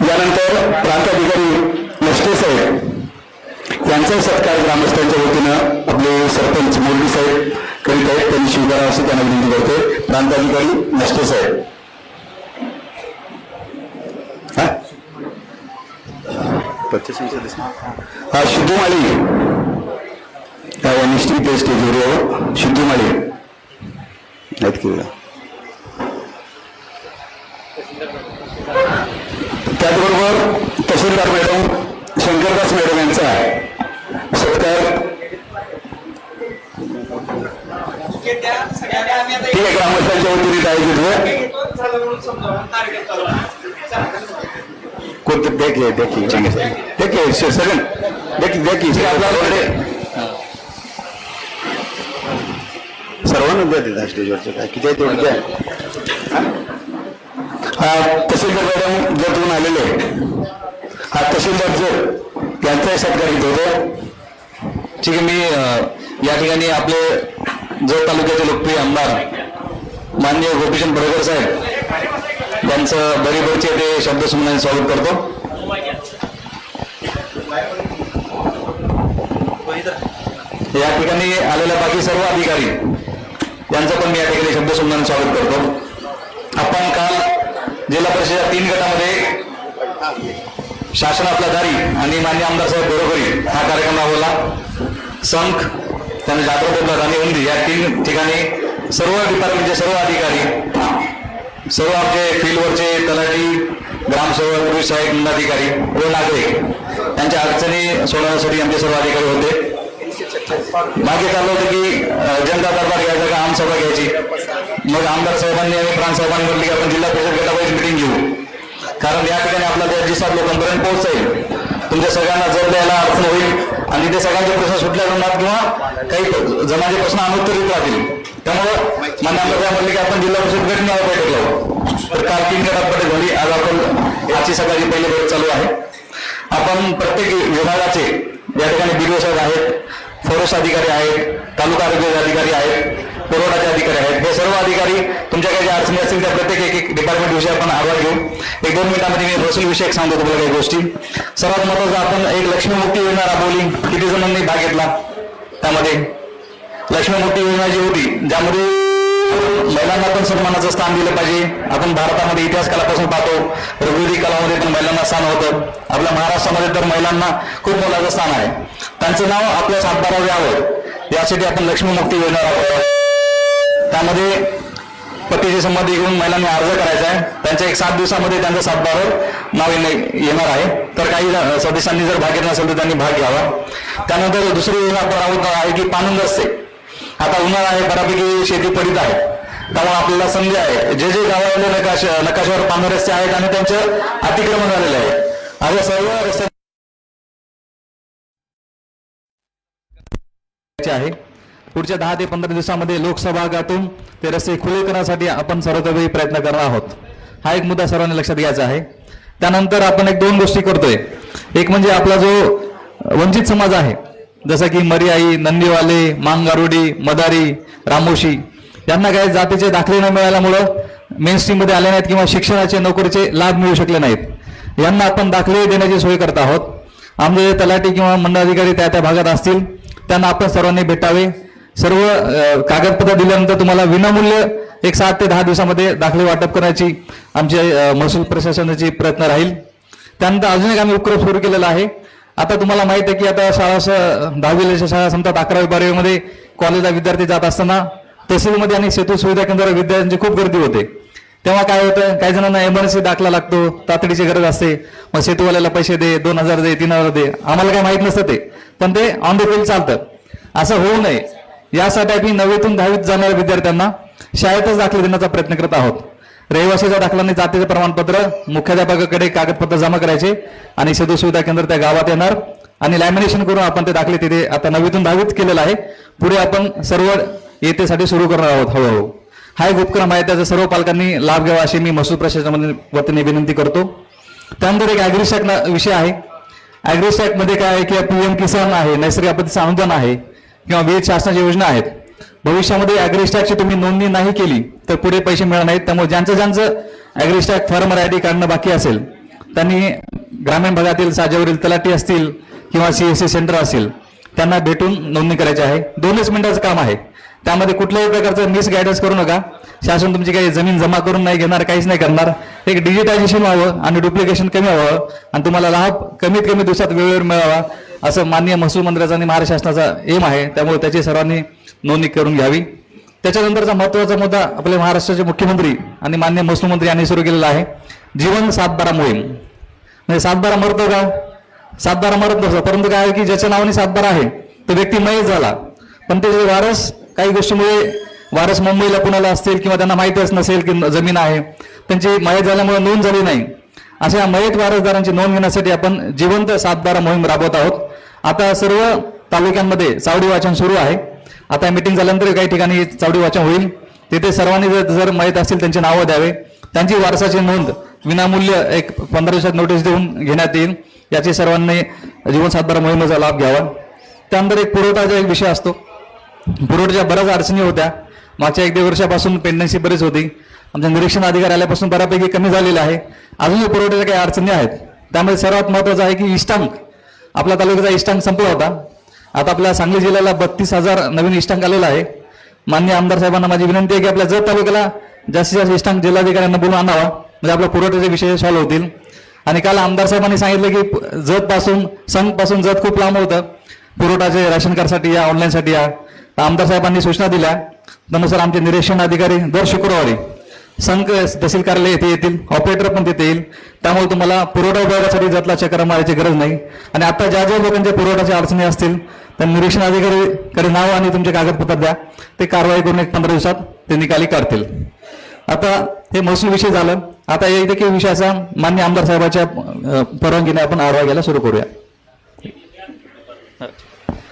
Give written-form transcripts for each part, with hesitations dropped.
यानंतर प्रांताधिकारी नष्टे साहेब यांचा सत्कार ग्रामस्थांच्या वतीनं आपले सरपंच मोरडी साहेब करीत आहेत, त्यांनी स्वीकारावं अशी त्यांना विनंती करतोय. प्रांताधिकारी नष्टे साहेब. हा सिद्धू माळी निश्चित स्टेजवर यावं. सिद्धू माळी आहेत की त्याचबरोबर तहसीलदार मॅडम शंकरदास मॅडम यांचा सत्कार ठीक आहे ग्रामस्थांच्या वतीने आयोजित कोणते देखील देखील सगळं देखील आपला सर्वांना द्या देतात स्टेजवरचं काय किती आहे तेवढं द्या. तहसीलदार मॅडम जर तुम्ही आलेले हा तहसीलदार जर यांचाही सत्कार घेत होतो. ठीक आहे. मी या ठिकाणी आपले जत तालुक्याचे लोकप्रिय आमदार माननीय गोपीचंद पडळकर साहेब यांचं बरीबरचे ते शब्दसंमेलन स्वागत करतो. या ठिकाणी आलेल्या बाकी सर्व अधिकारी यांचं पण मी या ठिकाणी शब्दसंमेलन स्वागत करतो. आपण काल जिल्हा परिषदेच्या 3 गटामध्ये शासन आपला दारी आणि मान्य आमदार साहेब बरोबरी हा कार्यक्रम राबवला. संख त्यांनी जागृत आणि उंदी या 3 ठिकाणी सर्व डिपार्टमेंटचे सर्व अधिकारी, सर्व आमचे फील्डवरचे तलाठी, ग्रामसेवक, पोलीस साहेब, मंडलाधिकारी व नागरिक यांच्या अडचणी सोडवण्यासाठी आमचे सर्व अधिकारी होते. मागे चाललं होतं की जनता दरबार घ्यायचा का आमसभा घ्यायची. मग आमदार साहेबांनी आणि प्रांत साहेबांनी म्हटले की आपण जिल्हा परिषद गटावाईज मिटिंग घेऊ, कारण या ठिकाणी आपला त्या जिल्हा लोकांपर्यंत पोहोचेल. तुमच्या सगळ्यांना जर द्यायला अडचण होईल आणि तिथे सगळ्यांचे प्रश्न सुटल्या जाणार किंवा काही जणांचे प्रश्न अनुत्तरित राहतील. त्यामुळं मान्य आमदार म्हटले की आपण जिल्हा परिषद गट न्याय बैठक लावू. तर काल 3 गटात बैठक झाली. आज आपण याची सकाळची पहिली बैठक चालू आहे. आपण प्रत्येक विभागाचे या ठिकाणी BDO साहेब आहेत, फॉरेस्ट अधिकारी आहेत, तालुका आरोग्य अधिकारी आहेत, पुरवठाचे अधिकारी आहेत. हे सर्व अधिकारी तुमच्या काही ज्या अडचणी असतील त्या प्रत्येक एक डिपार्टमेंट विषयी आपण आढावा घेऊ. 1-2 मिनिटांमध्ये मी महसूल विषयक सांगतो तुम्हाला काही गोष्टी. सर्वात महत्त्वाचं आपण एक लक्ष्मीमुक्ती योजना राबवली. किती जणांनी भाग घेतला त्यामध्ये? लक्ष्मीमुक्ती योजना जी होती ज्यामध्ये महिलांना पण सन्मानाचं स्थान दिलं पाहिजे. आपण भारतामध्ये इतिहास कालापासून पाहतो, ऋग्वेदिक कालामध्ये पण महिलांना स्थान होतं. आपल्या महाराष्ट्रामध्ये तर महिलांना खूप मोलाचं स्थान आहे. त्यांचं नाव आपल्या सातबारावर यावं यासाठी आपण लक्ष्मीमुक्ती योजना राबवतो. त्यामध्ये पतीची संमती घेऊन महिलांनी अर्ज करायचा आहे. त्यांच्या 7 दिवसामध्ये त्यांचं सातबारावर नाव येणार आहे. तर काही सदस्यांनी जर भाग घेतला नसेल तर त्यांनी भाग घ्यावा. त्यानंतर दुसरी योजना आपण राबवत आहे की पाणंद रस्ते. आता उन्हाळा आहे, बऱ्यापैकी शेती पडीत आहे, त्यामुळे आपल्याला संधी आहे. जे गावातले नकाशावर पांढरे रस्ते आहेत आणि त्यांचं अतिक्रमण झालेलं आहे, अशा सर्व रस्ते आहे. पुढच्या 10 ते 15 दिवसामध्ये लोकसभागातून ते रस्ते खुले करण्यासाठी आपण सर्वतोपरी प्रयत्न करणार आहोत. हा एक मुद्दा सर्वांनी लक्षात घ्यायचा आहे. त्यानंतर आपण 1-2 गोष्टी करतोय. एक म्हणजे आपला जो वंचित समाज आहे, जसं की मरियाई, नंदीवाले, मांगारुडी, मदारी, रामोशी यांना काही जातीचे दाखले न मिळाल्यामुळं मेन स्ट्रीम मध्ये आले नाहीत किंवा शिक्षणाचे नोकरीचे लाभ मिळू शकले नाहीत. यांना आपण दाखले देण्याची सोय करत आहोत. आमचे तलाठी किंवा मंडलाधिकारी त्या भागात असतील त्यांना आपण सर्वांनी भेटावे. सर्व कागदपत्र दिल्यानंतर तुम्हाला विनामूल्य 7 ते 10 दिवसामध्ये दाखले वाटप करण्याची आमचे महसूल प्रशासनाची प्रयत्न राहील. त्यानंतर अजून एक आम्ही उपक्रम सुरू केलेला आहे. आता तुम्हाला माहित आहे की आता शाळा 10वीच्या शाळा संपतात, 11वी-12वी मध्ये कॉलेजला विद्यार्थी जात असताना तहसीलमध्ये आणि सेतू सुविधा केंद्रावर विद्यार्थ्यांची खूप गर्दी होते. तेव्हा काय होतं, काही जणांना एमर्जन्सी दाखला लागतो, तातडीची गरज असते. मग सेतूवाल्याला पैसे दे, 2000 दे, 3000 दे. आम्हाला काही माहित नसतं ते, पण ते ऑन द फील्ड चालतं. असं होऊ नये यासाठी आम्ही 9वीतून 10वीत जाणाऱ्या विद्यार्थ्यांना शाळेतच दाखले देण्याचा प्रयत्न करत आहोत. रहिवासीचा दाखला आणि जातीचे प्रमाणपत्र मुख्याध्यापकाकडे कागदपत्र जमा करायचे आणि सेतू सुविधा केंद्र त्या गावात येणार आणि लॅमिनेशन करून आपण ते दाखले तिथे आता 9वीतून 10वीत केलेलं आहे. पुढे आपण सर्व येतेसाठी सुरू करणार आहोत हळूहळू. हा एक उपक्रम आहे, त्याचा सर्व पालकांनी लाभ घ्यावा अशी मी महसूल प्रशासनाच्या वतीने विनंती करतो. त्यानंतर एक ॲग्रीस्टॅक विषय आहे. ॲग्रीस्टॅक मध्ये काय आहे की PM किसान आहे, नैसर्गिक आपत्तीचं अनुदान आहे किंवा विविध शासनाच्या योजना आहेत. भविष्यामध्ये ॲग्रिस्टॅकची तुम्ही नोंदणी नाही केली तर पुढे पैसे मिळणार नाहीत. त्यामुळे ज्यांचं ॲग्रिस्टॅक फार्मर आय डी काढणं बाकी असेल त्यांनी ग्रामीण भागातील साजेवरील तलाठी असतील किंवा CSC सेंटर असेल त्यांना भेटून नोंदणी करायची आहे. 2च मिनिटाचं काम आहे. त्यामध्ये कुठल्याही प्रकारचं मिसगायडन्स करू नका. शासन तुमची काही जमीन जमा करून नाही घेणार, काहीच नाही करणार. एक डिजिटायझेशन व्हावं आणि डुप्लिकेशन कमी व्हावं आणि तुम्हाला लाभ कमीत कमी दिवसात वेळेवर मिळावा असं माननीय महसूल मंत्र्याचा आणि महाराष्ट्र शासनाचा एम आहे. त्यामुळे त्याची सर्वांनी नोंदणी करून घ्यावी. त्याच्यानंतरचा महत्त्वाचा मुद्दा आपले महाराष्ट्राचे मुख्यमंत्री आणि माननीय महसूल मंत्री यांनी सुरू केलेला आहे जीवन 7/12 मोहीम. म्हणजे 7/12 मरतो का? 7/12 मरत नसतो, परंतु काय आहे की ज्याच्या नावाने 7/12 आहे तो व्यक्ती मयत झाला पण त्याचे वारस काही गोष्टीमुळे वारस मुंबईला पुण्याला असतील किंवा त्यांना माहितीच नसेल की जमीन आहे, त्यांची मयत झाल्यामुळे नोंद झाली नाही. अशा मयत वारसदारांची नोंद घेण्यासाठी आपण जिवंत 7/12 मोहीम राबवत आहोत. आता सर्व तालुक्यांमध्ये चावडी वाचन सुरू आहे. आता मीटिंग झाल्यानंतर काही ठिकाणी चावडी वाचन होईल. तिथे सर्वांनी जर मयत असतील त्यांची नावं द्यावे. त्यांची वारसाची नोंद विनामूल्य एक 15 दिवसात नोटीस देऊन घेण्यात येईल. याची सर्वांनी जीवन 7/12 मोहिमेचा लाभ घ्यावा. त्यानंतर एक पुरवठाचा एक विषय असतो. पुरवठ्याच्या बऱ्याच अडचणी होत्या. मागच्या 1-1.5 वर्षापासून पेंडन्सी बरीच होती. आमच्या निरीक्षण अधिकारी आल्यापासून बऱ्यापैकी कमी झालेलं आहे. अजूनही पुरवठ्याच्या काही अडचणी आहेत. त्यामध्ये सर्वात महत्त्वाचं आहे की इष्टांक, आपल्या तालुक्याचा इष्टांक संपला होता. आता आपल्या सांगली जिल्ह्याला 32,000 नवीन इष्टांक आलेला आहे. माननीय आमदार साहेबांना माझी विनंती आहे की आपल्या जत तालुक्याला जास्तीत जास्त इष्टांक जिल्हाधिकाऱ्यांना बोलून आणावा म्हणजे आपल्या पुरवठ्याचे विषय सॉल्व्ह होतील. आणि काल आमदार साहेबांनी सांगितलं की जत पासून संघ पासून जत खूप लांब होतं, पुरवठाचे राशन कार्डसाठी या ऑनलाईनसाठी या. आमदार साहेबांनी सूचना दिल्या त्यानुसार आमचे निरीक्षण अधिकारी दर शुक्रवारी संघ तहसील कार्यालय येथे येतील, ऑपरेटर पण तिथे येईल. त्यामुळे तुम्हाला पुरवठा विभागासाठी जतला चक्कर मारायची गरज नाही. आणि आता ज्या ज्या लोकांच्या पुरवठ्याच्या अडचणी असतील त्या निरीक्षण अधिकारीकडे नाव आणि तुमचे कागदपत्र द्या. ते कारवाई करून एक 15 दिवसात ते निकाली काढतील. आता हे महसूल विषय झालं. आता या इथे विषयाचा मान्य आमदार साहेबांच्या परवानगीने आपण आढावा घ्यायला सुरू करूया.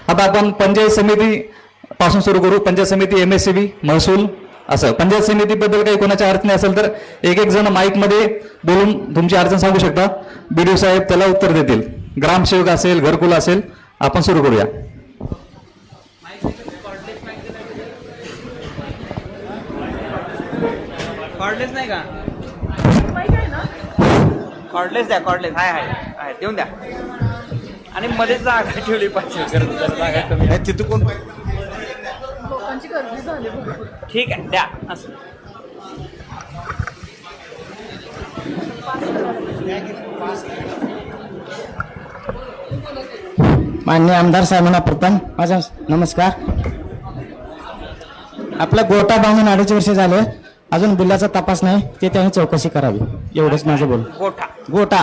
आता आपण पंचायत समिती पासून सुरू करू. पंचायत समिती, MSCB, महसूल असं. पंचायत समितीबद्दल काही कोणाच्या अडचणी असेल तर एक जण माईक मध्ये बोलून तुमची अडचण सांगू शकता. BDO साहेब त्याला उत्तर देतील. ग्रामसेवक असेल, घरकुल असेल. आपण सुरू करूया. कॉर्डलेस नाही का? कॉर्डलेस द्या, कॉर्डलेस हाय देऊन द्या. आणि मध्ये जागा ठेवली पाहिजे, जागा कमी तिथं कोण ठीक आहे द्या असं. माननीय आमदार साहेबांना प्रथम माझा नमस्कार. आपला गोटा बांधून 2.5 वर्ष झाले, अजून बिलाचा तपास नाही, ते त्यांनी चौकशी करावी एवढंच माझं बोल. गोठा गोटा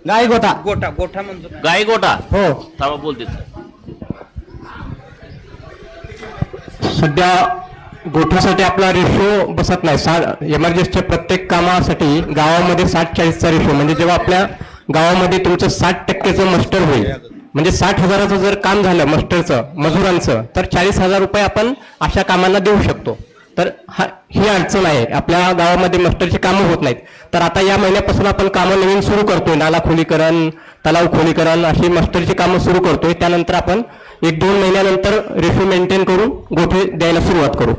गाय गोटा गोठा गोठा म्हणतो गाय गोटा हो थांबा बोलते. सध्या गोठ्यासाठी आपला रेशो बसत नाही. एमर्जन्सीच्या प्रत्येक कामासाठी गावामध्ये 60-40चा रेशो, म्हणजे जेव्हा आपल्या गावामध्ये तुमचं 60% मस्टर होईल, म्हणजे 60,000चं जर काम झालं मस्टरचं मजुरांचं, तर 40,000 रुपये आपण अशा कामांना देऊ शकतो. तर ही अडचण आहे, आपल्या गावामध्ये मस्टरची कामं होत नाहीत. तर आता या महिन्यापासून आपण कामं नवीन सुरू करतोय. नाला खोलीकरण, तलाव खोलीकरण अशी मस्टरची कामं सुरू करतोय. त्यानंतर आपण 1-2 महिन्यानंतर रेशो मेंटेन करून गोठे द्यायला सुरुवात करू.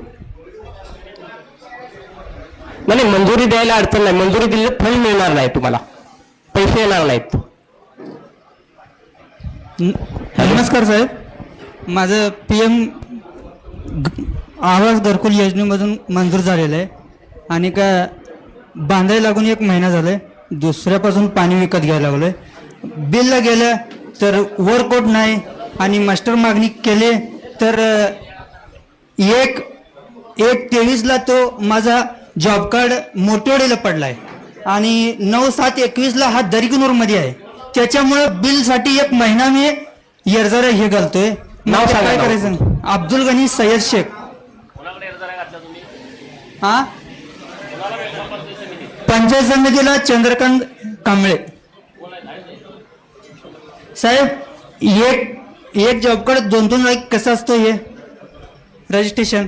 नाही, मंजुरी द्यायला अडचण नाही. मंजुरी दिली तर फंड मिळणार नाही, तुम्हाला पैसे येणार नाहीत. नमस्कार साहेब, माझं PM आवास घरकुल योजनेमधून मंजूर झालेलं आहे आणि का बांधायला लागून 1 महिना झालाय. दुसऱ्यापासून पाणी विकत घ्यायला लागलोय. बिलला गेलं तर ओव्हरकोट नाही आणि मास्टर मागणी केले तर 1/23ला तो माझा जॉब कार्ड मोठेवाडीला पडलाय आणि 9/7/21ला हा दरिकनूरमध्ये आहे. त्याच्यामुळे बिलसाठी 1 महिना मी यर्जरा हे घालतोय. नाव सांगा, काय नाव. करायचं? अब्दुल गनी सय्यद शेख. हा, पंचायत समितीला चंद्रकांत कांबळे साहेब. एक जॉब कार्ड 2-2 लाख कसं असतं हे रजिस्ट्रेशन?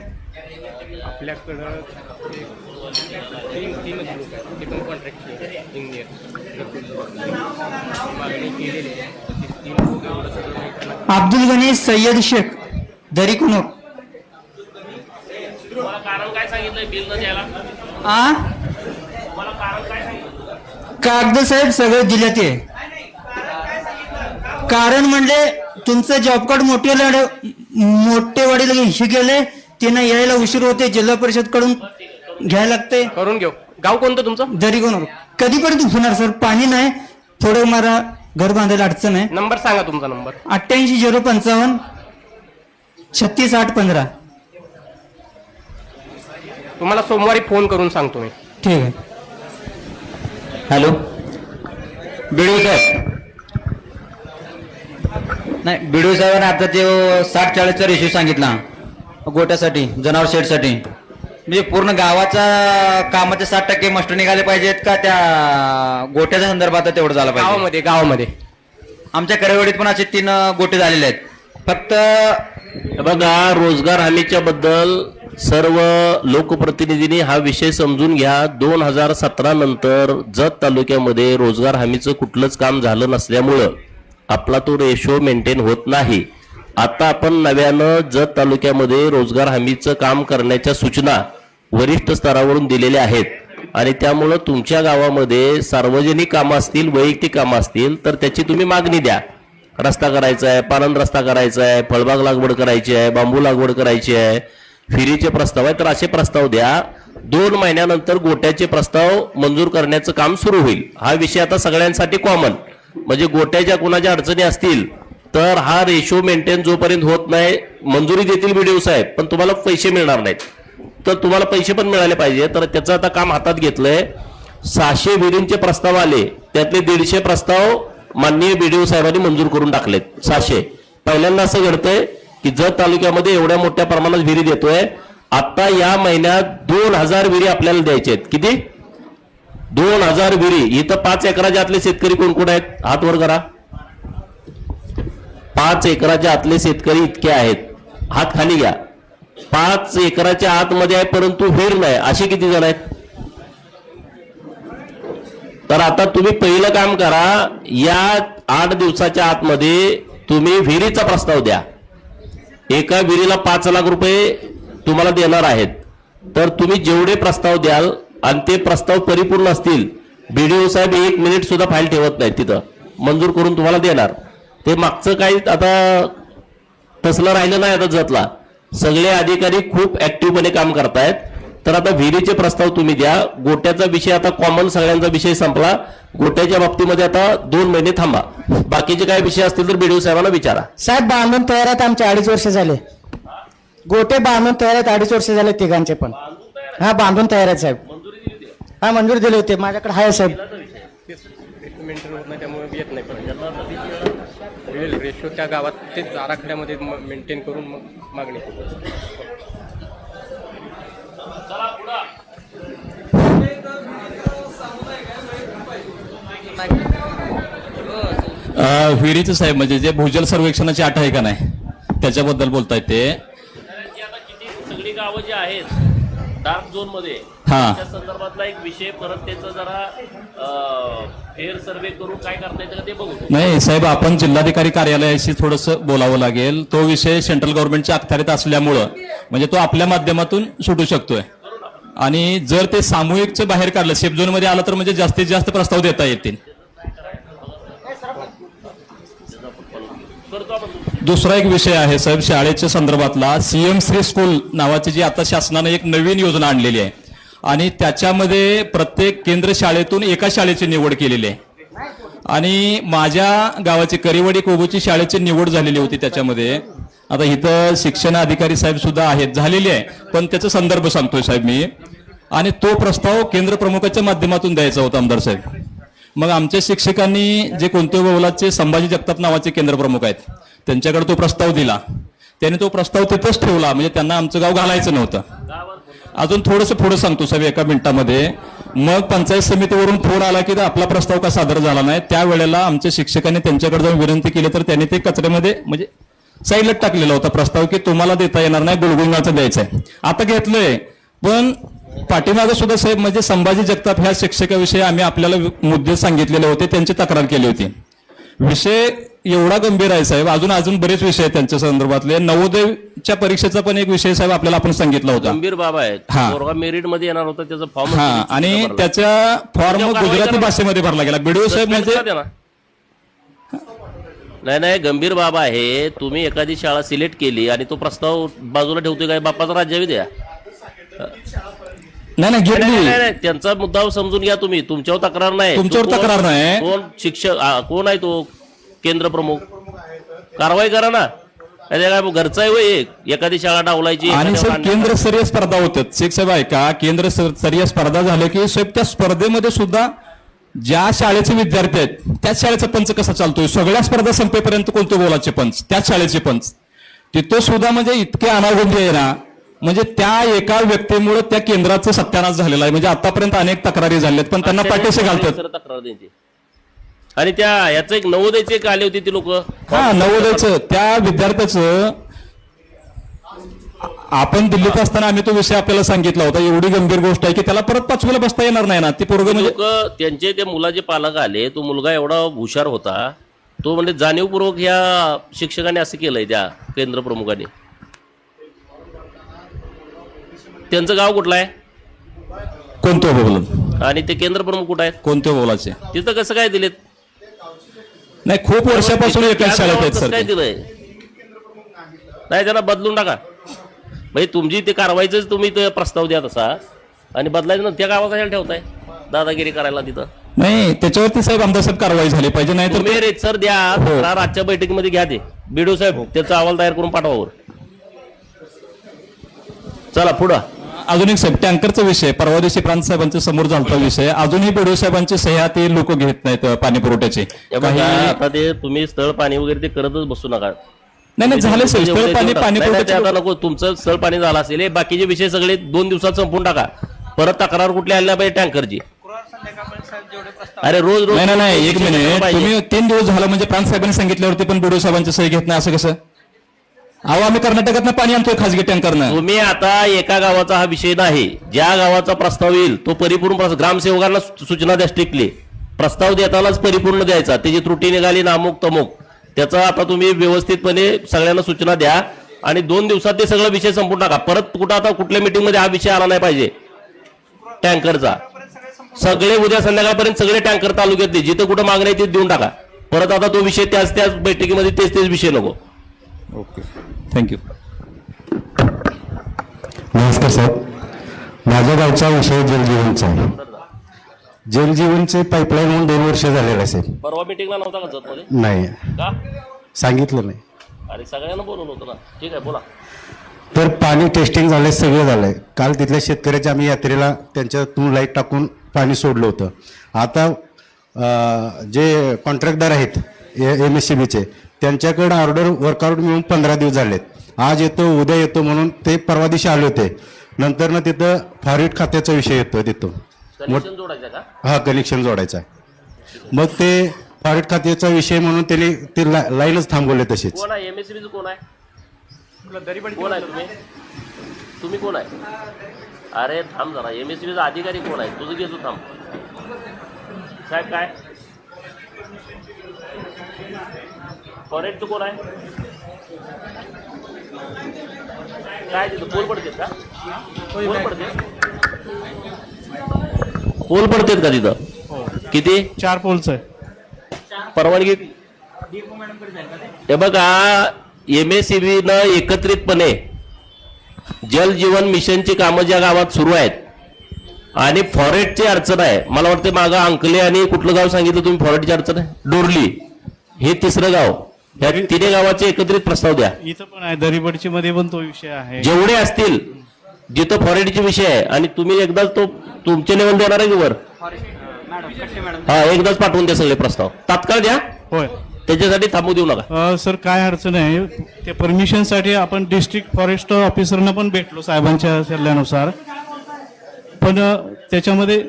अब्दुल गनी सय्यद शेख दरिकुनूर. कारण काय सांगितलंय बिल न द्यायला? आ कागद साहेब सगळे दिले ते. कारण म्हणजे तुमचं जॉब कार्ड मोठे वडील हे गेले, त्यांना यायला उशीर होते, जिल्हा परिषद कडून घ्यायला लागते. करून घेऊ. गाव कोणतं तुमचं? जरी कोण कधीपर्यंत होणार सर? पाणी नाही, थोडं मला घर बांधायला अडचण आहे. नंबर सांगा तुमचा नंबर. 88 055 36 8 15. तुम्हाला सोमवारी फोन करून सांगतो मी. ठीक आहे. हॅलो बीडीओ साहेब. नाही, बीडीओ साहेबांनी आता ते 60-40चा रेशो सांगितला गोट्यासाठी, जनावर शेडसाठी. म्हणजे पूर्ण गावाचा कामाचे 60% मास्टर निघाले पाहिजेत का त्या गोट्याच्या संदर्भात तेवढं झालं पाहिजे? गावामध्ये आमच्या करेवाडीत पण असे 3 गोटे झालेले आहेत. फक्त बघा, रोजगार हमीच्या बद्दल सर्व लोकप्रतिनिधींनी हा विषय समजून घ्या. 2017 नंतर जत तालुक्यामध्ये रोजगार हमीचं कुठलंच काम झालं नसल्यामुळं आपला तो रेशो मेंटेन होत नाही. आता आपण नव्यानं जत तालुक्यामध्ये रोजगार हमीचं काम करण्याच्या सूचना वरिष्ठ स्तरावरून दिलेल्या आहेत आणि त्यामुळं तुमच्या गावामध्ये सार्वजनिक कामं असतील, वैयक्तिक कामं असतील तर त्याची तुम्ही मागणी द्या. रस्ता करायचा आहे, पानंद रस्ता करायचा आहे, फळबाग लागवड करायची आहे, बांबू लागवड करायची आहे, फिरीचे प्रस्ताव आहे, तर असे प्रस्ताव द्या. 2 महिन्यानंतर गोट्याचे प्रस्ताव मंजूर करण्याचं काम सुरू होईल. हा विषय आता सगळ्यांसाठी कॉमन. म्हणजे गोट्याच्या कोणाच्या अडचणी असतील तर हा रेशो मेंटेन जोपर्यंत होत नाही, मंजुरी देतील बीडीओ साहेब पण तुम्हाला पैसे मिळणार नाहीत. तर तुम्हाला पैसे पण मिळाले पाहिजे, तर त्याचं आता काम हातात घेतलंय. 600 विहिरींचे प्रस्ताव आले, त्यातले 150 प्रस्ताव माननीय बीडीओ साहेबांनी मंजूर करून टाकलेत. 600. पहिल्यांदा असं घडतंय की जत तालुक्यामध्ये एवढ्या मोठ्या प्रमाणात विहिरी देतोय. आता या महिन्यात 2000 विहिरी आपल्याला द्यायचे आहेत. किती? 2000 विहिरी. इथं 5 एकराच्या आतले शेतकरी कोण कोण आहेत? हात वर करा. 5 एकराच्या आतले शेतकरी इतके आहेत, हात खाली घ्या. 5 एकराच्या आतमध्ये आहे परंतु विहीर नाही, असे किती जण आहेत? तर आता तुम्ही पहिलं काम करा, या 8 दिवसाच्या आतमध्ये तुम्ही विहिरीचा प्रस्ताव द्या. एका विहिरीला 5 लाख रुपये तुम्हाला देणार आहेत. तर तुम्ही जेवढे प्रस्ताव द्याल आणि ते प्रस्ताव परिपूर्ण असतील, बीडीओ साहेब 1 मिनिट सुद्धा फाईल ठेवत नाहीत, तिथं मंजूर करून तुम्हाला देणार. ते मागचं काही आता तसलं राहिलं नाही. आता जतला सगळे अधिकारी खूप ऍक्टिव्हपणे काम करतायत. तर आता विहिरीचे प्रस्ताव तुम्ही द्या. गोट्याचा विषय आता कॉमन सगळ्यांचा विषय संपला. गोट्याच्या बाबतीमध्ये आता 2 महिने थांबा. बाकीचे काही विषय असतील तर बीडीओ साहेबांना विचारा. साहेब बांधून तयार आहेत, आमचे 2.5 वर्ष झाले. गोटे बांधून तयार आहेत, 2.5 वर्ष झाले तिघांचे पण. हा बांधून तयार आहेत साहेब. हा मंजूर दिले होते, माझ्याकडे आहे साहेब. मेंटेन होत नाही त्यामुळे येत नाही. पण रेशो त्या गावात ते आराखड्यामध्ये मेंटेन करून मग मागणी. विहिरीचं साहेब म्हणजे जे भूजल सर्वेक्षणाची अट आहे का नाही त्याच्याबद्दल बोलतायत ते. आता किती सगळी गावं जी आहेत डार्क झोन मध्ये, त्या संदर्भातला एक विषय परत त्याचा जरा फेअर सर्वे करून काय करता येतं ते बघू. नाही साहेब, आपण जिल्हाधिकारी कार्यालयाशी थोडंसं बोलावं लागेल. तो विषय सेंट्रल गव्हर्नमेंटच्या अखत्यारीत असल्यामुळं म्हणजे तो आपल्या माध्यमातून सुटू शकतोय. आणि जर ते सामूहिकचं बाहेर काढलं, सेफ झोन मध्ये आलं तर म्हणजे जास्तीत जास्त प्रस्ताव देता येतील. दुसरा एक विषय आहे साहेब शाळेच्या संदर्भातला, सीएम श्री स्कूल नावाची जी आता शासनाने एक नवीन योजना आणलेली आहे आणि त्याच्यामध्ये प्रत्येक केंद्र शाळेतून एका शाळेची निवड केलेली आहे. आणि माझ्या गावाची करिवडी कोबूची शाळेची निवड झालेली होती त्याच्यामध्ये. आता इथं शिक्षण अधिकारी साहेब सुद्धा आहेत, झालेली आहे, पण त्याचा संदर्भ सांगतोय साहेब मी. आणि तो प्रस्ताव केंद्र प्रमुखाच्या माध्यमातून द्यायचा होता आमदार साहेब. मग आमच्या शिक्षकांनी जे कोणते बोलाचे संभाजी जगताप नावाचे केंद्र प्रमुख आहेत त्यांच्याकडे तो प्रस्ताव दिला. त्यांनी तो प्रस्ताव तिथंच ठेवला, म्हणजे त्यांना आमचं गाव घालायचं नव्हतं. अजून थोडंसं पुढे सांगतो साहेब 1 मिनिटामध्ये. मग पंचायत समितीवरून फोन आला की आपला प्रस्ताव का सादर झाला नाही. त्यावेळेला आमच्या शिक्षकांनी त्यांच्याकडे जाऊन विनंती केली तर त्यांनी ते कचऱ्यामध्ये म्हणजे साईडला टाकलेला होता प्रस्ताव की तुम्हाला देता येणार नाही, गुळगुंगाचं द्यायचं आहे. आता घेतलंय, पण पाठीमागे सुद्धा साहेब म्हणजे संभाजी जगताप ह्या शिक्षकाविषयी आम्ही आपल्याला मुद्दे सांगितलेले होते, त्यांची तक्रार केली होती. विषय एवढा गंभीर आहे साहेब, अजून बरेच विषय आहेत त्यांच्या संदर्भातले. नवोदयच्या परीक्षेचा पण एक विषय साहेब आपल्याला आपण सांगितला होता. गंभीर बाब आहे. हा. पोरगा मेरिट मध्ये येणार होता, त्याचा फॉर्म आणि त्याच्या फॉर्म गुजराती भाषेमध्ये भरला गेला. बीडीओ साहेब म्हणजे नाही गंभीर बाब आहे. तुम्ही एखादी शाळा सिलेक्ट केली आणि तो प्रस्ताव बाजूला ठेवतोय काय, बापाचा राज्यावी द्या. नाही घेतली. त्यांचा मुद्दा समजून घ्या तुम्ही. तुमच्यावर तक्रार नाही. तुमच्यावर तक्रार नाही. कोण शिक्षक कोण आहे तो केंद्र प्रमुख? कारवाई करा ना. काय घरचा आहे वय एखादी शाळा डावलायची. आणि साहेब केंद्रस्तरीय स्पर्धा होत्यात. शेख साहेब आहे का, केंद्रस्तरीय स्पर्धा झाल्या की साहेब त्या स्पर्धेमध्ये सुद्धा ज्या शाळेचे विद्यार्थी आहेत त्याच शाळेचा पंच कसा चालतोय, सगळ्या स्पर्धा संपेपर्यंत कोणते बोलाचे पंच, त्याच शाळेचे पंच, तिथं सुद्धा म्हणजे इतके अनागोंदी आहे ना, म्हणजे त्या एका व्यक्तीमुळे त्या केंद्राचं सत्यानाश झालेलं आहे. म्हणजे आतापर्यंत अनेक तक्रारी झाल्यात पण त्यांना पाठीशी घालतात. तक्रार द्यायची. आणि त्या याचं एक नवोदयचे एक आले होते ती लोक. नवोदयचं त्या विद्यार्थ्याचं आपण दिल्लीत असताना आम्ही तो विषय आपल्याला सांगितला होता. एवढी गंभीर गोष्ट आहे की त्याला परत 5वीला बसता येणार नाही ना. ती पोरगं म्हणजे त्यांचे ते मुलाचे पालक आले. तो मुलगा एवढा हुशार होता, तो म्हणजे जाणीवपूर्वक या शिक्षकाने असं केलंय त्या केंद्र प्रमुखाने. त्यांचं गाव कुठलं आहे, कोणतं बोलत, आणि ते केंद्र प्रमुख कुठं आहेत, कोणत्या बोलाचे, तिथं कसं काय दिलेत? नाही खूप वर्षापासून एकाच शाळेत आहेत सर. काय दिलंय नाही, त्यांना बदलून टाका. म्हणजे तुमची ते कारवाईच तुम्ही ते प्रस्ताव द्या तसा, आणि बदलायचं ना त्या गावाला ठेवताय दादागिरी करायला तिथं. नाही त्याच्यावरती साहेब आमदार साहेब कारवाई झाली पाहिजे. नाही तुम्ही रेतसर द्या. आजच्या बैठकीमध्ये घ्या ते बीडीओ साहेब, त्याचा अहवाल तयार करून पाठवा. चला पुढं. अजून एक साहेब टँकरचा विषय परवा दिवशी प्रांत साहेबांच्या समोर झालता विषय. अजूनही बीडीओ साहेबांची सह्या ते लोक घेत नाहीत पाणी पुरवठ्याचे. आता ते तुम्ही स्थळ पाणी वगैरे ते करतच बसू नका. नाही झालं सर, स्थळ पाणी आता नको. तुमचं स्थळ पाणी झालं असेल, बाकीचे विषय सगळे 2 दिवसात संपून टाका. परत तक्रार कुठली आल्या पाहिजे टँकरची. अरे रोज नाही 1 मिनिट, तुम्ही 3 दिवस झालं म्हणजे प्रांत साहेबांनी सांगितल्यावरती पण बीडीओ साहेबांची सही घेत नाही असं कसं? अहो आम्ही कर्नाटकात पाणी आणतोय खासगी टँकरनं. तुम्ही आता एका गावाचा हा विषय नाही, ज्या गावाचा प्रस्ताव येईल तो परिपूर्ण ग्रामसेवकांना सूचना द्या. स्ट्रिक्टली प्रस्ताव देतानाच परिपूर्ण द्यायचा. त्याची त्रुटी निघाली ना अमुक तमुक, त्याचा आता तुम्ही व्यवस्थितपणे सगळ्यांना सूचना द्या आणि 2 दिवसात ते सगळं विषय संपून टाका. परत कुठं आता कुठल्या मीटिंगमध्ये हा विषय आला नाही पाहिजे टँकरचा. सगळे उद्या संध्याकाळपर्यंत सगळे टँकर तालुक्यातले जिथं कुठं मागणी आहे ते देऊन टाका. परत आता तो विषय त्याच बैठकीमध्ये तेच विषय नको. Okay thank you. नमस्कार साहेब, माझ्या गावचा विषय जलजीवनचा आहे. जलजीवनचे पाईपलाईन होऊन 2 वर्ष झालेलं आहे साहेब. परवा मीटिंगला नव्हता का जतमध्ये? नाही का सांगितलं नाही. अरे सगळ्यांना बोलवलं होतं ना. ठीक आहे बोला. तर पाणी टेस्टिंग झालंय, सगळं झालंय. काल तिथल्या शेतकऱ्याच्या आम्ही यात्रेला त्यांच्यातून लाईट टाकून पाणी सोडलं होतं. आता जे कॉन्ट्रॅक्टदार आहेत MSCBचे त्यांच्याकडे वर्क ऑर्डर मिळून 15 दिवस झालेत. आज येतो उद्या येतो म्हणून ते परवा दिवशी आले होते. नंतर ना तिथं फॉरेस्ट खात्याचा विषय येतो तिथं. कनेक्शन जोडायचं का? हा कनेक्शन जोडायचं आहे. मग ते फॉरेस्ट खात्याचा विषय म्हणून त्यांनी ते लाईनच थांबवले तसेच. कोण आहे MSCBचं? कोण आहे? कोण आहे तुम्ही कोण आहे? अरे थांब जरा. MSCBचा अधिकारी कोण आहे? तुझं घेतो थांब. साहेब काय फॉरेस्टचं कोण आहे? काय तिथं पोल पडतेत का? पोल पडतेत का तिथं? किती? 4 पोलच आहे. परवानगी हे बघा. MSCBनं एकत्रितपणे जल जीवन मिशनची कामं ज्या गावात सुरू आहेत आणि फॉरेस्टची अडचण आहे. मला वाटतं मागं अंकले आणि कुठलं गाव सांगितलं तुम्ही फॉरेस्टची अडचण आहे? डोरली हे 3रं गाव. या 3 गावाचे एकत्रित प्रस्ताव द्या. इथं पण आहे दरीबडची मध्ये पण तो विषय आहे. जेवढे असतील जिथं फॉरेस्टचे विषय आहे आणि तुम्ही एकदाच तो तुमचे लेवल देणार आहे की वर? हा एकदाच पाठवून द्या सगळे प्रस्ताव तात्काळ द्या. होय त्याच्यासाठी थांबू देऊ नका. सर काय अडचण आहे ते परमिशनसाठी आपण डिस्ट्रिक्ट फॉरेस्ट ऑफिसरना पण भेटलो साहेबांच्या सल्ल्यानुसार. पण त्याच्यामध्ये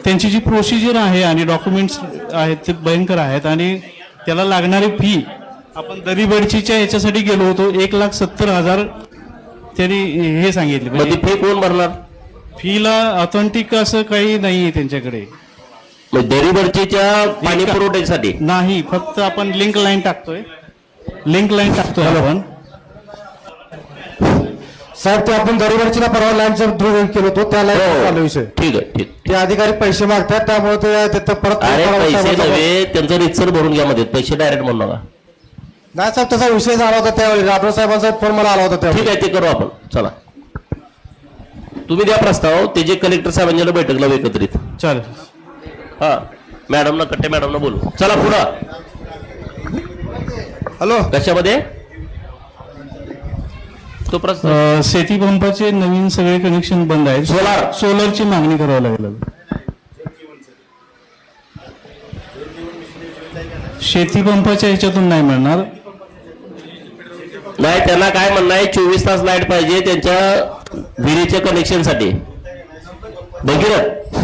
त्यांची जी प्रोसिजर आहे आणि डॉक्युमेंट्स आहेत ते भयंकर आहेत आणि त्याला लागणारी फी आपण दरीबडचीच्या याच्यासाठी गेलो होतो 1,70,000 त्यांनी हे सांगितले. फी कोण भरणार? फीला ऑथेंटिक असं काही नाही आहे त्यांच्याकडे. दरीबर्चीच्या पाणी पुरवठ्यासाठी नाही, फक्त आपण लिंक लाईन टाकतोय आपण. साहेब ते आपण दरवर्षीला परवा लाईनचा थ्रू केलो होतो त्या लाईन चालू विषय. ठीक आहे, ठीक. ते अधिकारी पैसे मागतात त्यामुळे ते तिथं परत अरे पैसे नव्हे, त्यांचं रितसर भरून घ्या मध्ये, पैसे डायरेक्ट म्हणू नका. नाही साहेब तसा विषय झाला होता त्यावेळी राठोड साहेबांचा फोन मला आला होता त्यावेळी. ठीक आहे, ते करू आपण. चला, तुम्ही द्या प्रस्ताव, ते जे कलेक्टर साहेबांच्या बैठकला एकत्रित. चालेल. हा, मॅडमना कट्टे मॅडमना बोलू. चला पुढं. हॅलो, कशामध्ये तो प्रस्ताव? शेती पंपाचे नवीन सगळे कनेक्शन बंद आहेत. सोलरची मागणी करावी लागेल. शेती पंपाच्या ह्याच्यातून नाही मिळणार. नाही, त्यांना काय म्हणणं आहे, 24 तास लाईट पाहिजे त्यांच्या विहिरीच्या कनेक्शन साठी. भगीरथ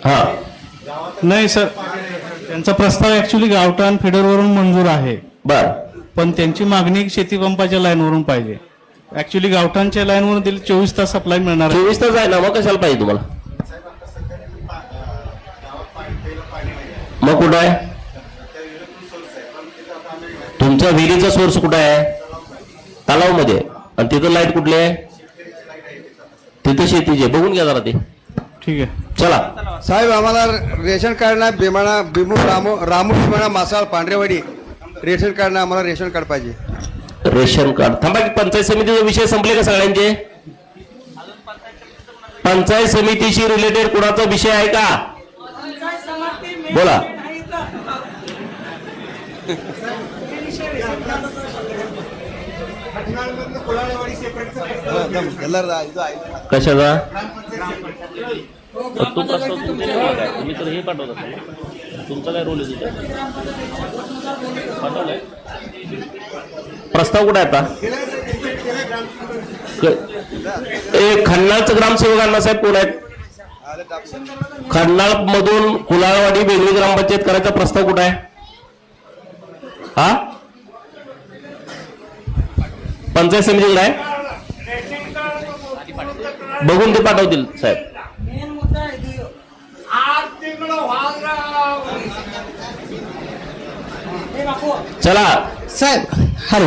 हा नाही सर, त्यांचा प्रस्ताव ऍक्च्युली गावठाण फिडरवरून मंजूर आहे. बर, पण त्यांची मागणी शेती पंपाच्या लाईनवरून पाहिजे. ऍक्च्युली गावठाणच्या लाईनवरून दिली 24 तास सप्लाय मिळणार आहे. 24 तास आहे ना, मग कशाला पाहिजे तुम्हाला? मग कुठं आहे तुमच्या विहिरीचा सोर्स? कुठं आहे? तलाव मध्ये. आणि तिथं लाईट कुठली आहे? तिथं शेतीचे. बघून घ्या जरा ते. ठीक आहे, चला. साहेब आम्हाला रेशन कार्ड ना बेमाना बिमू रामू बिमाना मासाळ पांढरेवाडी रेशन कार्ड ना, आम्हाला रेशन कार्ड पाहिजे. Ration card. थांबा की, पंचायत समितीचे विषय संपले का सगळ्यांचे? पंचायत समितीशी रिलेटेड कोणाचा विषय आहे का? बोला. कशाचा? तो प्रस्ताव तुमच्या नाही काय? तुम्ही तर हे पाठवत असाल ना? तुमचा काय रोल आहे तिथे? पाठवलाय प्रस्ताव कुठे आहे आता? खन्नाळचं ग्रामसेवकांना साहेब कोण आहेत? खन्नाळ मधून कुलाळवाडी वेगळी ग्रामपंचायत करायचा प्रस्ताव कुठे आहे? हा, पंचायत समितीकडे आहे. बघून ते पाठवतील साहेब. चला साहेब हॅलो,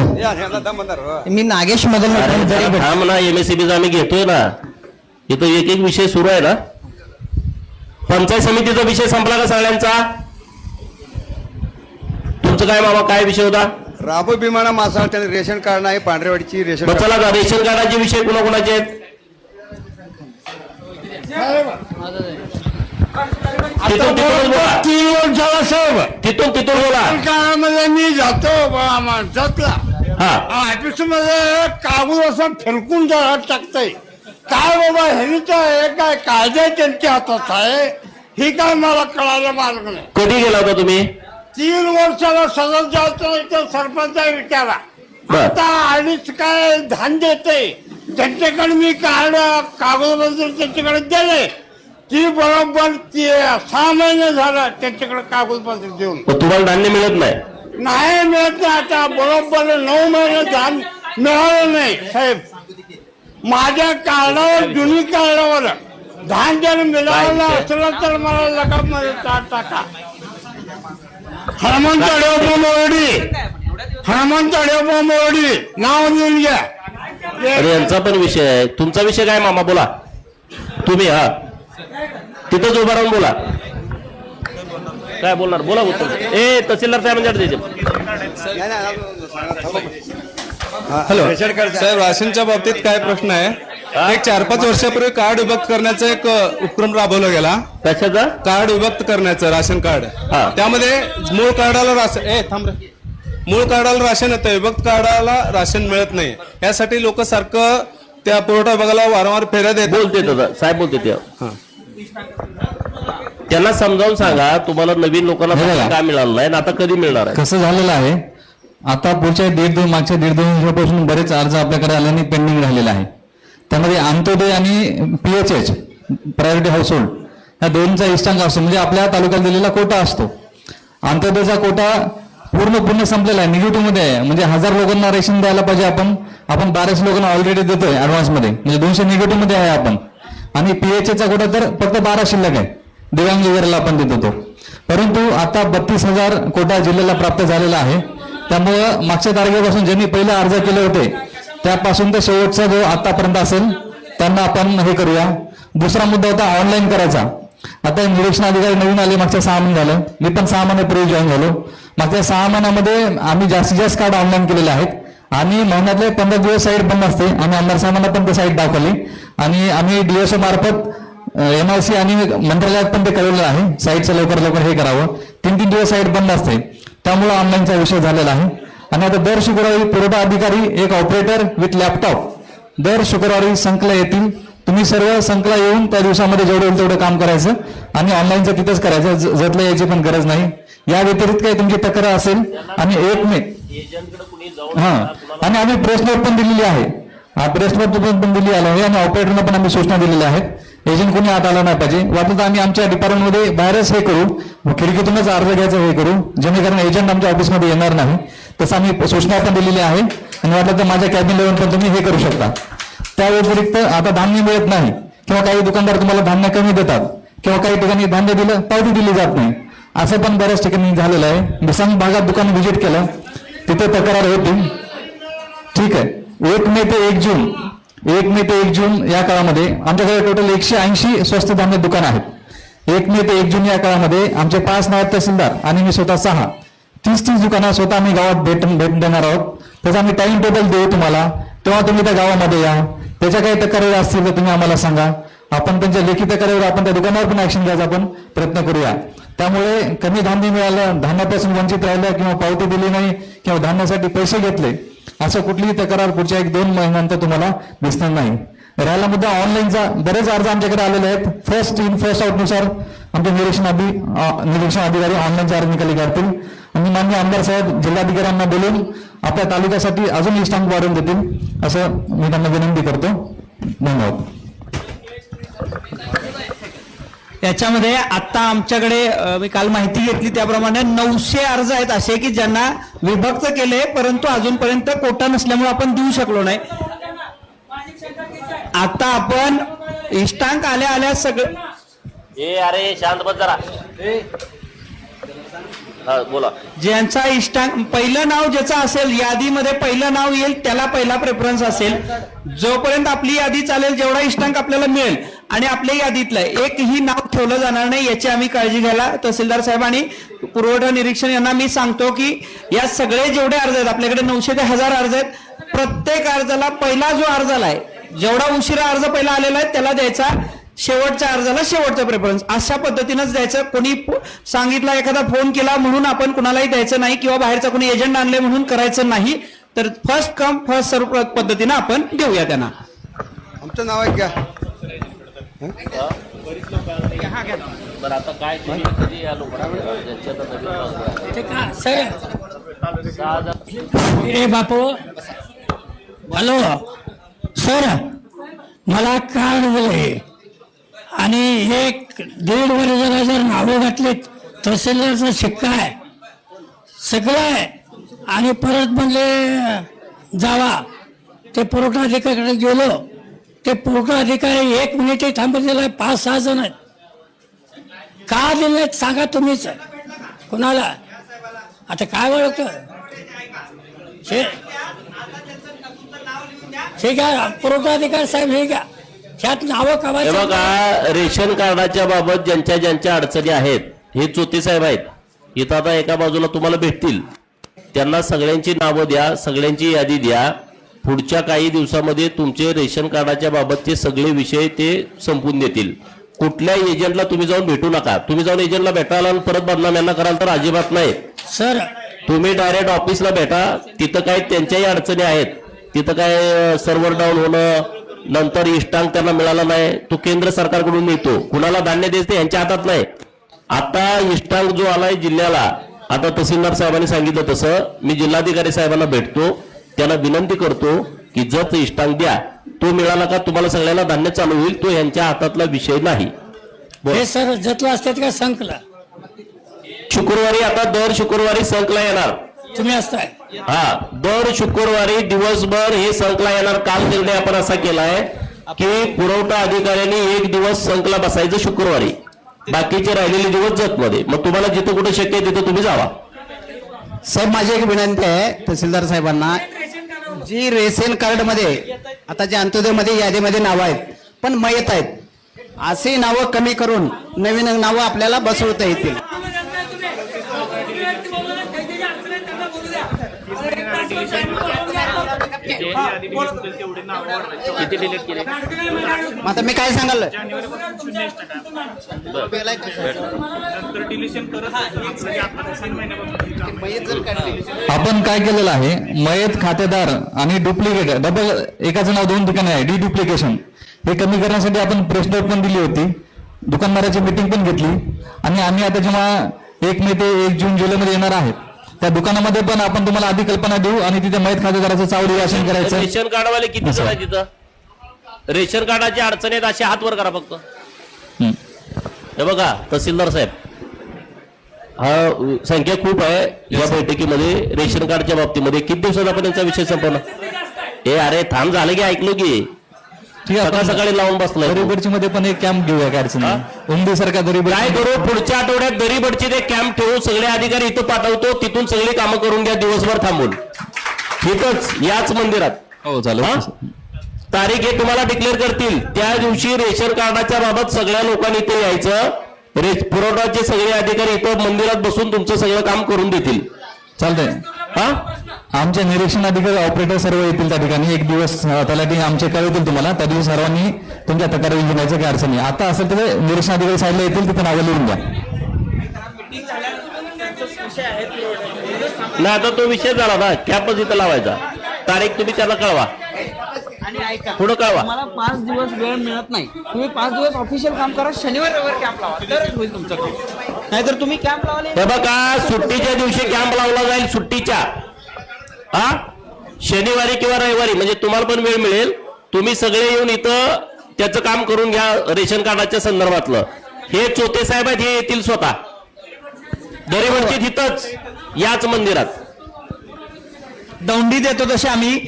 मी नागेश मदन हा म्हणा, MSCBचा आम्ही घेतोय ना, इथं एक एक विषय सुरू आहे ना. पंचायत समितीचा विषय संपला का सगळ्यांचा? तुमचं काय मामा, काय विषय होता? राबो बिमाना मासाळ त्याने रेशन कार्ड नाही, पांढरेवाडीची रेशन कार्ड. चला का, रेशन कार्डाचे विषय कुणाकुणाचे आहेत? तिथून बोला. काळामध्ये मी जातो जातला हा, ऑफिस मध्ये कागद असं फिरकून टाकतंय. काय बाबा हे काय कायदे त्यांच्या हातात आहे, ही काय मला कळायला मार्ग नाही. कधी गेला होता तुम्ही? 3 वर्षाला सगळं जातो इथं सरपंच विचारा. आता आधीच काय धान देते त्यांच्याकडे मी कागदपत्र त्यांच्याकडे दिले, ती बरोबर 6 महिने झालं त्यांच्याकडे कागदपत्र देऊन. तुम्हाला धान्य मिळत नाही? नाही मिळत नाही. आता बरोबर 9 महिने धान मिळालं नाही साहेब. माझ्या कार्डावर, जुनी कार्डावर धान जर मिळालं असलं तर मला लगामध्ये टाका. हनुमंत अडेप्पा मोरडी नाव लिहून घ्या. अरे यांचा पण विषय आहे. तुमचा विषय काय मामा, बोला तुम्ही. हा, तिथंच उभा राहून बोला. काय बोलणार? बोला. तहसीलदार साहेबांच्याकडे द्यायचे. हॅलो साहेब, राशनच्या बाबतीत काय प्रश्न आहे? एक 4-5 वर्षापूर्वी कार्ड विभक्त करण्याचा एक उपक्रम राबवला गेला. कशाचा? कार्ड विभक्त करण्याचं, राशन कार्ड. त्यामध्ये मूळ कार्डाला राशन येतं, विभक्त कार्डाला राशन मिळत नाही. यासाठी लोक सारखं त्या पुरवठा विभागाला वारंवार फेऱ्या देत. बोलते साहेब, बोलते ते. त्यांना समजावून सांगा, तुम्हाला नवीन लोकांना काय मिळालं नाही, आता कधी मिळणार आहे? कसं झालेलं आहे, आता पुढच्या मागच्या 1.5-2 वर्षापासून बरेच अर्ज आपल्याकडे आल्याने पेंडिंग राहिलेला आहे. त्यामध्ये अंत्योदय आणि PHH प्रायोरिटी हाऊस होल्ड या दोनचा इष्टांक असतो, म्हणजे आपल्या तालुक्यात दिलेला कोटा असतो. अंत्योदयचा कोटा पूर्ण संपलेला आहे, निगेटिव्ह मध्ये आहे. म्हणजे 1000 लोकांना रेशन द्यायला पाहिजे आपण 1200 लोकांना ऑलरेडी देतोय ऍडव्हान्स मध्ये, म्हणजे 200 निगेटिव्ह मध्ये आहे आपण. आणि पीएचचा कोटा तर फक्त 12 शिल्लक आहे, दिव्यांग वगैरेला आपण देत होतो. परंतु आता 32,000 कोटा जिल्ह्याला प्राप्त झालेला आहे. त्यामुळं मागच्या तारखेपासून ज्यांनी पहिले अर्ज केले होते त्यापासून तर शेवटचा जो आतापर्यंत असेल त्यांना आपण हे करूया. दुसरा मुद्दा होता ऑनलाईन करायचा. आता निरीक्षण अधिकारी नवीन आले, मागच्या 6 महिने झालं, मी पण 6 महिन्यापूर्वी जॉईन झालो. मागच्या 6 महिन्यामध्ये आम्ही जास्तीत जास्त कार्ड ऑनलाईन केलेले आहेत आणि महिन्यातले 15 दिवस साईट बंद असते. आम्ही आमदार साहेबांना पण ते साईट दाखवली आणि आम्ही DSO मार्फत NRC आणि मंत्रालयात पण ते कळवलेलं आहे साईटचं लवकर लवकर हे करावं. 3-3 दिवस साईट बंद असते, त्यामुळे ऑनलाईनचा विषय झालेला आहे. आणि आता दर शुक्रवारी पुरवठा अधिकारी एक ऑपरेटर विथ लॅपटॉप दर शुक्रवारी संकला येतील. तुम्ही सर्व संकला येऊन त्या दिवसामध्ये जेवढं होईल तेवढं काम करायचं आणि ऑनलाईनचं तिथंच करायचं, जतला यायची पण गरज नाही. या व्यतिरिक्त काही तुमची तक्रार असेल आणि एक मे एजंटकडे कुणी जाऊन हा आणि आम्ही प्रेस नोट पण दिलेली आहे, प्रेस नोट पण दिली आहे आणि ऑपरेटरना पण आम्ही सूचना दिलेल्या आहेत. एजंट कोणी आत आला नाही पाहिजे. वाटलं तर आम्ही आमच्या डिपार्टमेंटमध्ये बाहेरच हे करू, खिडकीतूनच अर्ज घ्यायचं हे करू, जेणेकरून एजंट आमच्या ऑफिसमध्ये येणार नाही. तसं आम्ही सूचना पण दिलेली आहे आणि वाटलं तर माझ्या कॅबिन लेवल पण तुम्ही हे करू शकता. त्या व्यतिरिक्त आता धान्य मिळत नाही किंवा काही दुकानदार तुम्हाला धान्य कमी देतात किंवा काही ठिकाणी धान्य दिलं पावती दिली जात नाही, असं पण बऱ्याच ठिकाणी झालेलं आहे. दिसांग भागात दुकान व्हिजिट केलं, तिथे तक्रार होती. ठीक आहे, 1 मे ते 1 जून या काळामध्ये आमच्याकडे टोटल 180 स्वस्त धान्य दुकान आहेत. 1 मे ते 1 जून या काळामध्ये आमचे 5 नायब तहसीलदार आणि मी स्वतः 6 30 दुकानं स्वतः आम्ही गावात भेट देणार आहोत. त्याचा आम्ही टाइम टेबल देऊ तुम्हाला, तेव्हा तुम्ही त्या गावामध्ये या. त्याच्या काही तक्रारी असतील तर तुम्ही आम्हाला सांगा, आपण त्यांच्या लेखी तक्रारीवर आपण त्या दुकानावर पण ऍक्शन घ्यायचा आपण प्रयत्न करूया. त्यामुळे कमी धान्य मिळालं, धान्यापासून वंचित राहिलं किंवा पावती दिली नाही किंवा धान्यासाठी पैसे घेतले असं कुठलीही तक्रार पुढच्या 1-2 महिन्यानंतर तुम्हाला दिसणार नाही. राहिला मुद्दा ऑनलाईनचा, बरेच अर्ज आमच्याकडे आलेले आहेत. फर्स्ट इन फर्स्ट आउट नुसार आमचे निरीक्षण अधिकारी ऑनलाईनचे अर्ज निकाली काढतील आणि माननीय आमदार साहेब जिल्हाधिकाऱ्यांना बोलून आपल्या तालुक्यासाठी अजून स्टॅम्प वाढवून देतील असं मी त्यांना विनंती करतो. धन्यवाद. याच्यामध्ये आता आमच्याकडे मी काल माहिती घेतली त्याप्रमाणे 900 अर्ज आहेत असे की ज्यांना विभक्त केले, परंतु अजूनपर्यंत कोटा नसल्यामुळे आपण देऊ शकलो नाही. आता आपण इष्टांक आल्या सगळं अरे शांत बस जरा. हा बोला. ज्यांचा इष्टांक पहिलं नाव ज्याचं असेल यादीमध्ये पहिलं नाव येईल त्याला पहिला प्रेफरन्स असेल. जोपर्यंत आपली यादी चालेल जेवढा इष्टांक आपल्याला मिळेल आणि आपल्या यादीतलं एकही नाव ठेवलं जाणार नाही याची आम्ही काळजी घ्यायला तहसीलदार साहेब आणि पुरवठा निरीक्षण यांना मी सांगतो की या सगळे जेवढे अर्ज आहेत आपल्याकडे 900 ते 1000 अर्ज आहेत. प्रत्येक अर्जाला पहिला जो अर्ज आलाय, जेवढा उशिरा अर्ज पहिला आलेला आहे त्याला द्यायचा, शेवटच्या अर्जाला शेवटचा प्रेफरन्स, अशा पद्धतीनंच द्यायचं. कोणी सांगितलं एखादा फोन केला म्हणून आपण कुणालाही द्यायचं नाही किंवा बाहेरचा कोणी एजंट आणले म्हणून करायचं नाही. तर फर्स्ट कम फर्स्ट सर्व पद्धतीनं आपण देऊया त्यांना. आमचं नाव आहे क्या? बरं आता काय तुम्ही कधी या लोकांना बापू हॅलो सर, मला कार्ड दिले आणि 1-1.5 वर्षाला जर नावं घातले तहसीलदारचा शिक्का आहे सगळं आहे आणि परत म्हणले जावा. ते पुरवठा अधिकाऱ्याकडे गेलो, ते पुरवठा अधिकारी 1 मिनिटही थांबलेला आहे. 5-6 जण आहेत. का दिले सांगा तुम्हीच, कुणाला आता काय ओळखतं हे घ्या पुरवठा अधिकारी साहेब, हे घ्या ह्यात नावं हे बघा, रेशन कार्डाच्या बाबत ज्यांच्या ज्यांच्या अडचणी आहेत हे चोते साहेब आहेत इथं, आता एका बाजूला तुम्हाला भेटतील. त्यांना सगळ्यांची नावं द्या, सगळ्यांची यादी द्या. पुढच्या काही दिवसामध्ये तुमचे रेशन कार्डाच्या बाबतचे सगळे विषय ते संपून देतील. कुठल्या एजंटला तुम्ही जाऊन भेटू नका. तुम्ही जाऊन एजंटला भेटायला आणि परत बदनाम यांना कराल तर अजिबात नाही सर. तुम्ही डायरेक्ट ऑफिसला भेटा. तिथं काय त्यांच्याही अडचणी आहेत, तिथं काय सर्व्हर डाऊन होणं, नंतर इष्टांक त्यांना मिळाला नाही, तो केंद्र सरकारकडून मिळतो. कुणाला धान्य द्यायचं यांच्या हातात नाही. आता इष्टांक जो आलाय जिल्ह्याला, आता तहसीलदार साहेबांनी सांगितलं तसं मी जिल्हाधिकारी साहेबांना भेटतो, त्यांना विनंती करतो की जर इष्टांक द्या, तो मिळाला का तुम्हाला सगळ्यांना धान्य चालू होईल. तो यांच्या हातातला विषय नाही. हे सर जतला असतात का संकला? शुक्रवारी, आता दर शुक्रवारी संकला येणार. तुम्ही असताय? हा, दर शुक्रवारी दिवसभर हे संकला येणार. काल निर्णय आपण असा केलाय की पुरवठा अधिकाऱ्यांनी एक दिवस संकला बसायचं शुक्रवारी, बाकीचे राहिलेले दिवस जतमध्ये. मग तुम्हाला जिथं कुठं शक्य आहे तिथं तुम्ही जावा. साहेब माझी एक विनंती आहे तहसीलदार साहेबांना, जी रेशन कार्ड मध्ये आता जे अंत्योदयमध्ये यादीमध्ये नावं आहेत पण मयत आहेत, अशी नावं कमी करून नवीन नावं आपल्याला बसवता येतील. किती डिलीट केले? आता मी काय सांगाल, आपण काय केलेलं आहे, मयत खातेदार आणि डुप्लिकेट डबल एकाचं नाव दोन ठिकाणी आहे, डिडुप्लिकेशन, हे कमी करण्यासाठी आपण प्रेस नोट पण दिली होती, दुकानदाराची मीटिंग पण घेतली. आणि आम्ही आता जेव्हा 1 मे ते 1 जून जुलैमध्ये येणार आहेत त्या दुकानामध्ये पण आपण तुम्हाला आधी कल्पना देऊ आणि तिथे मयत खातेदाराचं चावडी वाचन करायचं. रेशन कार्डवाले किती जण आहेत तिथं? रेशन कार्डाची अडचण आहेत असे हात वर करा फक्त. हे बघा तहसीलदार साहेब, हा संख्या खूप आहे या बैठकीमध्ये रेशन कार्डच्या बाबतीमध्ये. किती दिवसात आपण यांचा विषय संपवणार? हे अरे थांब, झालं की ऐकलो की ठीक आहे, सकाळ सकाळी लावून बसलाय. दरीबडची मध्ये पण एक कॅम्प घेऊया काय अडचण नाही. उमदी सारखा दरीबड काय करू, पुढच्या आठवड्यात दरीबडची ते कॅम्प ठेवू, सगळे अधिकारी इथं पाठवतो, तिथून सगळी कामं करून घ्या दिवसभर थांबून इथंच याच मंदिरात. हो चालेल. तारीख हे तुम्हाला डिक्लेअर करतील, त्या दिवशी रेशन कार्डाच्या बाबत सगळ्या लोकांनी इथे यायचं. पुरवठाचे सगळे अधिकारी इथं मंदिरात बसून तुमचं सगळं काम करून देतील. चालतंय. हा, आमचे निरीक्षण अधिकारी ऑपरेटर सर्व येतील त्या ठिकाणी. एक दिवस तलाठी आमचे कळवतील तुम्हाला, त्या दिवशी सर्वांनी तुमच्या तक्रारी घेण्याचं काही अडचण नाही. आता असेल तर निरीक्षण अधिकारी साईडला येतील, तिथे नावं लिहून द्या. ना आता तो विषय झाला ना, कॅम्पच इथं लावायचा. तारीख तुम्ही त्याला कळवा, आणि ऐका, पुढं कळवा. मला 5 दिवस वेळ मिळत नाही, तुम्ही 5 दिवस ऑफिशियल काम करा, शनिवार रविवार कॅम्प लावा, तरच होईल तुमचं काम. नाहीतर तुम्ही कॅम्प लावले. हे बघा, सुट्टीच्या दिवशी कॅम्प लावला जाईल, सुट्टीच्या. हा, शनिवारी किंवा रविवारी, म्हणजे तुम्हाला पण वेळ मिळेल. तुम्ही सगळे येऊन इथं त्याचं काम करून घ्या रेशन कार्डाच्या संदर्भातलं. हे चोते साहेब आहेत, हे येतील स्वतः दरीबडची तिथंच याच मंदिरात. दौंडी देतो तसे आम्ही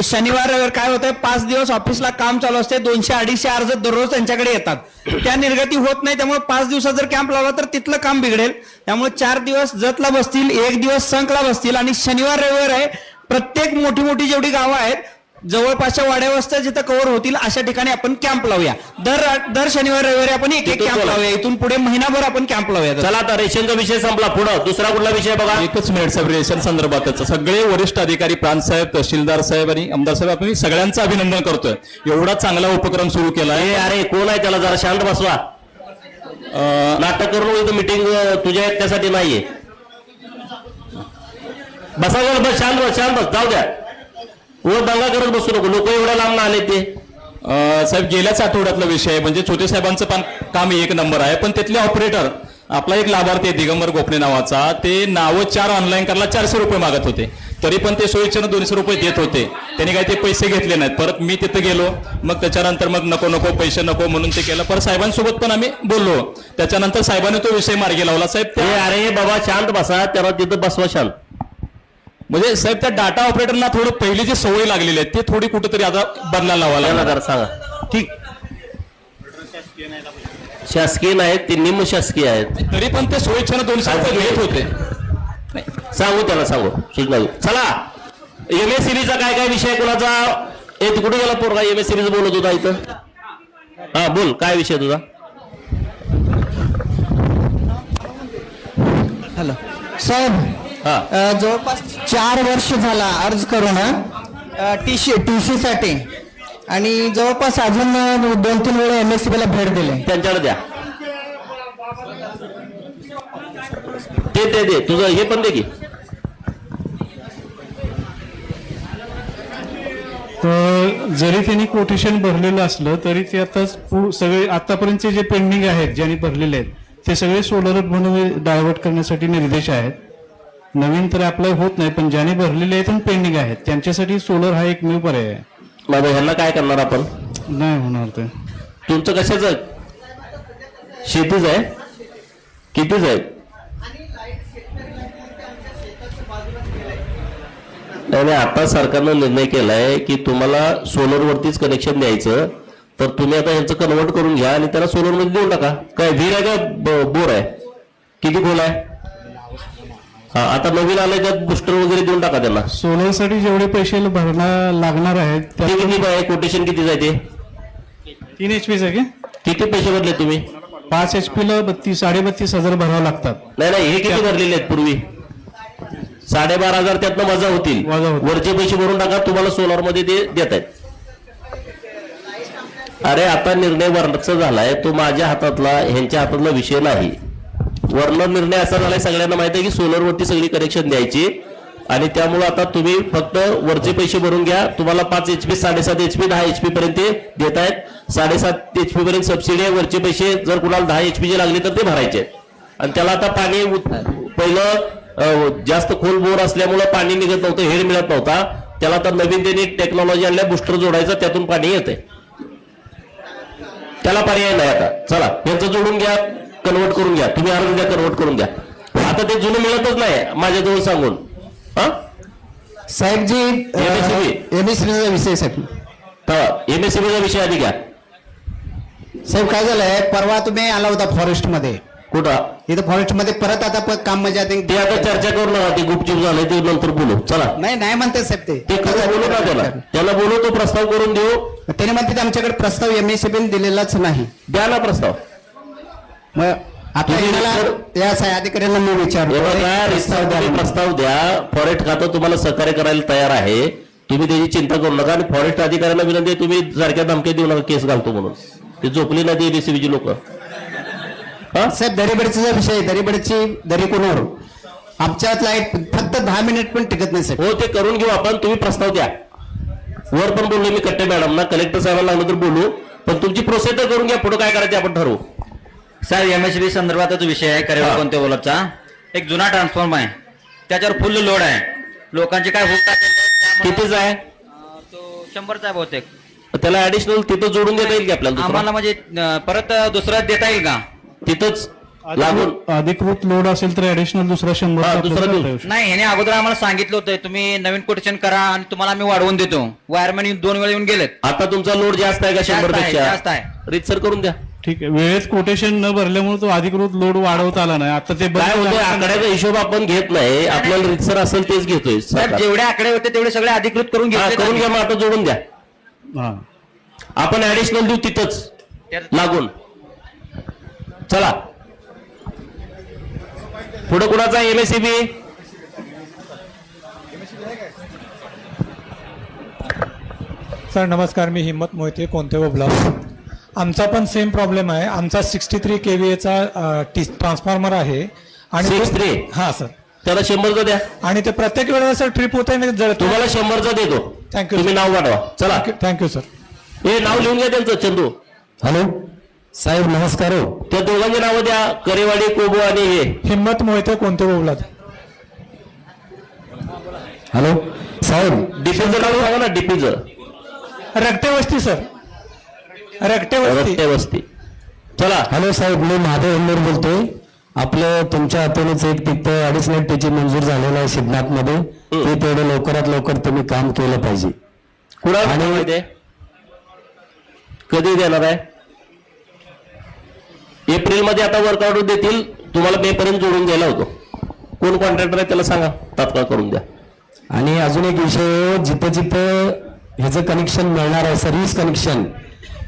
शनिवार रविवार. काय होतंय, 5 दिवस ऑफिसला काम चालू असते, 200-250 अर्ज दररोज त्यांच्याकडे येतात, त्या निर्गती होत नाही. त्यामुळे 5 दिवसात जर कॅम्प लावला तर तिथलं काम बिघडेल. त्यामुळे 4 दिवस जतला बसतील, 1 दिवस संकला बसतील, आणि शनिवार रविवार आहे प्रत्येक मोठी मोठी जेवढी गावं आहेत जवळपासच्या वाड्यावस्त्या जिथं कव्हर होतील अशा ठिकाणी आपण कॅम्प लावूया. दर शनिवार रविवारी आपण एक कॅम्प लावूया. इथून पुढे महिनाभर आपण कॅम्प लावूया. चला आता रेशनचा विषय संपला, पुढं दुसरा कुठला विषय बघा. एकच मिनिट साहेब, रेशन संदर्भातच सगळे वरिष्ठ अधिकारी, प्रांत साहेब, तहसीलदार साहेब आणि आमदार साहेब, आपण सगळ्यांचं अभिनंदन करतोय. एवढा चांगला उपक्रम सुरू केला आहे. अरे कोण आहे त्याला जरा शांत बसवा. नाटक करून इथं मिटिंग तुझ्या त्यासाठी नाहीये. बसा, बस शांत बस, शांत बस, जाऊ द्या. वर दंगा करत बसू नको, लोक एवढ्या लांब आले ते. साहेब गेल्याच आठवड्यातला विषय आहे, म्हणजे छोटे साहेबांचं पण काम 1 नंबर आहे, पण तिथले ऑपरेटर, आपला एक लाभार्थी आहे दिगंबर गोपणे नावाचा, ते नावं 4 ऑनलाईन करायला 400 रुपये मागत होते, तरी पण ते सोयीच्यानं 200 रुपये देत होते. त्यांनी काही ते पैसे घेतले नाहीत. परत मी तिथं गेलो, मग त्याच्यानंतर मग नको पैसे नको म्हणून ते केलं. परत साहेबांसोबत पण आम्ही बोललो, त्याच्यानंतर साहेबांनी तो विषय मार्गी लावला. साहेब अरे बाबा शांत बसा, त्याला तिथं बसवा शांत. म्हणजे साहेब त्या डाटा ऑपरेटरना थोडं पहिली जी सवय लागलेली आहे ते थोडी कुठेतरी आता बदलायला लावायला सांगा. ठीक, शासकीय नाहीत ते, निम शासकीय आहेत, तरी पण ते सोयीच्यानं 200 रुपये घेत होते. सांगू त्याला, सांगू सूचना देऊ. चला, MSCBचा काय विषय कोणाचा? कुठे गेला पोरगा? MSCBचं बोलत होता इथं. हा बोल, काय विषय तुझा? हॅलो साहेब, जवळपास 4 वर्ष झाला अर्ज करून टीसी साठी, आणि जवळपास अजून 2-3 वेळा MSCBला भेट दिली. त्यांच्याकडे द्या ते दे, तुझं हे पण दे की. जरी त्यांनी कोटेशन भरलेलं असलं तरी ते आता सगळे आतापर्यंतचे जे पेंडिंग आहेत ज्यांनी भरलेले आहेत ते सगळे सोलर म्हणून डायव्हर्ट करण्यासाठी निर्देश आहेत. नवीन तर अप्लाय होत नाही, पण ज्यांनी भरलेले आहेत आणि पेंडिंग आहेत त्यांच्यासाठी सोलर हा एकमेव पर्याय आहे. माझं ह्यांना काय करणार आपण? नाही होणार ते. तुमचं कशाचं? शेतीच आहे? कितीच आहे? नाही, आता सरकारनं निर्णय केलाय की तुम्हाला सोलर वरतीच कनेक्शन द्यायचं. तर तुम्ही आता यांचं कन्वर्ट करून घ्या आणि त्याला सोलर मध्ये देऊन टाका. काय विहीर आहे का बोर आहे? किती खोल आहे? हा, आता नवीन आलंय त्यात बुस्टर वगैरे देऊन टाका त्यांना. सोलरसाठी जेवढे पैसे भरणार लागणार आहेत ते किती आहे? कोटेशन किती जाते? 3 HP आहे की किती पैसे भरले तुम्ही? 5 HP ला 32,500 भरावं लागतात. नाही हे किती भरलेले आहेत पूर्वी? 12,500 त्यातनं वजा होतील. वजा होतील. वरचे पैसे भरून टाका, तुम्हाला सोलर मध्ये ते देत आहेत. अरे आता निर्णय वरचा झालाय तो माझ्या हातातला, ह्यांच्या हातातला विषय नाही. वर्ण निर्णय असा झालाय, सगळ्यांना माहिती आहे की सोलर वरती सगळी कनेक्शन द्यायची आणि त्यामुळे आता तुम्ही फक्त वरचे पैसे भरून घ्या. तुम्हाला 5 HP 7.5 HP 10 HP पर्यंत देत आहेत. 7.5 HP पर्यंत सबसिडी आहे. वरचे पैसे जर कुणाला 10 HP चे लागले तर ते भरायचे आहेत. आणि त्याला आता पाणी पहिलं जास्त खोल बोर असल्यामुळे पाणी निघत नव्हतं, हेड मिळत नव्हता. त्याला आता नवीन त्यांनी टेक्नॉलॉजी आणल्या, बुस्टर जोडायचा, त्यातून पाणी येते. त्याला पर्याय नाही आता. चला यांचं जोडून घ्या, कन्वर्ट करून घ्या. तुम्ही अर्ज द्या, कन्वर्ट करून घ्या. आता ते जुनं मिळतच नाही माझ्याजवळ सांगून. साहेब जी एमएससीबीचा विषय साहेब, एमएससीबीचा विषय आधी घ्या. साहेब काय झालंय, परवा तुम्ही आला होता फॉरेस्ट मध्ये. कुठं? इथं फॉरेस्ट मध्ये परत आता काम म्हणजे ते आता चर्चा करू नका, ते गुपचूप झालंय, ते नंतर बोलू. चला नाही म्हणते साहेब ते कसं बोलू ना, त्याला बोलू, तो प्रस्ताव करून देऊ. त्याने म्हणते आमच्याकडे प्रस्ताव एमएससीबीने दिलेलाच नाही. द्या ना प्रस्ताव. मग आता या अधिकाऱ्यांना मी विचारतो, प्रस्ताव द्या. फॉरेस्ट खातं तुम्हाला सहकार्य करायला तयार आहे, तुम्ही त्याची चिंता करू नका. आणि फॉरेस्ट अधिकाऱ्यांना विनंती आहे, तुम्ही सारख्या धमक्या देऊ नका, केस घालतो म्हणून. ते झोपली ना ती एमएससीबीची लोक. साहेब दरीबडीचा विषय, दरीबडीची दरी कोणावर? आमच्यात लाईट फक्त 10 मिनिट पण टिकत नाही साहेब. हो ते करून घेऊ आपण, तुम्ही प्रस्ताव द्या. वर पण बोललो मी कट्टे मॅडमना, कलेक्टर साहेबांना लागलं तर बोलू, पण तुमची प्रोसेस तर करून घ्या. पुढे काय करायचं आपण ठरवू. साहेब एमएसबी संदर्भातच विषय आहे. करेवा कोणत्या बोलतचा एक जुना ट्रान्सफॉर्म आहे, त्याच्यावर फुल लोड आहे. लोकांची काय हुक कितीच आहे? तो 100चा आहे बहुतेक. त्याला ऍडिशनल तिथं जोडून देता येईल की आपल्याला? आम्हाला म्हणजे परत दुसरा देता येईल का तिथंच लागून? अधिकृत लोड असेल तर ऍडिशनल दुसरा 100 नाही. ह्याने अगोदर आम्हाला सांगितलं होतं तुम्ही नवीन कोटेशन करा आणि तुम्हाला आम्ही वाढवून देतो. वायरमॅन 2 वेळा येऊन गेलेत. आता तुमचा लोड जास्त आहे का? 100 पेक्षा जास्त आहे. रितसर करून द्या. ठीक आहे. वेळेत कोटेशन न भरल्यामुळे तो अधिकृत लोड वाढवता आला नाही. आता ते काय होतं, आकड्याचा हिशोब आपण घेत नाही, आपल्याला रितसर असेल तेच घेतोय. जेवढे आकडे होते तेवढे सगळे अधिकृत करून करून घ्या. मग आता जोडून द्या. आपण ऍडिशनल देऊ तिथंच लागून. चला पुढे कुणाचा? एमएससीबी. सर नमस्कार, मी हिम्मत मोहिते, कोणते ब्लॉक. आमचा पण सेम प्रॉब्लेम आहे. आमचा 63 KVA ट्रान्सफॉर्मर आहे आणि 63. हा सर, त्याला 100चा द्या. आणि ते प्रत्येक वेळेला सर ट्रिप होत आहे. तुम्हाला 100चा देतो. थँक्यू. तुम्ही नाव वाढवा. चला थँक्यू सर. हे नाव लिहून घ्या त्यांचं. चंदू. हॅलो साहेब नमस्कार. त्या दोघांची नावं द्या, करेवाडी, कोबो आणि हे. हिम्मत मोहिते, कोणते बोलत. हॅलो साहेब, डीपीचं नाव सांगा ना. डीपीचं रक्ते वस्ती सर, रक्ते वस्ती. चला. हॅलो साहेब, मी महादेव हंडोर बोलतोय. आपलं तुमच्या हातूनच एक तिथं 2.5 Tची मंजूर झालेलं आहे सिद्धनाथ मध्ये. ते तेवढं लवकरात लवकर तुम्ही काम केलं पाहिजे. कुणाला कधी देणार आहे? एप्रिल मध्ये आता वर्क ऑर्डर देतील तुम्हाला, मे पर्यंत जोडून द्यायला होतो. कोण कॉन्ट्रॅक्टर आहे त्याला सांगा, तात्काळ करून द्या. आणि अजून एक विषय, जिथं जिथं ह्याचं कनेक्शन मिळणार आहे, सर्व्हिस कनेक्शन,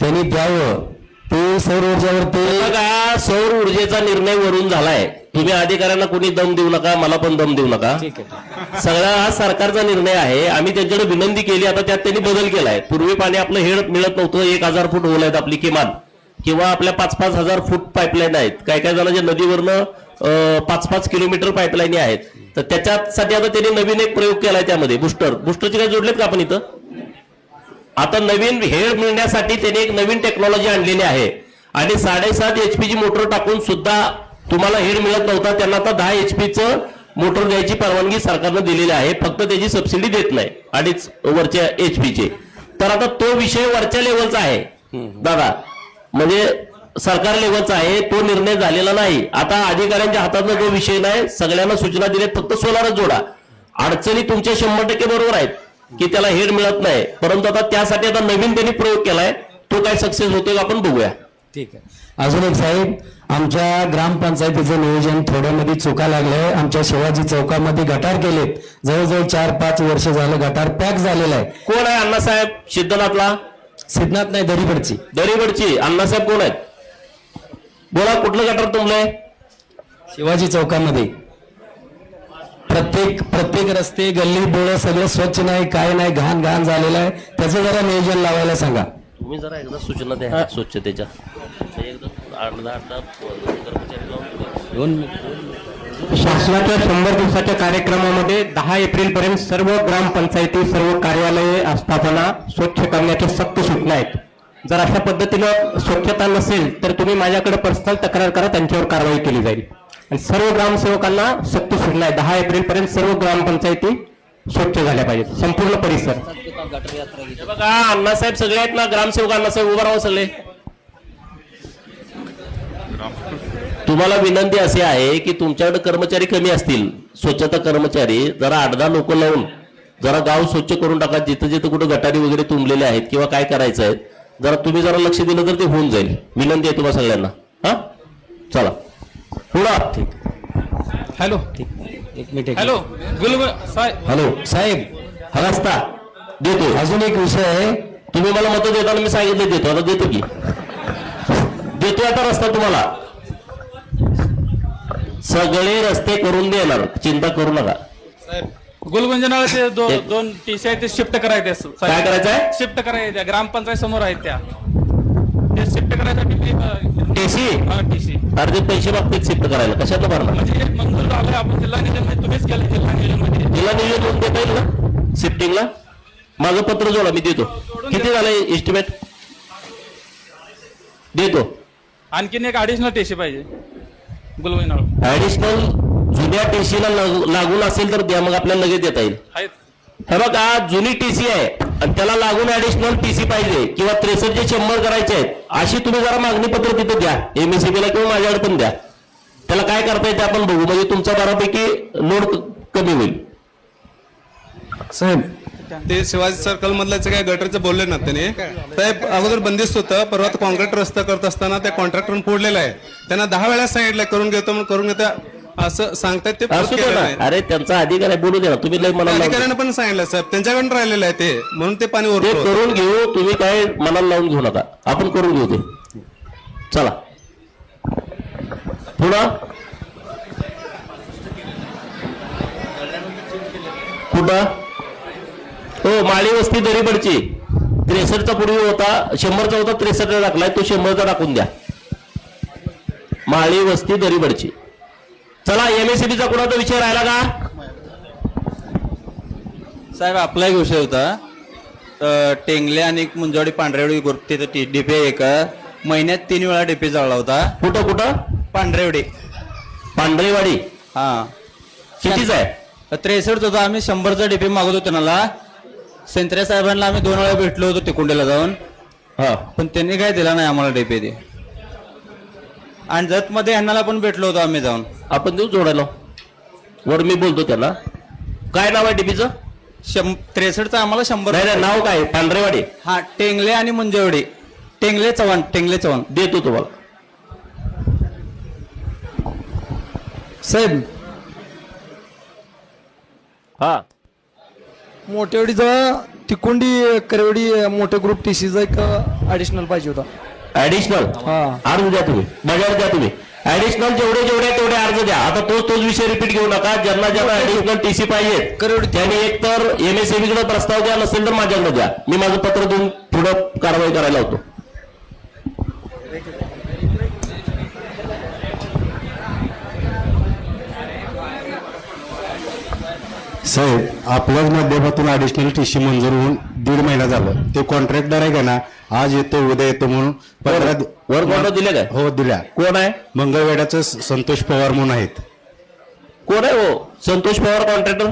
त्यांनी द्यावं. ते सौर ऊर्जावर बघा, सौर ऊर्जेचा निर्णय वरून झालाय. तुम्ही अधिकाऱ्यांना कोणी दम देऊ नका, मला पण दम देऊ नका. सगळा हा सरकारचा निर्णय आहे. आम्ही त्यांच्याकडे विनंती केली, आता त्यात त्यांनी बदल केलाय. पूर्वी पाणी आपलं हेड मिळत नव्हतं. 1000 फूट होल आहेत आपली किमान, किंवा आपल्या 5-5 हजार फूट पाईपलाईन आहेत. काय काय जणांच्या नदीवरनं 5-5 किलोमीटर पाईपलाईन आहेत. तर त्याच्यासाठी आता त्यांनी नवीन एक प्रयोग केलाय, त्यामध्ये बुस्टरचे काय जोडलेत का आपण इथं? आता नवीन हेड मिळण्यासाठी त्यांनी एक नवीन टेक्नॉलॉजी आणलेली आहे. आणि 7.5 HP मोटर टाकून सुद्धा तुम्हाला हेड मिळत नव्हता, त्यांना आता 10 HPचं मोटर द्यायची परवानगी सरकारनं दिलेली आहे. फक्त त्याची सबसिडी देत नाही 2.5 वरच्या HPचे. तर आता तो विषय वरच्या लेवलचा आहे दादा, म्हणजे सरकार लेवलचा आहे. तो निर्णय झालेला नाही. आता अधिकाऱ्यांच्या हातातला जो विषय नाही, सगळ्यांना सूचना दिल्यात फक्त सोलारच जोडा. अडचणी तुमच्या 100% बरोबर आहेत की त्याला हेड मिळत नाही, परंतु आता त्यासाठी आता नवीन त्यांनी प्रयोग केलाय. तो काय सक्सेस होतोय का आपण बघूया. ठीक आहे. अजून एक साहेब, आमच्या ग्रामपंचायतीचं नियोजन थोड्यामध्ये चुका लागलंय. आमच्या शिवाजी चौकामध्ये गटार केलेत, जवळजवळ 4-5 वर्ष झालं गटार पॅक झालेला आहे. कोण आहे अण्णासाहेब सिद्धनाथला? सिद्धनाथ नाही, दरीपडची. दरीबडची अण्णासाहेब कोण आहेत? बोला, कुठलं गटार तुंबलंय? शिवाजी चौकामध्ये प्रत्येक रस्ते, गल्ली बोळ सगळं स्वच्छ नाही, काय नाही, घाण घाण झालेलं आहे. त्याचं जरा नियोजन लावायला सांगा. तुम्ही जरा एकदा सूचना द्या स्वच्छतेच्या. एकदा अर्धा कर्मचारी लावून शासनाच्या 100 दिवसाच्या कार्यक्रमामध्ये 10 एप्रिल पर्यंत सर्व ग्रामपंचायती, सर्व कार्यालये, आस्थापना स्वच्छ करण्याच्या सक्त सूचना आहेत. जर अशा पद्धतीनं स्वच्छता नसेल तर तुम्ही माझ्याकडे पर्सनल तक्रार करा, त्यांच्यावर कारवाई केली जाईल. आणि सर्व ग्रामसेवकांना सक्त सूचना आहे, 10 एप्रिल पर्यंत सर्व ग्रामपंचायती स्वच्छ झाल्या पाहिजेत, संपूर्ण परिसर. बघा, अण्णासाहेब सगळे आहेत ना ग्रामसेवक? अण्णासाहेब उभा राहा सगळे. तुम्हाला विनंती अशी आहे की तुमच्याकडे कर्मचारी कमी असतील, स्वच्छता कर्मचारी, जरा 8-10 लोक लावून जरा गाव स्वच्छ करून टाका. जिथं जिथं कुठं गटारी वगैरे तुंबलेले आहेत किंवा काय करायचं आहे, जरा तुम्ही जरा लक्ष दिलं तर ते होऊन जाईल. विनंती आहे तुम्हाला सगळ्यांना. हा, चला पुढा. हॅलो एक मिनिट. हॅलो हॅलो साहेब, हा रस्ता देतो. अजून एक विषय आहे. तुम्ही मला मतं देताना मी सांगितलं देतो, आता देतो की देतो आता रस्ता तुम्हाला. सगळे रस्ते करून देणार, चिंता करू नका. गुलगुंजनाला ते दोन टीसी आहेत ते शिफ्ट करायचे. काय करायचं आहे? शिफ्ट करायचे, ग्रामपंचायत समोर आहेत त्या, ते शिफ्ट करायसाठी टीसी टीसी अर्धे पैसे मागतात शिफ्ट करायला. कशातलं भरणार? म्हणजे मंजूर झालंय, आपण जिल्हा नियोजन तुम्हीच केलं, जिल्हा नियोजन मध्ये. तिला नियोजन देता येईल ना शिफ्टिंगला? माझं पत्र जोडा, मी देतो. किती झालंय एस्टिमेट? देतो. आणखीन एक ऍडिशनल टीसी पाहिजे गुलगुंजनाला. ऍडिशनल जुन्या टीसीला लागून असेल तर द्या, मग आपल्याला लगेच देता येईल. आहेत. हे बघा, जुनी टीसी आहे आणि त्याला लागून ऍडिशनल टीसी पाहिजे किंवा 63 100 करायचे आहेत, अशी तुम्ही जरा मागणी पत्र तिथे द्या, एमएससीबीला किंवा माझ्याकडे पण द्या. त्याला काय करता येते आपण बघू, म्हणजे तुमचा बऱ्यापैकी लोड कमी होईल. साहेब, ते शिवाजी सर्कल मधल्याचं काय गटरचं बोलले ना त्याने साहेब, अगोदर बंदिस्त होतं. परवा कॉन्क्रीट रस्ता करत असताना त्या कॉन्ट्रॅक्टरने फोडलेला आहे. त्यांना 10 वेळा सांगितलं करून घेतो म्हणून करून घेता असं सांगतायत. ते असू दे ना. अरे त्यांचा अधिकार आहे, बोलू दे ना. तुम्ही लय मनाला लावून अधिकाऱ्याने पण सांगितलं साहेब, त्यांच्याकडून राहिलेलं आहे ते, म्हणून ते पाणी ते ओरडतं. करून घेऊ. तुम्ही काय मनाला लावून घेऊ नका, आपण करून घेऊ ते. चला पुढं. कुठं? हो, माळी वस्ती दरीबडची 63चा पूर्वी होता, 100चा होता, 63ला टाकलाय तो, 100चा टाकून द्या. माळी वस्ती दरीबडची. चला, एमएससीबीचा कुणाचा विषय राहिला का साहेब? आपला एक विषय होता, टेंगले आणि मुंजवाडी पांढरेवडी ग्रुप, तिथे डीपी एक महिन्यात 3 वेळा डीपी जळला होता. कुठं कुठं? पांढरेवडी. पांढरेवाडी. हा, कितीच आहे? 63 होता. आम्ही 100चा डीपी मागवतो त्यांना. सेंत्रे साहेबांना आम्ही 2 वेळा भेटलो होतो तिकुंडीला जाऊन, हा, पण त्यांनी काय दिला नाही आम्हाला डीपी ते. आणि जत मध्ये यांना पण भेटलो होतो आम्ही जाऊन. आपण देऊ जोडायला, वर मी बोलतो त्यांना. काय नाव आहे डीपीचं? 63चा आम्हाला 100. नाही, नाव काय? पांढरेवाडी. हा, टेंगले आणि मुंजवडी. टेंगले चव्हाण देतो तुम्हाला. साहेब, हा, मोठेवडीचा तिकोंडी करवडी मोठे ग्रुप टीसीचा एक ऍडिशनल पाहिजे होता. ऍडिशनल अर्ज द्या तुम्ही, माझ्यावर द्या तुम्ही. ऍडिशनल जेवढे तेवढे अर्ज द्या. आता तोच विषय रिपीट घेऊ नका. ज्यांना ऍडिशनल टीसी पाहिजे त्यांनी एक तर एमएससीबी कडे प्रस्ताव द्या, नसेल तर माझ्याकडे द्या. मी माझं पत्र देऊन पुढं कारवाई करायला होतो. साहेब, आपल्याच माध्यमातून ऍडिशनल टीसी मंजूर होऊन 1.5 महिना झालं. ते कॉन्ट्रॅक्टर आहे का ना, आज येतो उद्या येतो म्हणून वर ऑर्डर दिल्या काय? हो, दिल्या. कोण आहे? मंगळवेड्याचं संतोष पवार म्हणून आहेत. कोण आहे? हो, संतोष पवार कॉन्ट्रॅक्टर.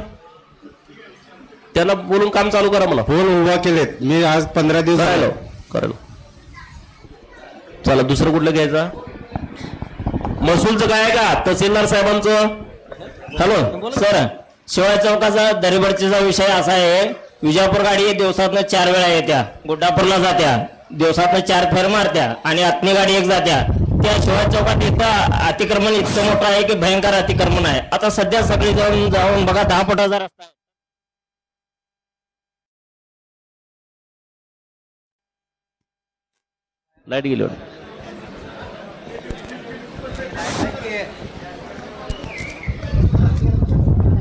त्यांना बोलून काम चालू करा मला. फोन उभा केलेत मी आज 15 दिवस करायला. चला, दुसरं कुठलं घ्यायचं? महसूलचं काय आहे का? तहसीलदार साहेबांचं. हॅलो सर, शिवाय चौकाचा दरीबडचीचा विषय असा आहे, विजापूर गाडी दिवसातनं 4 वेळा येत्या, गुड्डापूरला जात्या, दिवसात 4 फेर मारत्या आणि आत्मी गाडी एक जात्या. त्या शिवाय चौकात इथं अतिक्रमण इतकं मोठं आहे की भयंकर अतिक्रमण आहे. आता सध्या सगळी जाऊन बघा 10 फुटाचा रस्ता. लाईट गेली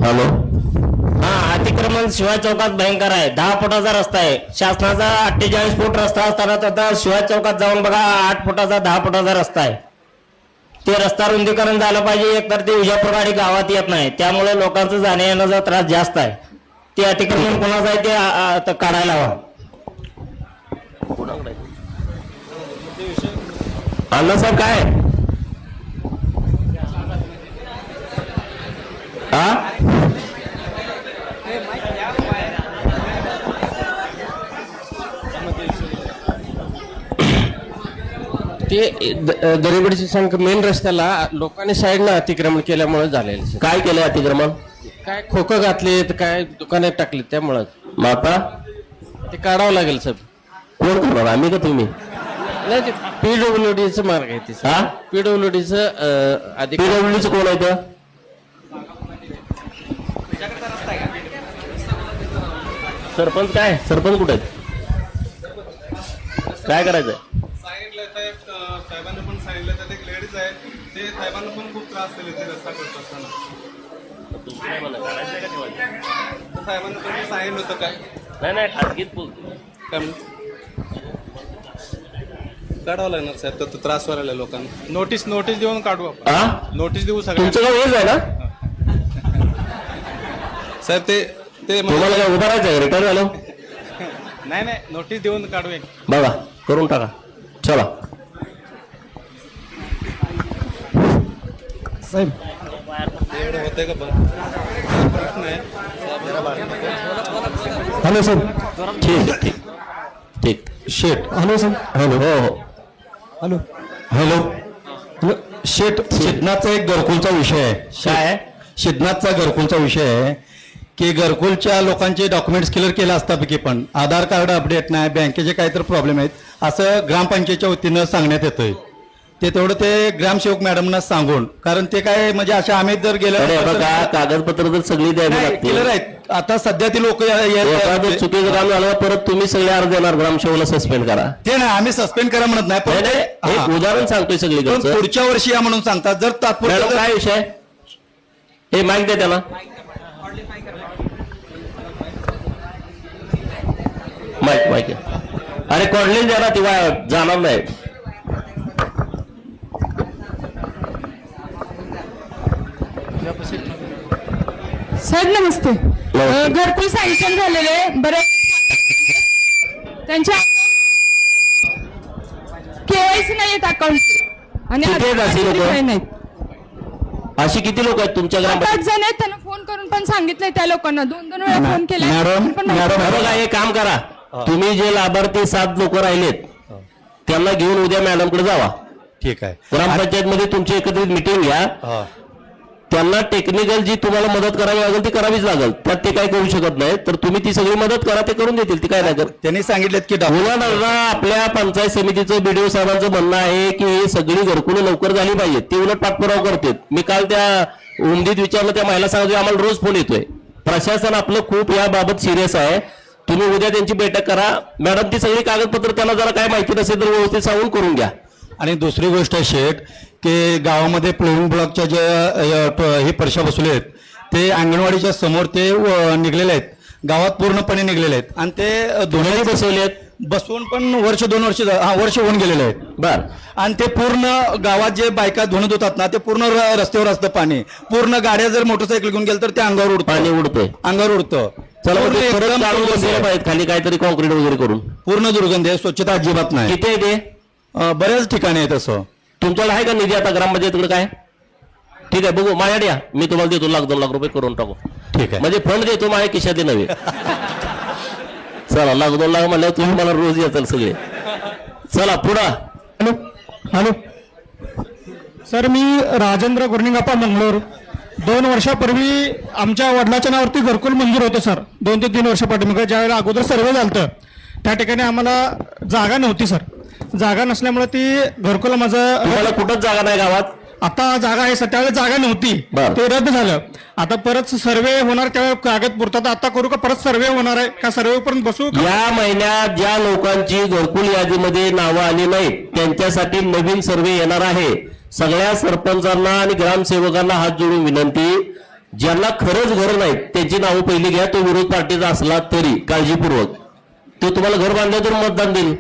हॅलो. हा, अतिक्रमण शिवाय चौकात भयंकर आहे. 10 फुटाचा रस्ता आहे. शासनाचा 48 फूट रस्ता असताना आता शिवाय चौकात जाऊन बघा 8 फुटाचा 10 फुटाचा रस्ता आहे. ते रस्ता रुंदीकरण झालं पाहिजे. एकतर ते विजापूर गाडी गावात येत नाही, त्यामुळे लोकांचं जाण्या येण्याचा त्रास जास्त आहे. ते अतिक्रमण कोणाचं आहे ते आता काढायला हवं. अण्णासाहेब काय हा ते दरेबडीची संख्या मेन रस्त्याला लोकांनी साईडनं अतिक्रमण केल्यामुळे झालेलं. काय केलंय अतिक्रमण? काय खोकं घातले तर काय दुकाने टाकले त्यामुळं. मग आता ते काढावं लागेल सर. कोण करणार, आम्ही का तुम्ही? नाही, ते पीडब्ल्यूडीचं मार्ग आहे ते. हा, पीडब्ल्यूडीचं पीडब्ल्यूडीचं कोण आहे तर? सरपंच काय, सरपंच कुठे आहेत? काय करायचंय? साहेबांना पण सांगितलं तर एक लेडीज आहे, ते साहेबांना पण खूप त्रास दिले ते रस्ता करत असताना. साहेबांना पण सांगितलं होतं काय नाही खाजगीत बोलतो. काढावं लागणार साहेब, तर त्रास व्हायला लोकांना. नोटीस देऊन काढू आपण. हा, नोटीस देऊ तुमचं गाव हेच आहे ना साहेब? ते तुम्हाला काय उभं राहायचं रिटायर झालं? नाही नोटीस देऊन काढू एक. बघा करून टाका. चला साहेब होते का हॅलो सर. ठीक ठीक शेट. Hello sir. हॅलो. हो हो हॅलो. हॅलो. शेठ, शिदनाथचा एक घरकुलचा विषय आहे. काय? शिदनाथचा घरकुलचा विषय आहे की घरकुलच्या लोकांचे डॉक्युमेंट्स क्लिअर केले असतात, पण आधार कार्ड अपडेट नाही, बँकेचे काहीतरी प्रॉब्लेम आहेत असं ग्रामपंचायतच्या वतीनं सांगण्यात येतंय. ते तेवढं ते ग्रामसेवक मॅडमना सांगून, कारण ते काय म्हणजे अशा आम्ही जर गेलं कागदपत्र तर सगळी द्यावी लागतील. क्लिअर आहेत. आता सध्या ती लोक चुकीचं काम झालं परत तुम्ही सगळे अर्ज देणार, ग्रामसेवकला सस्पेंड करा. ते नाही, आम्ही सस्पेंड करा म्हणत नाही, पण एक उदाहरण सांगतोय सगळी. पण पुढच्या वर्षी या म्हणून सांगतात. जर तात्पुरतं काय विषय हे माहिती द्या त्याला. माहिती अरे कॉडलेन द्या ना, ती जाणार नाही. सर नमस्ते. घरकुल सँक्शन झालेले बरेच त्यांच्या केवायसी नाही आहेत अकाउंट आणि अशी किती लोक आहेत तुमच्या ग्राम? 8 जण आहेत. त्यांना फोन करून पण सांगितलंय त्या लोकांना 2-2 वेळा फोन केला. बघा एक काम करा, तुम्ही जे लाभार्थी 7 लोक राहिलेत त्यांना घेऊन उद्या मॅडमकडे जावा. ठीक आहे. ग्रामपंचायत मध्ये तुमची एकत्रित मिटिंग घ्या. त्यांना टेक्निकल जी तुम्हाला मदत करावी लागेल ती करावीच लागेल. त्यात ते काय करू शकत नाही, तर तुम्ही ती सगळी मदत करा, ते करून देतील. ती काय नाही करत. त्यांनी सांगितलं की आपल्या पंचायत समितीचं बीडीओ साहेबांचं म्हणणं आहे की ही सगळी घरकुलं लवकर झाली पाहिजेत. ते उलट पाठपुरावा करतात. मी काल त्या उमदीत विचारलं, त्या महिला सांगतो आम्हाला रोज फोन येतोय. प्रशासन आपलं खूप याबाबत सिरियस आहे. तुम्ही उद्या त्यांची बैठक करा. मॅडम ती सगळी कागदपत्र त्यांना जरा काय माहिती नसेल तर व्यवस्थित सांगून करून घ्या. आणि दुसरी गोष्ट आहे शेठ, की गावामध्ये प्लेइंग ब्लॉकच्या ज्या हे परशा बसवले आहेत ते अंगणवाडीच्या समोर ते निघलेले आहेत, गावात पूर्णपणे निघलेले आहेत. आणि ते दोन्ही बसवले आहेत. बसवून पण वर्ष 2 वर्ष वर्ष होऊन गेलेले आहेत. बर. आणि ते पूर्ण गावात जे बायका धुणत होतात ना, ते पूर्ण रस्त्यावर असतं पाणी. पूर्ण गाड्या जर मोटरसायकल घेऊन गेलं तर ते अंगावर उडतं, पाणी उडतंय, अंगावर उडतं. खाली काहीतरी कॉन्क्रीट वगैरे करून पूर्ण दुर्गंधी आहे, स्वच्छता अजिबात नाही. किती आहे ते? बऱ्याच ठिकाणी आहे तसं. तुमच्याकडे आहे का निधी आता ग्रामपंचायतीकडे काय? ठीक आहे, बघू माझ्याकडे या, मी तुम्हाला देतो 1-2 लाख रुपये करून टाकू. ठीक आहे, म्हणजे फंड देतो माझ्या खिशात नव्हे. चला 1-2 लाख म्हणल्यावर तुम्ही मला रोज येताल सगळे. चला पुढा. हॅलो. हॅलो सर, मी राजेंद्र गुर्निंगापा मंगळूर. 2 वर्षापूर्वी आमच्या वडिलाच्या नावावरती घरकुल मंजूर होतं सर. 2 ते 3 वर्षापाठी मग ज्यावेळेला अगोदर सर्वे झालं त्या ठिकाणी आम्हाला जागा नव्हती सर. जागा नसल्यामुळे ती घरकुल माझं तुम्हाला कुठंच जागा नाही गावात? आता जागा आहे सर, त्यावेळेस जागा नव्हती, ते रद्द झालं. आता परत सर्वे होणार, त्यावेळेस कागद पुरतात. आता करू का परत सर्वे होणार आहे का? सर्वे पर्यंत बसू का? या महिन्यात ज्या लोकांची घरकुल यादीमध्ये नावं आली नाहीत त्यांच्यासाठी नवीन सर्वे येणार आहे. सगळ्या सरपंचांना आणि ग्रामसेवकांना हात जोडून विनंती, ज्यांना खरंच घर नाहीत त्यांची नावं पहिली घ्या. तो विरोध पार्टीचा असला तरी काळजीपूर्वक. तो तुम्हाला घर बांधलं तर मतदान देईल,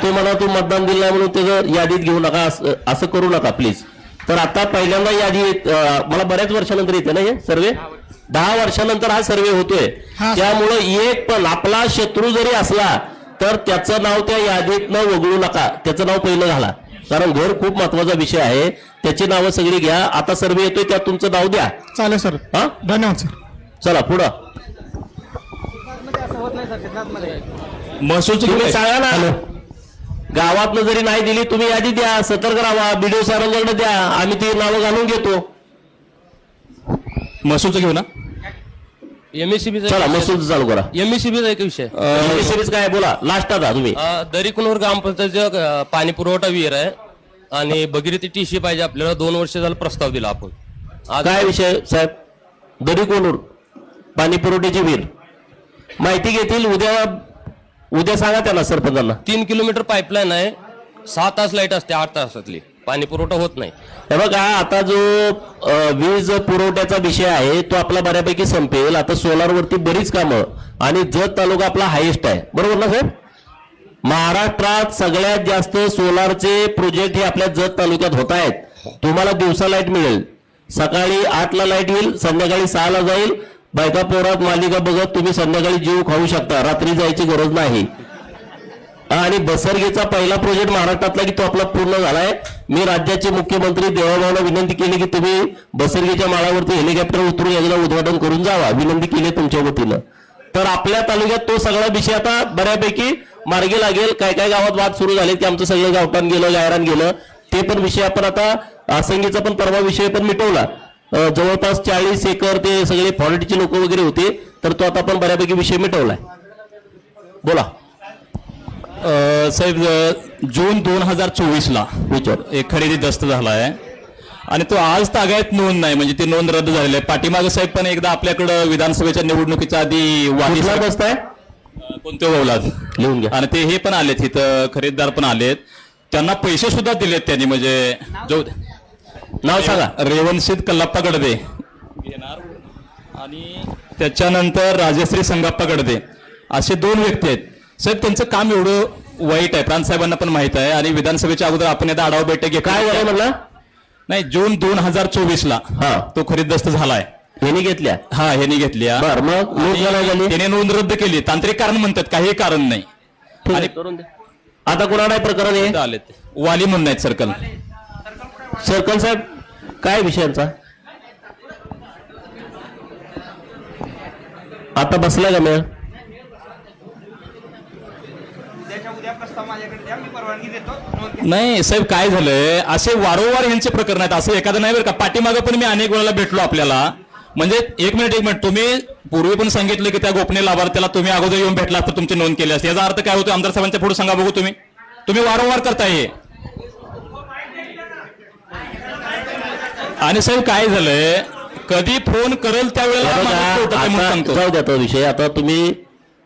तो म्हणा तू मतदान दिलं नाही म्हणून त्याचं यादीत घेऊ नका, असं करू नका प्लीज. तर आता पहिल्यांदा यादी मला बऱ्याच वर्षानंतर येते ना हे सर्वे, 10 वर्षानंतर हा सर्वे होतोय. त्यामुळं एक पण आपला शत्रू जरी असला तर त्याचं नाव त्या यादीत न वगळू नका, त्याचं नाव पहिलं घाला. कारण घर खूप महत्वाचा विषय आहे, त्याची नावं सगळी घ्या. आता सर्वे येतोय त्यात तुमचं नाव द्या. चालेल सर, धन्यवाद सर. चला पुढं. महसूल तुम्ही सांगा ना, गावातनं जरी नाही दिली तुम्ही यादी द्या, सतर्क राहा, बीडीओ साहेबांकडे द्या, आम्ही ती नावं घालून घेतो. महसूलचं घेऊ ना. एमएससीबी चला महसूल चालू करा. एमएससीबीचा एक विषय, एमएससीबी काय बोला लास्ट आता तुम्ही. दरीकुनूर ग्रामपंचायतचं पाणी पुरवठा विहीर आहे आणि भगीरथी टीसी पाहिजे आपल्याला. 2 वर्ष झालं प्रस्ताव दिला आपण. काय विषय साहेब? दरीकोनूर पाणी पुरवठ्याची विहीर माहिती घेतील उद्या सांगा त्यांना सरपंचांना. 3 किलोमीटर पाईपलाईन आहे, 6 तास लाईट असते, 8 तासातली पाणी पुरवठा होत नाही. हे बघा आता जो वीज पुरवठ्याचा विषय आहे तो आपला बऱ्यापैकी संपेल. आता सोलारवरती बरीच कामं आणि जत तालुका आपला हायेस्ट आहे, बरोबर ना साहेब? महाराष्ट्रात सगळ्यात जास्त सोलारचे प्रोजेक्ट हे आपल्या जत तालुक्यात होत आहेत. तुम्हाला दिवसा लाईट मिळेल, सकाळी 8ला लाईट येईल, संध्याकाळी 6ला जाईल. बायका पोरात मालिका बघत तुम्ही संध्याकाळी जीव खाऊ शकता, रात्री जायची गरज नाही. आणि बसरगेचा पहिला प्रोजेक्ट महाराष्ट्रातला की तो आपला पूर्ण झालाय. मी राज्याचे मुख्यमंत्री देवाभाऊला विनंती केली की तुम्ही बसरगेच्या माळावरती हेलिकॉप्टर उतरून याला उद्घाटन करून जावा, विनंती केली तुमच्या वतीनं. तर आपल्या तालुक्यात तो सगळा विषय आता बऱ्यापैकी मार्गी लागेल. काय काय गावात वाद सुरू झाले की आमचं सगळं गावठाण गेलं, गायरान गेलं, ते पण विषय आपण आता आसंगीचा पण परवा विषय पण मिटवला. जवळपास 40 एकर ते सगळे फॉरेस्टचे लोक वगैरे होते, तर तो आता आपण बऱ्यापैकी विषय मिटवलाय. बोला साहेब. जून 2024ला एक खरेदी दस्त झाला आहे आणि तो आज तागायत नोंद नाही, म्हणजे ती नोंद रद्द झालेली आहे. पाठीमागे साहेब पण एकदा आपल्याकडं विधानसभेच्या निवडणुकीच्या आधी वादी दस्त आहे कोणते वौलाद लिहून घ्या. आणि ते हे पण आलेत इथं, खरेदीदार पण आलेत, त्यांना पैसे सुद्धा दिलेत त्यांनी. म्हणजे जो नाव सांगा. रेवणसिद्ध कल्लाप्पा गडदे आणि त्याच्यानंतर राजश्री संगाप्पा गडदे असे 2 व्यक्ती आहेत. साहेब त्यांचं काम एवढं वाईट आहे, प्रांत साहेबांना पण माहित आहे. आणि विधानसभेच्या अगोदर आपण एकदा आढावा बैठक घेतली. काय झालं म्हणला? नाही, जून 2024ला तो खरेदीदस्त झालाय. ह्यांनी घेतल्या? हा, ह्यांनी घेतल्या. मग त्याने नोंद रद्द केली, तांत्रिक कारण म्हणतात, काही कारण नाही. आणि आता कोणाला प्रकरण हे आलेत वाली म्हणून आहेत सर्कल. सर्कल साहेब काय विषयांचा आता बसलाय का मेळ? नाही साहेब, काय झालंय, असे वारंवार यांचे प्रकरण आहेत. असं एखादं नाही बरं का. पाठीमागं पण मी अनेक वेळेला भेटलो आपल्याला. म्हणजे एक मिनिट तुम्ही पूर्वी पण सांगितलं की त्या गोपनीय लाभार्थ्याला तुम्ही अगोदर येऊन भेटला तर तुमची नोंद केली असते. याचा अर्थ काय होतो आमदार साहेबांच्या पुढे सांगा बघू. तुम्ही वारंवार करताय हे. आणि साहेब काय झालंय, कधी फोन करेल त्यावेळेला जाऊ द्या तो विषय. आता तुम्ही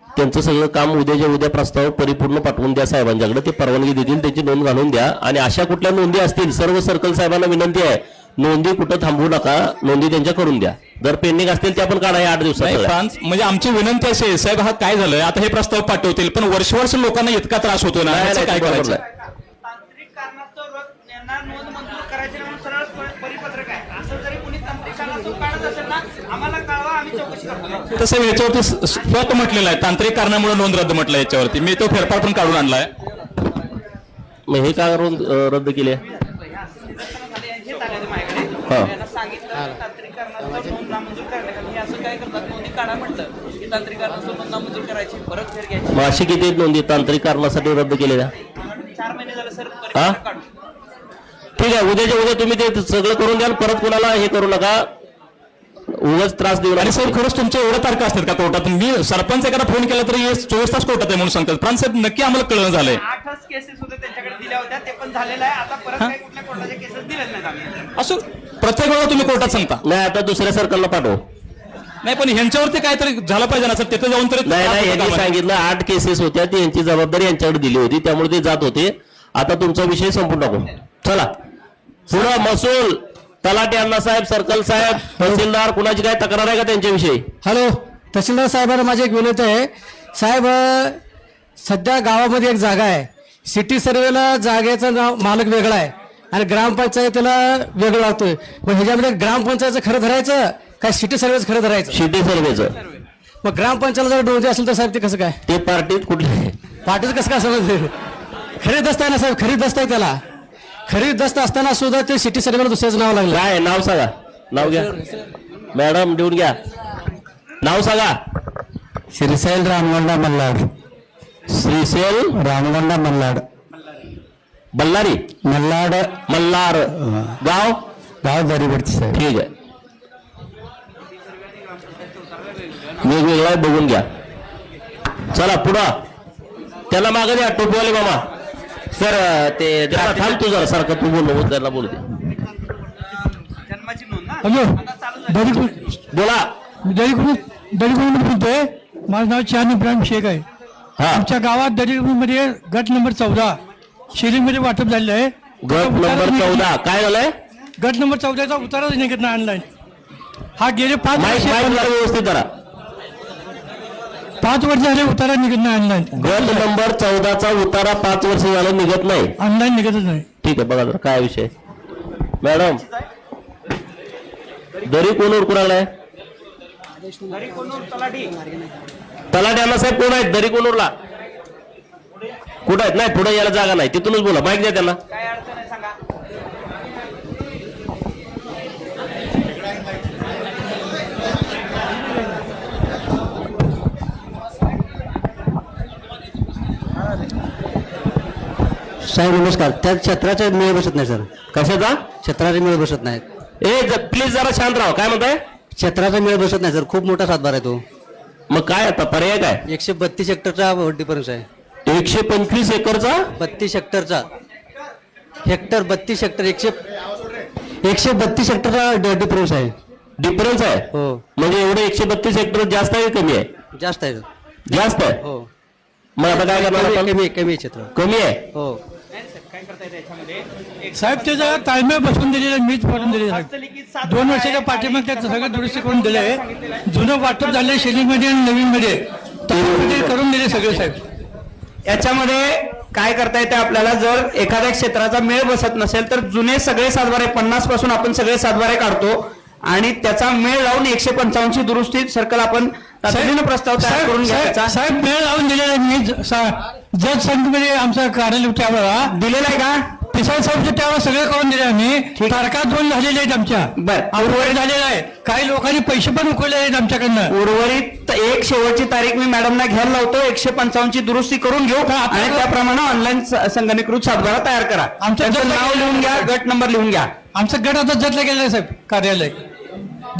त्यांचं सगळं काम उद्याच्या उद्या प्रस्ताव परिपूर्ण पाठवून द्या साहेबांच्याकडे, ते परवानगी देतील, त्याची नोंद घालून द्या. आणि अशा कुठल्या नोंदी असतील सर्व सर्कल साहेबांना विनंती आहे, नोंदी कुठं थांबवू नका, नोंदी त्यांच्या करून द्या. जर पेंडिंग असतील त्या पण काढा 8 दिवसात. म्हणजे आमची विनंती अशी आहे साहेब, हा काय झालंय, आता हे प्रस्ताव पाठवतील पण वर्ष लोकांना इतका त्रास होतो ना, काय करायचं. तसं याच्यावरती स्वतः म्हटलेलं आहे, तांत्रिक कारणामुळे नोंद रद्द म्हटलं याच्यावरती. मी तो फेरफार पण काढून आणलाय. मग हे का रद्द केले? मग अशी किती नोंदी तांत्रिक कारणासाठी रद्द केलेल्या? 4 महिने झाले सर. ठीक आहे, उद्याच्या उद्या तुम्ही ते सगळं करून द्याल. परत कोणाला हे करू नका. उगाच त्रास देऊ आणि नका. साहेब खरंच तुमच्या एवढ्या तारखा असतात का कोर्टात? मी सरपंच एखादा फोन केला तरी 24 तास कोर्टात आहे म्हणून सांगतात. प्रांत साहेब नक्की आम्हाला कळलं झालंय. 8 केसेस होते त्यांच्याकडे दिल्या होत्या, ते पण झालेलं आहे. आता परत काही कुठल्या कोर्टाच्या केसेस दिलेल्या नाहीत आम्ही. असं प्रत्येक वेळा तुम्ही कोर्टात सांगता? नाही, आता दुसऱ्या सर्कलला पाठव. नाही, पण ह्यांच्यावरती काहीतरी झालं पाहिजे ना सर, तिथे जाऊन तरी नाही, यांनी सांगितलं 8 केसेस होत्या, ती यांची जबाबदारी यांच्याकडे दिली होती, त्यामुळे ते जात होते. आता तुमचा विषय संपून टाकू. चला पुढं महसूल, तलाठी अण्णासाहेब, सर्कल साहेब, तहसीलदार, कुणाची काय तक्रार आहे का त्यांच्याविषयी? हॅलो, तहसीलदार साहेबांना माझी एक विनंती आहे. साहेब, सध्या गावामध्ये एक जागा आहे. सिटी सर्वेला जागेचं नाव मालक वेगळा आहे आणि ग्रामपंचायतीला वेगळं लागतोय. मग ह्याच्यामध्ये ग्रामपंचायतचं खरं धरायचं काय सिटी सर्वेच खरं धरायचं? सिटी सर्वेचं. मग ग्रामपंचायतला जर नोंदी असेल तर साहेब ते कसं काय? ते पार्टीत कुठले? पाटील कसं काय समजते? खरीद दस्त आहे ना साहेब, खरीद दस्त आहे त्याला. खरीद दस्त असताना सुद्धा ते सिटी सर्वेला दुसऱ्याचं नाव लागलं. काय नाव सांगा? नाव घ्या मॅडम, देऊन घ्या नाव सांगा. श्रीशैल रामगोंडा मल्हाड. श्रीशैल रामगोंडा मल्हाड. बल्लारी मल्हाड. मल्हार. गाव दरीवरची साहेब. ठीक आहे, वेगवेगळा बघून घ्या. चला पुढं, त्याला मागे द्या टोपीवाले मामा. सर ते त्याला थांब तू जरा सारखं, तू बोल, त्याला बोलू दे. जन्माची नोंद ना. हॅलो, बोला. दरीकुंड बोलतोय. माझं नाव चान इब्राहिम शेख आहे. हा, आमच्या गावात दरीकुंडमध्ये गट नंबर 14 शिलिंगमध्ये वाटप झालेलं आहे. गट नंबर 14 काय झालंय? गट नंबर 14चा उतारा निघत नाही ऑनलाईन. हा गेले 5 माईक जरा व्यवस्थित करा. 5 वर्ष झाले उतारा निघत नाही ऑनलाईन. गट नंबर 14चा उतारा 5 वर्ष झालं निघत नाही. ऑनलाईन निघतच नाही. ठीक आहे, बघा जरा काय विषय. मॅडम, दरी कोण कुणाला तलाठी अण्णासाहेब कोण आहेत? दरी कोणूरला कुठं आहेत? नाही, पुढे यायला जागा नाही, तिथूनच बोला. माईक द्या त्यांना. काय अडचण आहे सांगा. साहेब नमस्कार. त्या क्षेत्राचा मेळ बसत नाही सर. कशाचा? क्षेत्राचे मेळ बसत नाहीत. प्लीज जरा शांत राहा. काय म्हणताय? क्षेत्राचा मेळ बसत नाही सर. खूप मोठा सातबार आहे तो. मग काय आता पर्याय काय? 132 हेक्टरचा डिफरन्स आहे. 125 एकरचा 32 हेक्टरचा हेक्टर 32 हेक्टर 132 हेक्टरचा डिफरन्स आहे. डिफरन्स आहे. हो. म्हणजे एवढे 132 हेक्टर जास्त आहे, कमी आहे? जास्त आहे. जास्त आहे. हो. मग आता काय करणार आपण? कमी क्षेत्र. कमी आहे. हो. काय करता येतं याच्यामध्ये? साहेब ते जरा ताळमेळ बसवून दिलेलं, मीच पडून दिले साहेब. 2 वर्षाच्या पाठीमाग त्याचं सगळं दुरुस्ती करून दिलंय. जुनं वाटप झालंय शेलिंगमध्ये आणि नवीनमध्ये करून दिले सगळे साहेब. याच्यामध्ये काय करता येते आपल्याला, जर एखाद्या क्षेत्राचा मेळ बसत नसेल तर जुने सगळे सातबारे 50 पासून आपण सगळे सातबारे काढतो आणि त्याचा मेळ लावून 155 ची दुरुस्ती सर्कल आपण तातडीनं प्रस्ताव तयार करून घ्यायचा. साहेब मेळ लावून दिलेला मी जज संघमध्ये आमचा कार्यालय त्यावेळेला दिलेला आहे का? पिसाळ साहेबच्या त्यावेळेला सगळे करून दिले आम्ही. तारखा 2 झालेल्या आहेत आमच्या. उर्वरित झालेला आहे. काही लोकांनी पैसे पण उकळले आहेत आमच्याकडनं. उर्वरित एक शेवटची तारीख मी मॅडमना घ्यायला लावतो. 155 ची दुरुस्ती करून घेऊ आणि त्याप्रमाणे ऑनलाईन संगणकीकृत सातबारा तयार करा. आमचं नाव लिहून घ्या, गट नंबर लिहून घ्या. आमचा गट आता जतला गेला साहेब कार्यालय.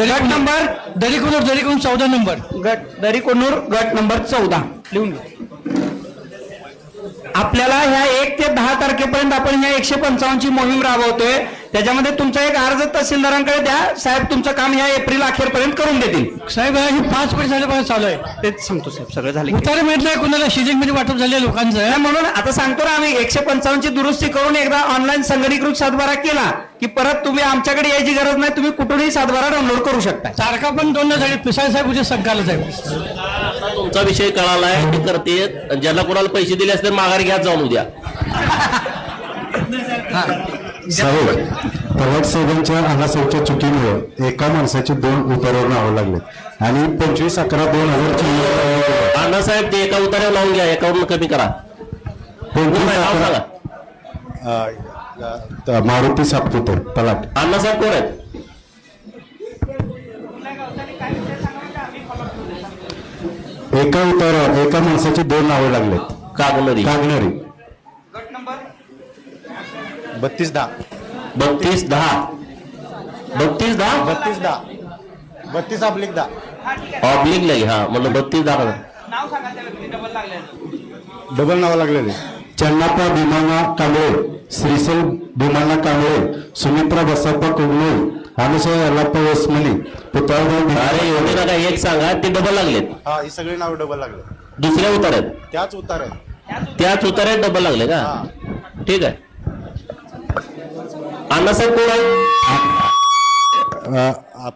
गट नंबर दरीकोनूर 14 नंबर गट दरीकोनूर गट नंबर 14 लिहून घ्या. आपल्याला ह्या 1 ते 10 तारखेपर्यंत आपण ह्या 155 ची मोहीम राबवतोय. त्याच्यामध्ये तुमचा एक अर्ज तहसीलदारांकडे द्या. साहेब तुमचं काम ह्या एप्रिल अखेरपर्यंत करून देतील. साहेब ही 5 वर्ष झाल्यापासून चालू आहे. तेच सांगतो साहेब, सगळं झालं. उतारा मिळत कुणाला शिजिंग मध्ये वाटप झाले लोकांचं. म्हणून आता सांगतो ना आम्ही 155 ची दुरुस्ती करून एकदा ऑनलाईन संगणकीकृत सातबारा केला की परत तुम्ही आमच्याकडे यायची गरज नाही. तुम्ही कुठूनही सातबारा डाउनलोड करू शकता. तारखा पण 2 झाली. पिसाळ साहेब उद्या संकाला साहेब. तुमचा विषय कळालाय, ते करते. ज्याला कोणाला पैसे दिले असते माघारी घ्या जाऊन उद्या. साहेब, पवार साहेबांच्या अण्णासाहेबच्या चुकीमुळे एका माणसाचे 2 उतार्यावर नावं लागले आणि 25/11/2024 अण्णासाहेब ते एका उतार्यावर लावून घ्या, एकावरून कमी करा. 25/11 मारुती सातपुते तलाट. अण्णासाहेब कोण आहेत? एका उतारावर एका माणसाचे 2 नावं लागलेत. कागनरी. गट नंबर 3210. 3210. 3210. 32/10 ऑब्लिक लगे हा म्हटलं 32 दाखवा. नाव सांगा त्या व्यक्ती डबल लागले. डबल नाव लागलेले चन्नाप्पा भीमाना कांबळे, श्रीसेल भीमाना कांबळे, सुमित्रा बसप्पा कुगनोळ, अनुसया यल्लाप्पा वसमणी, पुतळाभाऊ. अरे एवढे नका, एक सांगा ते डबल लागलेत. हा ही सगळी नाव डबल लागले. दुसऱ्या उतार्यात त्याच उतार आहे. त्याच उतार्यात डबल लागले का? ठीक आहे. अण्णासाहेब कोण आहे?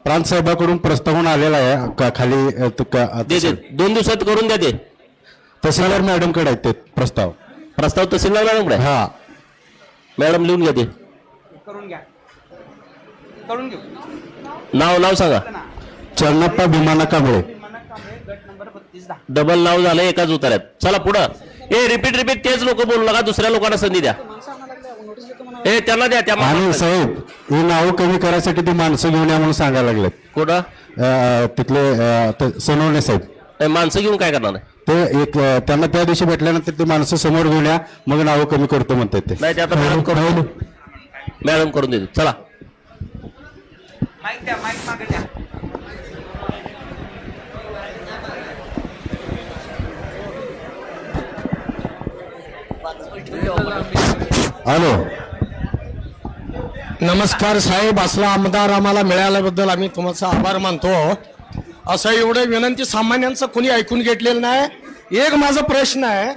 प्रांत साहेबाकडून प्रस्तावना आलेला आहे खाली दे 2 दिवसात करून द्या ते. तहसीलदार मॅडम कडे आहेत ते प्रस्ताव. तहसीलदार मॅडम कडे? हा मॅडम लिहून घ्या ते. करून घ्या, करून घेऊ. नाव सांगा. चन्नाप्पा भीमाना कांबळे. गट नंबर 3210. डबल नाव झालं एकाच उतार्यात. चला पुढं. रिपीट तेच लोक बोलू नका, दुसऱ्या लोकांना संधी द्या. त्यांना द्या. त्या आणि साहेब ही नावं कमी करायसाठी ते माणसं घेऊन या म्हणून सांगायला लागलेत. कुठं? तिथले सोनवणे साहेब. माणसं घेऊन काय करणार? ते एक त्यांना त्या दिवशी भेटल्यानंतर ते माणसं समोर घेऊन या, मग नावं कमी करतो म्हणतात ते. नाही ते आता मॅडम करून देते. चला माईक द्या, माईक मागे द्या. हॅलो. नमस्कार साहेब, असला आमदार आम्हाला मिळाल्याबद्दल आम्ही तुमचा आभार मानतो. असं एवढे विनंती सामान्यांचं कोणी ऐकून घेतलेलं नाही. एक माझा प्रश्न आहे,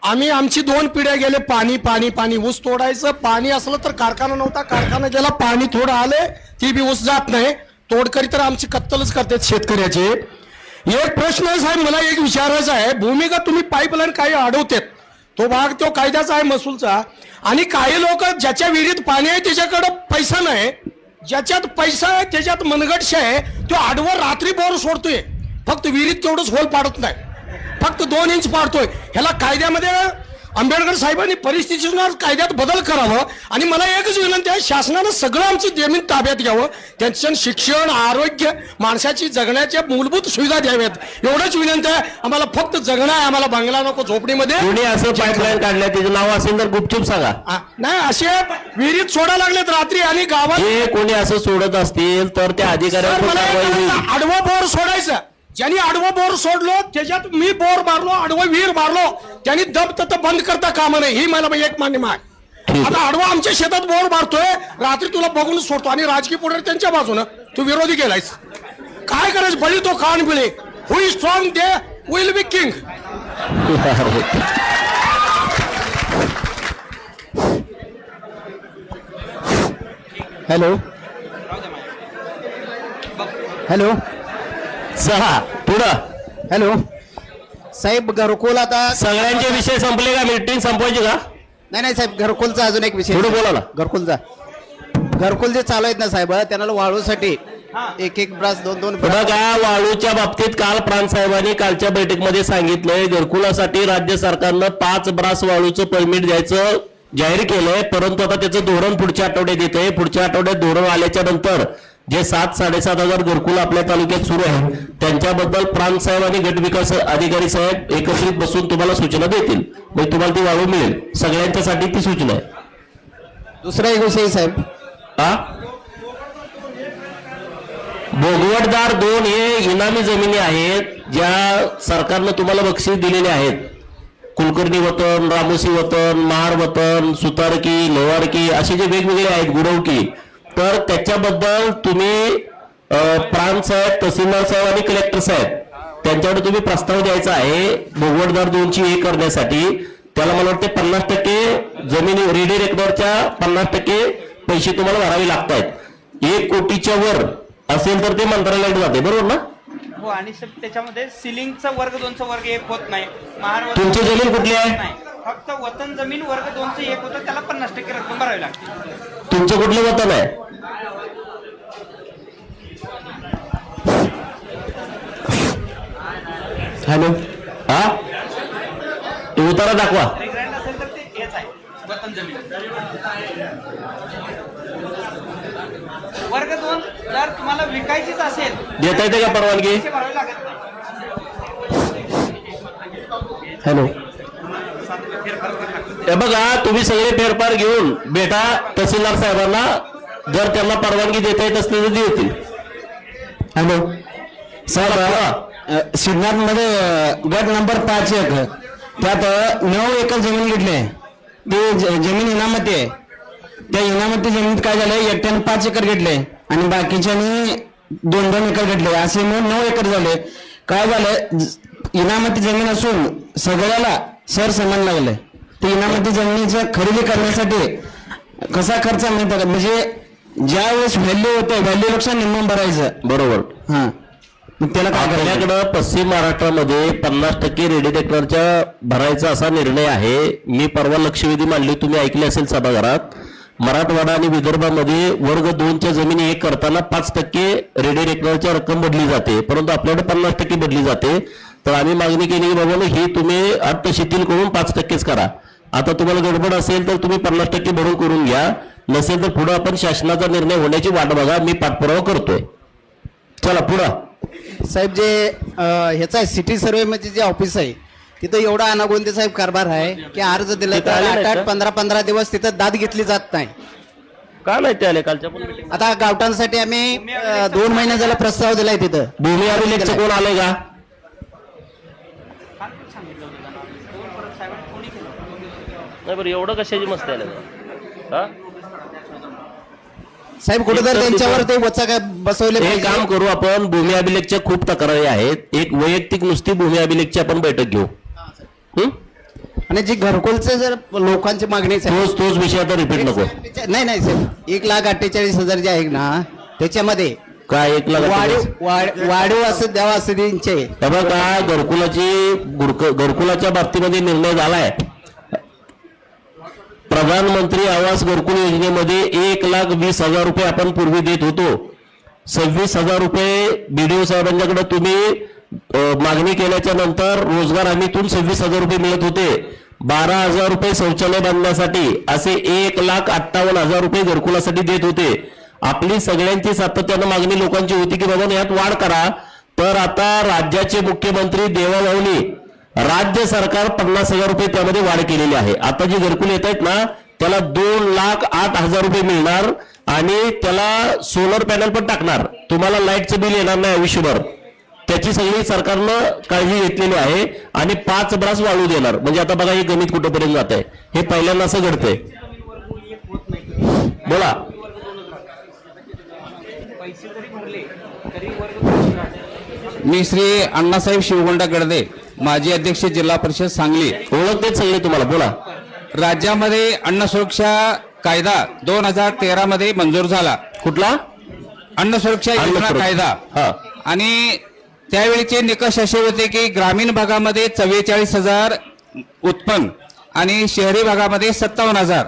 आम्ही आमची 2 पिढ्या गेले पाणी पाणी पाणी ऊस तोडायचं. पाणी असलं तर कारखाना नव्हता, कारखाना गेला, पाणी थोडं आले ती बी ऊस जात नाही. तोडकरी तर आमची कत्तलच करतात शेतकऱ्याची. एक प्रश्न आहे साहेब, मला एक विचारायचं आहे. भूमिगत तुम्ही पाईपलाईन काही अडवतात, तो भाग तो कायद्याचा आहे महसूलचा. आणि काही लोक ज्याच्या विहिरीत पाणी आहे त्याच्याकडे पैसा नाही, ज्याच्यात पैसा आहे त्याच्यात मनगटश आहे, तो आडवं रात्री बोर सोडतोय, फक्त विहिरीत तेवढंच होल पाडत नाही, फक्त 2 इंच पाडतोय. ह्याला कायद्यामध्ये आंबेडकर साहेबांनी परिस्थितीनुसार कायद्यात बदल करावं. आणि मला एकच विनंती आहे, शासनानं सगळं आमची जमीन ताब्यात घ्यावं, त्यांचं शिक्षण, आरोग्य, माणसाची जगण्याच्या मूलभूत सुविधा द्याव्यात, एवढंच विनंती आहे. आम्हाला फक्त जगणं आहे, आम्हाला बंगला नको झोपडीमध्ये. कोणी असं पाईपलाईन काढल्या त्याचं नाव असेल तर गुपचूप सांगा. नाही, असे विहिरीत सोडायला लागलेत रात्री आणि गावात. जे कोणी असं सोडत असतील तर त्या अधिकाऱ्यांना आडवं बोर सोडायचं. ज्यांनी आडवं बोर सोडलो त्याच्यात मी बोर मारलो, आडवं विहीर मारलो, त्यांनी दब तत बंद करता कामा नये, ही मला एक मान्य आहे. आता आडवा आमच्या शेतात बोर मारतोय, रात्री तुला बघून सोडतो आणि राजकीय पुढे त्यांच्या बाजूनं तू विरोधी केलायस. काय करायचं? बळी तो खाण बिळे. Who is strong they will be king. Hello hello. चला पुढं. हॅलो साहेब, घरकुल आता सगळ्यांचे विषय संपले का? मीटिंग संपवायची का? नाही साहेब, घरकुलचा अजून एक विषय. पुढे बोला ना. घरकुल जे चालू आहेत ना साहेब, त्यांना वाळूसाठी एक ब्रास 2 बघा, वाळूच्या बाबतीत काल प्रांत साहेबांनी कालच्या बैठकीमध्ये सांगितलंय, घरकुलासाठी राज्य सरकारनं 5 ब्रास वाळूचं परमिट द्यायचं जाहीर केलंय. परंतु आता त्याचं धोरण पुढच्या आठवड्यात येतंय. पुढच्या आठवड्यात धोरण आल्याच्या नंतर जे 7-7.5 घरकुल आपल्या तालुक्यात सुरू आहेत त्यांच्याबद्दल प्रांत साहेब आणि गट विकास अधिकारी साहेब एकत्रित बसून तुम्हाला सूचना देतील. मग तुम्हाला ती वाळू मिळेल. सगळ्यांच्यासाठी ती सूचना आहे. दुसरा एक विषय साहेब, भोगवटदार 2 हे इनामी जमिनी आहेत, ज्या सरकारनं तुम्हाला बक्षीस दिलेले आहेत. कुलकर्णी वतन, रामोसी वतन, महार वतन, सुतारकी, लोवारकी असे जे वेगवेगळे आहेत, गुरवकी. तर त्याच्याबद्दल तुम्ही प्रांत साहेब, तहसीलदार साहेब आणि कलेक्टर साहेब त्यांच्याकडे तुम्ही प्रस्ताव द्यायचा आहे भोगवटदार 2ची हे करण्यासाठी. त्याला मला वाटते 50% जमिनी रेडी रेकॉर्डच्या 50% पैसे तुम्हाला भरावे लागत आहेत. 1 कोटीच्या वर असेल तर ते मंत्रालयात जाते, बरोबर ना? हो. आणि त्याच्यामध्ये सिलिंगचा वर्ग 2चा वर्ग 1 होत नाही. तुमची जमीन कुठली आहे? फक्त वतन जमीन वर्ग 2चं 1 होतं, त्याला 50% रक्कम भरावी लागते. तुमचं कुठलं वतन आहे? हॅलो. उतारा दाखवा. रिग्रँड असेल तर ते हेच आहे, वतन जमीन वर्ग 2. जर तुम्हाला विकायचीच असेल देता येते का परवानगी? भरावी लागत नाही. हॅलो. बघा, तुम्ही सगळे फेरफार घेऊन भेटा तहसीलदार साहेबांना. जर त्यांना परवानगी देता येत असली तर देतील. हॅलो साहेब, सिद्धार्थमध्ये गट नंबर 5-1 त्यात 9 एकर जमीन घेतली. ती जमीन इनामती आहे. त्या इनामती जमिनीत काय झालंय, एकट्याने 5 एकर घेतले आणि बाकीच्यानी 2-2 एकर घेतले, असे मिळून 9 एकर झाले. काय झालंय, इनामती जमीन असून सगळ्याला सर समान लागलंय. ते इनामती जमिनीचं खरेदी करण्यासाठी कसा खर्च माहिती का, म्हणजे ज्या वेळेस व्हॅल्यू होतं व्हॅल्यूपेक्षा निम्म भरायचं. बरोबर. हा, मग त्याला काय करायचं? आपल्याकडं पश्चिम महाराष्ट्रामध्ये 50% रेडिडेक्टरच्या भरायचा असा निर्णय आहे. मी परवा लक्षवेधी मांडली, तुम्ही ऐकले असेल सभागृहात. मराठवाडा आणि विदर्भामध्ये वर्ग 2च्या जमिनी 1 करताना 5% रेडिडेक्टरच्या रक्कम बदली जाते, परंतु आपल्याकडे 50% बदली जाते. तर आम्ही मागणी केली की बाबा ही तुम्ही अट शिथिल करून 5%च करा. आता तुम्हाला गडबड असेल तर तुम्ही 50% भरून करून घ्या, नसेल तर पुढे आपण शासनाचा निर्णय होण्याची वाट बघा. मी पाठपुरावा करतोय. चला पुढं. साहेब, जे ह्याचा सिटी सर्वे मध्ये जे ऑफिस आहे तिथं एवढा अनागोंदी साहेब कारभार आहे की अर्ज दिला तर 8-8, 15-15 दिवस तिथं दाद घेतली जात नाही. का नाही ते आले कालच्या पण आता गावठांसाठी आम्ही 2 महिने झाला प्रस्ताव दिलाय तिथं. भूमी अभिलेखचं कोण आलंय का? नाही बरं, एवढं कशाची मस्ती आले हा? साहेब कुठेतरी त्यांच्यावर ते वचा काय बसवले. हे काम करू आपण. भूमी अभिलेखच्या खूप तक्रारी आहेत. एक वैयक्तिक नुसती भूमी अभिलेखची आपण बैठक घेऊ. आणि जी घरकुलचे जर लोकांची मागणी आहे, तोच विषय आता रिपीट नको. नाही साहेब, 1,48,000 जे आहे ना त्याच्यामध्ये काय 1,00,000 वाढीव असं द्यावा असं त्यांचे. काय घरकुलाच्या बाबतीमध्ये निर्णय झालाय. प्रधानमंत्री आवास घरकुल योजनेमध्ये 1,20,000 रुपये आपण पूर्वी देत होतो. 26,000 रुपये BDO साहेबांच्याकडे तुम्ही मागणी केल्याच्या नंतर रोजगार हमीतून 26,000 रुपये मिळत होते. 12,000 रुपये शौचालय बांधण्यासाठी, असे 1,58,000 रुपये घरकुलासाठी देत होते. आपली सगळ्यांची सातत्यानं मागणी लोकांची होती की बाबा यात वाढ करा. तर आता राज्याचे मुख्यमंत्री देवाभाऊनी राज्य सरकार 50,000 रुपये त्यामध्ये वाढ केलेली आहे. आता जी घरकुल येत आहेत ना त्याला 2,08,000 रुपये मिळणार आणि त्याला सोलर पॅनल पण टाकणार. तुम्हाला लाईटचं बिल येणार नाही आयुष्यभर. त्याची सगळी सरकारनं काळजी घेतलेली आहे आणि 5 ब्रास वाळू देणार. म्हणजे आता बघा हे गणित कुठंपर्यंत जात आहे. हे पहिल्यांदा असं घडतंय. बोला. मी श्री अण्णासाहेब शिवगोंडा गडदे, माजी अध्यक्ष जिल्हा परिषद सांगली. ओळखतेच सगळे तुम्हाला. बोला. राज्यामध्ये अन्न सुरक्षा कायदा 2013 मध्ये मंजूर झाला. कुठला? अन्न सुरक्षा योजना कायदा. आणि त्यावेळीचे निकष असे होते की ग्रामीण भागामध्ये 44,000 उत्पन्न आणि शहरी भागामध्ये 57,000.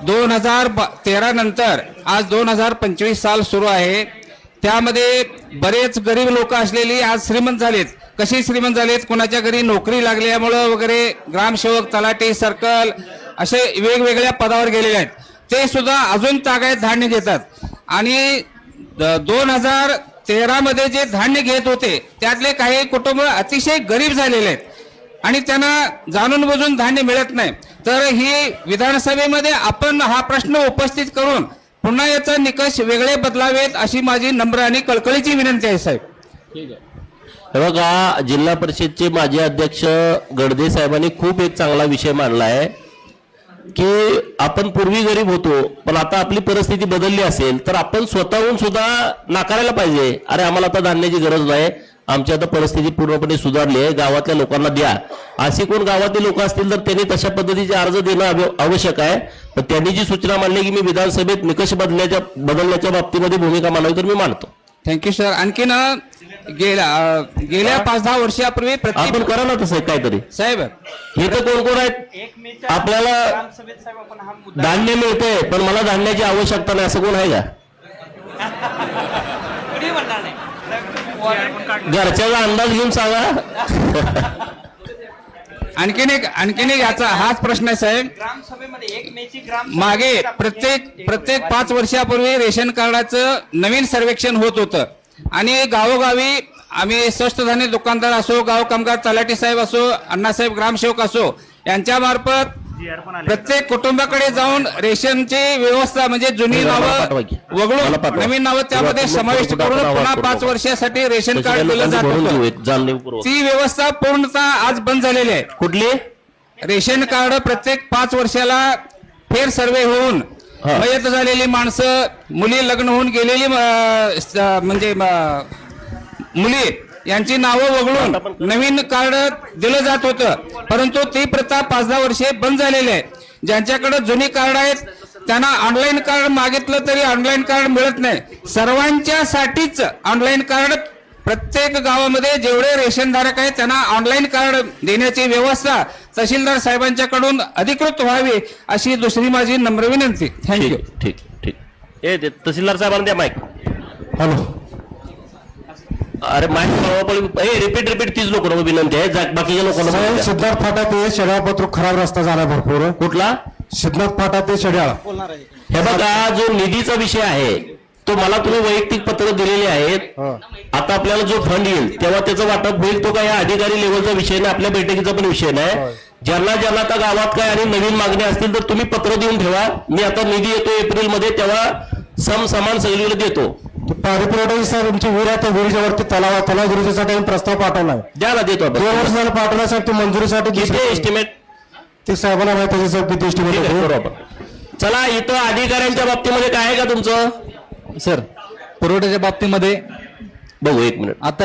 2013 नंतर आज 2025 साल सुरू आहे. त्यामध्ये बरेच गरीब लोक असलेली आज श्रीमंत झालेत. कशी श्रीमंत झालेत? कोणाच्या घरी नोकरी लागल्यामुळं वगैरे ग्रामसेवक, तलाठी, सर्कल असे वेगवेगळ्या पदावर गेलेले आहेत. ते सुद्धा अजून तागायत धान्य घेतात. आणि 2013 मध्ये जे धान्य घेत होते त्यातले काही कुटुंब अतिशय गरीब झालेले आहेत आणि त्यांना जाणून बुजून धान्य मिळत नाही. तर ही विधानसभेमध्ये आपण हा प्रश्न उपस्थित करून पुन्हा याचा निकष वेगळे बदलावेत अशी माझी नम्र आणि कळकळीची विनंती आहे साहेब. ठीक आहे. हे बघा, जिल्हा परिषदचे माजी अध्यक्ष गडदे साहेबांनी खूप एक चांगला विषय मांडला आहे की आपण पूर्वी गरीब होतो पण आता आपली परिस्थिती बदलली असेल तर आपण स्वतःहून सुद्धा नाकारायला पाहिजे. अरे आम्हाला आता धान्याची गरज नाही, आमची आता परिस्थिती पूर्णपणे सुधारली आहे, गावातल्या लोकांना द्या. अशी कोण गावातले लोक असतील तर त्यांनी तशा पद्धतीचे अर्ज देणं आवश्यक आहे. पण त्यांनी जी सूचना मांडली की मी विधानसभेत निकष बदलण्याच्या बाबतीमध्ये भूमिका मांडावी तर मी मांडतो. Thank you sir. आणखीन गेल्या 5-10 वर्षापूर्वी आपण करा ना तसं काहीतरी. साहेब हे तर कोण कोण आहेत? आपल्याला धान्य मिळतंय पण मला धान्याची आवश्यकता नाही असं कोण आहे का? घरच्याचा अंदाज घेऊन सांगा. आणखीन एक याचा हाच प्रश्न आहे साहेब. मागे प्रत्येक 5 वर्षापूर्वी रेशन कार्डाचं नवीन सर्वेक्षण होत होतं आणि गावोगावी आम्ही स्वस्त धान्य दुकानदार असो, गाव कामगार तलाठी साहेब असो, अण्णासाहेब ग्रामसेवक असो यांच्या मार्फत प्रत्येक कुटुंबाकडे जाऊन रेशनची व्यवस्था म्हणजे जुनी नावं वगळून नवीन नावं त्यामध्ये समाविष्ट करून पुन्हा 5 वर्षासाठी रेशन कार्ड दिलं जात होतं. ती व्यवस्था पूर्णतः आज बंद झालेली आहे. कुठली रेशन कार्ड प्रत्येक 5 वर्षाला फेर सर्वे होऊन मयत झालेली माणसं, मुली लग्न होऊन गेलेली म्हणजे मुली यांची नावं वगळून नवीन कार्ड दिलं जात होतं. परंतु ती प्रथा 5-10 वर्षे बंद झालेली आहे. ज्यांच्याकडे जुनी कार्ड आहेत त्यांना ऑनलाईन कार्ड मागितलं तरी ऑनलाईन कार्ड मिळत नाही. सर्वांच्यासाठीच ऑनलाईन कार्ड प्रत्येक गावामध्ये जेवढे रेशनधारक आहेत त्यांना ऑनलाईन कार्ड देण्याची व्यवस्था तहसीलदार साहेबांच्याकडून अधिकृत व्हावी अशी दुसरी माझी नम्र विनंती. थँक्यू. ठीक ठीक. तहसीलदार साहेबांना द्या माईक. हॅलो. अरे माईक रिपीट तीच लोक विनंती आहे. बाकीच्या लोकांना सिद्धार्थ फाटा ते शेड्याळ पत्र खराब रस्ता झाला भरपूर. कुठला? सिद्धार्थ फाटा ते शेड्याळ. हे बघा, जो निधीचा विषय आहे तो मला तुम्ही वैयक्तिक पत्र दिलेले आहेत. आता आपल्याला जो फंड येईल तेव्हा त्याचं वाटप होईल. तो काय अधिकारी लेवलचा विषय नाही, आपल्या बैठकीचा पण विषय नाही. ज्यांना ज्यांना आता गावात काय आणि नवीन मागणी असतील तर तुम्ही पत्र देऊन ठेवा. मी आता निधी येतो एप्रिलमध्ये तेव्हा समान सगळीकडे देतो. पाणी पुरवठा सर तुमची विहीर आहे, त्या विहिरीच्या वरती तलाव दुरुस्तीसाठी प्रस्ताव पाठवलाय. द्या ना, देतो. 2 वर्ष झालं पाठवण्यासाठी मंजुरीसाठी एस्टिमेट ते साहेबांना माहिती त्याचे सर किती एस्टिमेट बरोबर. चला, इथं अधिकाऱ्यांच्या बाबतीमध्ये काय आहे का तुमचं? सर पुरवठ्याच्या बाबतीमध्ये बघू 1 मिनिट. आता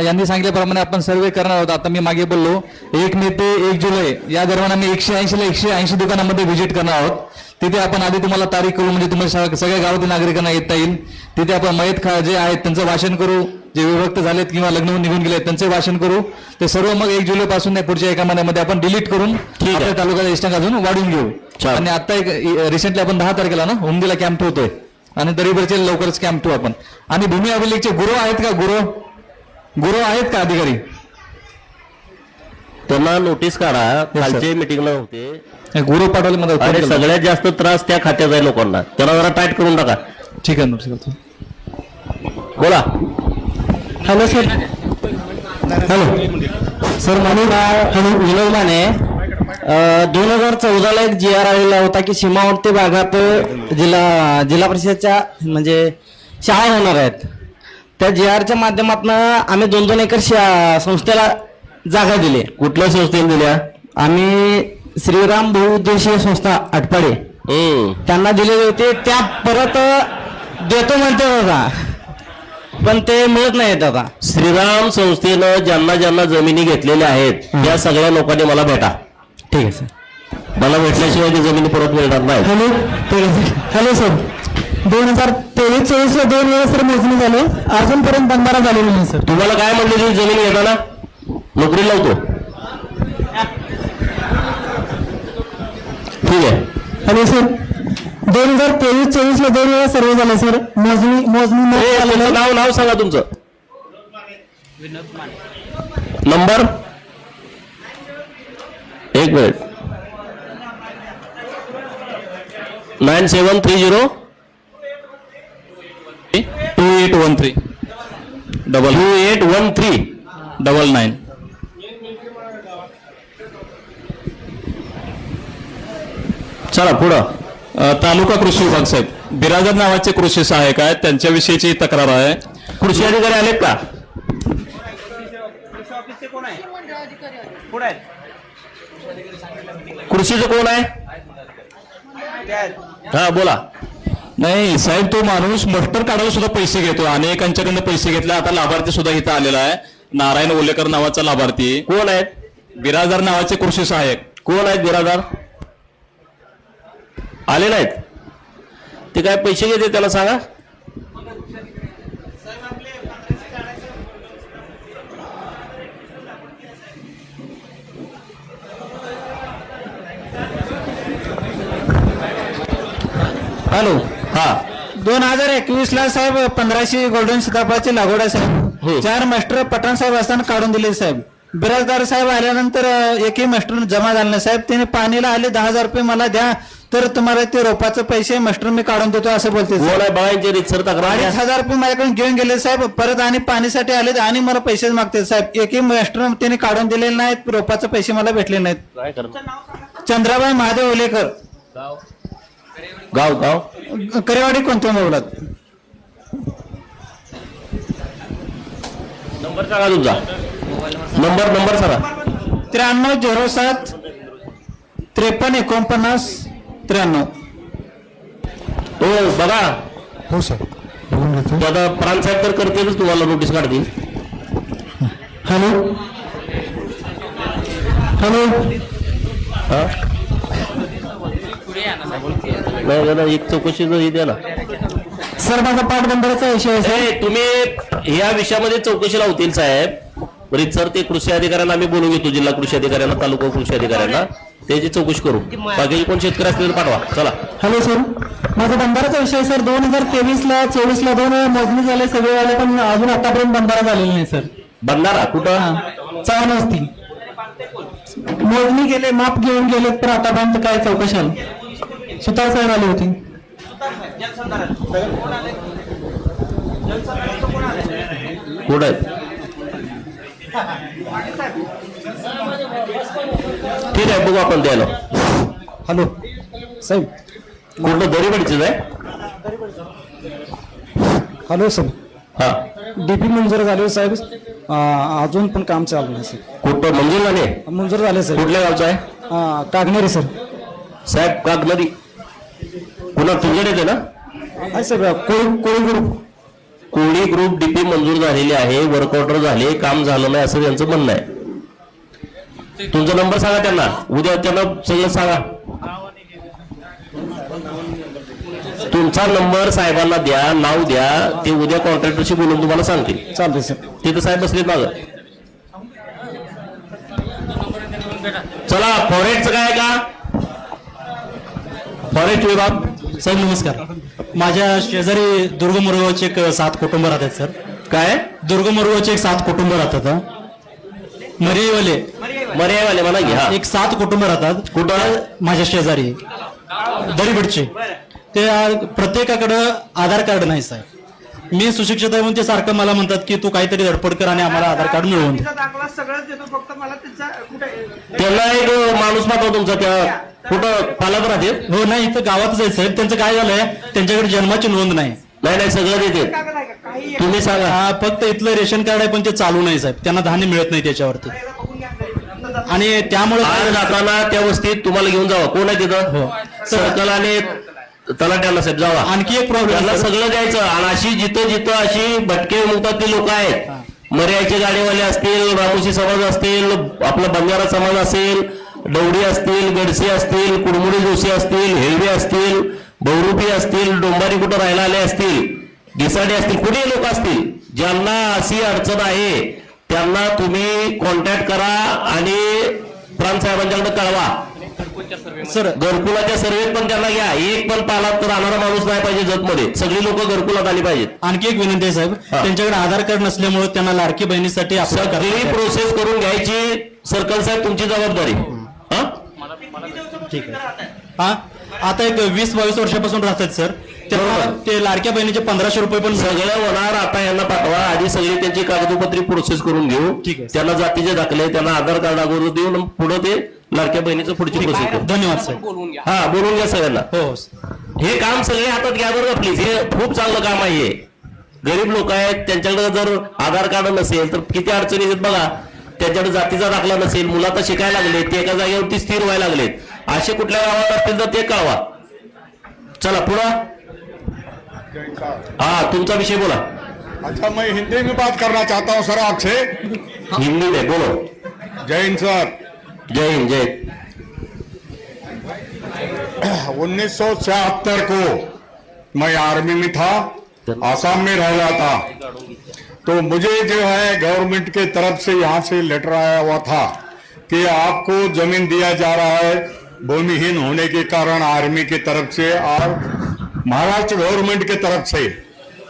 यांनी सांगितल्याप्रमाणे आपण सर्वे करणार आहोत. आता मी मागे बोललो 1 मे ते 1 जुलै या दरम्यान आम्ही 180 दुकानामध्ये व्हिजिट करणार आहोत. तिथे आपण आधी तुम्हाला तारीख करू म्हणजे तुम्हाला सगळ्या गावातील नागरिकांना येता येईल. तिथे आपण मयत जे आहेत त्यांचं वाचन करू, जे विभक्त झालेत किंवा लग्न होऊन निघून गेले त्यांचे वाचन करू. ते सर्व मग 1 जुलै पासून पुढच्या 1 महिन्यामध्ये आपण डिलीट करून आपल्या तालुक्याचा इष्टांक अजून वाढून घेऊ. आणि आता रिसेंटली आपण 10 तारखेला ना उमदीला कॅम्प ठेवतोय आणि दरीबरचे लवकरच कॅम्प ठेवू आपण. आणि भूमी अभिलेखचे गुरु आहेत का? गुरु आहेत का अधिकारी? त्यांना नोटीस काढा. कालचे मिटिंगला होते गुरु पाठवले. अरे सगळ्यात जास्त त्रास त्या खात्याचा आहे लोकांना. त्याला जरा टाईट करून टाका. ठीक आहे नोटीस करतो. बोला. Hello sir. हॅलो सर माझं नाव विनोद माने. 2014ला एक GR आलेला होता की सीमावर्ती भागात जिल्हा परिषदच्या म्हणजे शाळा होणार आहेत. त्या GRच्या माध्यमातून आम्ही 2-2 एकर संस्थेला जागा दिली. कुठल्या संस्थेने दिल्या? आम्ही श्रीराम बहुउद्देशीय संस्था आटपाडे त्यांना दिलेले होते. त्या परत देतो म्हणते होता पण ते मिळत नाहीत. आता श्रीराम संस्थेनं ज्यांना ज्यांना जमिनी घेतलेल्या आहेत त्या सगळ्या लोकांनी मला भेटा. ठीक आहे सर. मला भेटल्याशिवाय ती जमिनी परत मिळणार नाही. Hello sir. 2023-24ला 2 वेळा सर मोजणी झाली, अजूनपर्यंत बंधारा झालेला नाही सर. तुम्हाला काय म्हणले तुम्ही जमीन घेताना? नोकरी लावतो. ठीक आहे. Hello sir. 2023-24ला 2 वेळा सर्वे झाला सर. मोजणी नाव सांगा तुमचं. Number 1 minute. 9730 2813 99. चला पुढं. तालुका कृषी विभाग साहेब बिराजदार नावाचे कृषी सहाय्यक आहेत, त्यांच्याविषयीची तक्रार आहे. कृषी अधिकारी आलेत का? कृषीचं कोण आहे? हा बोला. नाही साहेब, तो माणूस मस्टर काढायला सुद्धा पैसे घेतो. अनेकांच्याकडनं पैसे घेतले. आता लाभार्थी सुद्धा इथं आलेला आहे. नारायण ओलेकर नावाचा लाभार्थी. कोण आहेत? बिराजदार नावाचे कृषी सहाय्यक. कोण आहेत बिराजदार? आले नाहीत ते काय पैसे घेते त्याला सांगा. हॅलो. हा. 2021ला साहेब 1500 गोल्डन सीताफळाची लागवड आहे साहेब. 4 मास्टर पठाण साहेब असताना काढून दिले साहेब. बिराजदार साहेब आल्यानंतर एकही मास्टर जमा झाला नाही साहेब. त्याने पाणीला आले 10,000 रुपये मला द्या, तर तुम्हाला ते रोपाचे पैसे मास्टर मी काढून देतो असं बोलते कोण आहे बघायचे रीतसर तक्रार द्या. 2,500 रुपये माझ्याकडून घेऊन गेले साहेब, परत आणि पाणीसाठी आले आणि मला पैसे मागते साहेब. एकही मास्टर त्यांनी काढून दिलेले नाहीत, रोपाचे पैसे मला भेटले नाहीत. काय करणार? चंद्राबाई महादेव ओलेकर, गाव गाव करेवाडी कोणत्या मोबलात. नंबर सांगा तुमचा. नंबर सांगा. 9307 5349 93. हो बघा. हो सर. आता प्रांत साहेब तर करतीलच, तुम्हाला नोटीस काढतील. Hello hello. नाही एक चौकशी हे द्या ना सर. माझा पाटबंधाराचा विषय आहे. तुम्ही या विषयामध्ये चौकशी लावतील साहेब. रीतसर ते कृषी अधिकाऱ्यांना आम्ही बोलून घेतो, जिल्हा कृषी अधिकाऱ्यांना, तालुका कृषी अधिकाऱ्यांना, त्याची चौकशी करू. बाकी कोण शेतकरी असतील तर पाठवा. चला. Hello sir. माझा बंधाराचा विषय सर. 2023ला 24ला 2 मोजणी झाले सगळे वाले, पण अजून आतापर्यंत बंधारा झालेला नाही सर. बंधारा कुठं? चावण असतील मोजणी गेले, माप घेऊन गेले, पण आतापर्यंत काय चौकशी आली. सुतार साहेब आले होते. कुठं आहे? ठीक आहे, बघू आपण द्यायला. हॅलो साहेब. कुठलं दरीबडीच आहे? Hello sir. हा. डीपी मंजूर झाले साहेब, अजून पण काम चालू नाही सर. कुठं मंजूर झाले? मंजूर झाले सर. कुठल्या गावचं आहे? कागनेरी सर. साहेब कागनदी पुन्हा तुमच्याकडे येते ना? आहे सर. कोळी ग्रुप. कोळी ग्रुप डीपी मंजूर झालेली आहे, वर्क ऑर्डर झाले, काम झालं नाही असं त्यांचं म्हणणं आहे. तुमचा नंबर सांगा त्यांना, उद्या त्यांना सगळं सांगा. तुमचा नंबर साहेबांना द्या, नाव द्या, ते उद्या कॉन्ट्रॅक्टरशी बोलून तुम्हाला सांगतील. चालतंय सर. तिथं साहेब बसले मागं. चला. फॉरेस्टचं काय का? फॉरेस्ट विभाग. साहेब नमस्कार. माझ्या शेजारी दुर्ग मुरगावचे एक 7 कुटुंब राहतात सर. काय? दुर्ग मुरगावचे एक 7 कुटुंब राहतात. मर्यावाले म्हणा घ्या. एक 7 कुटुंब राहतात. कुठं? माझ्या शेजारी दरीबडचे. ते प्रत्येकाकडं आधार कार्ड नाही साहेब. मी सुशिक्षित आहे म्हणून ते सारखं मला म्हणतात की तू काहीतरी धडपड कर आणि आम्हाला आधार कार्ड मिळवून दे. त्यांना एक माणूस पाठवा तुमचा. त्या कुठं पालक राहते? हो नाही, इथं गावातच आहे साहेब. त्यांचं काय झालंय, त्यांच्याकडे जन्माची नोंद नाही. नाही सगळं देते. तुम्ही सांगा. फक्त इथलं रेशन कार्ड आहे पण ते चालू नाही साहेब. त्यांना धान्य मिळत नाही त्याच्यावरती. आणि त्यामुळे आज जाताना त्या वस्तीत तुम्हाला घेऊन जावा. कोण आहे तिथं? सर्कल आणि तलाट्याला साहेब जावा. आणखी एक प्रॉब्लेम, त्यांना सगळं द्यायचं. आणि अशी जिथं अशी भटके मुक्तातली लोक आहेत, मर्याचे गाडीवाले असतील, रामोशी समाज असतील, आपला बंजारा समाज असेल, डवडी असतील, गडसे असतील, कुडमुडी जोशी असतील, हेळवे असतील, बहुरूपी असतील, डोंबारी कुठं राहायला आले असतील, घिसाडे असतील, कुठेही लोक असतील, ज्यांना अशी अडचण आहे त्यांना तुम्ही कॉन्टॅक्ट करा आणि प्रांत साहेबांच्याकडे कळवा. सर घरकुलाच्या सर्वेत पण त्यांना घ्या. एक पण पालात तर राहणारा माणूस नाही पाहिजे जतमध्ये. सगळी लोक घरकुलात आली पाहिजेत. आणखी एक विनंती आहे साहेब, त्यांच्याकडे आधार कार्ड नसल्यामुळे त्यांना लाडकी बहिणीसाठी सगळी प्रोसेस करून घ्यायची. सर्कल साहेब तुमची जबाबदारी. ठीक आहे. हा आता एक 20-22 वर्षापासून राहतात सर. ते लाडक्या बहिणीचे 1500 रुपये पण सगळं होणार. आता यांना पाठवा. आधी सगळी त्यांची कागदोपत्री प्रोसेस करून घेऊ. ठीक आहे. त्यांना जातीचे दाखले, त्यांना आधार कार्ड अगोदर देऊन पुढे ते लाडक्या बहिणीचं पुढची प्रोसेस करू. धन्यवाद सर. हा बोलून घ्या सगळ्यांना. हो हे काम सगळे हातात घ्या बरं प्लीज. हे खूप चांगलं काम आहे. गरीब लोक आहेत, त्यांच्याकडे जर आधार कार्ड नसेल तर किती अडचणी आहेत बघा. त्यांच्याकडे जातीचा दाखला नसेल, मुलं आता शिकायला लागले, ते एका जागेवरती स्थिर व्हायला लागलेत. असे कुठल्या गावात असतील तर ते कळवा. चला पुढं. हाँ तुमचा विषय बोला. अच्छा मैं हिंदी में बात करना चाहता हूँ सर आपसे. हिंदी में बोलो. जय हिंद सर. जय हिंद. जय. 1976 को मैं आर्मी में था, आसाम में रह रहा था. तो मुझे जो है गवर्नमेंट के तरफ से यहाँ से लेटर आया हुआ था कि आपको जमीन दिया जा रहा है भूमिहीन होने के कारण आर्मी की तरफ से और महाराष्ट्र गवर्नमेंट की तरफ से.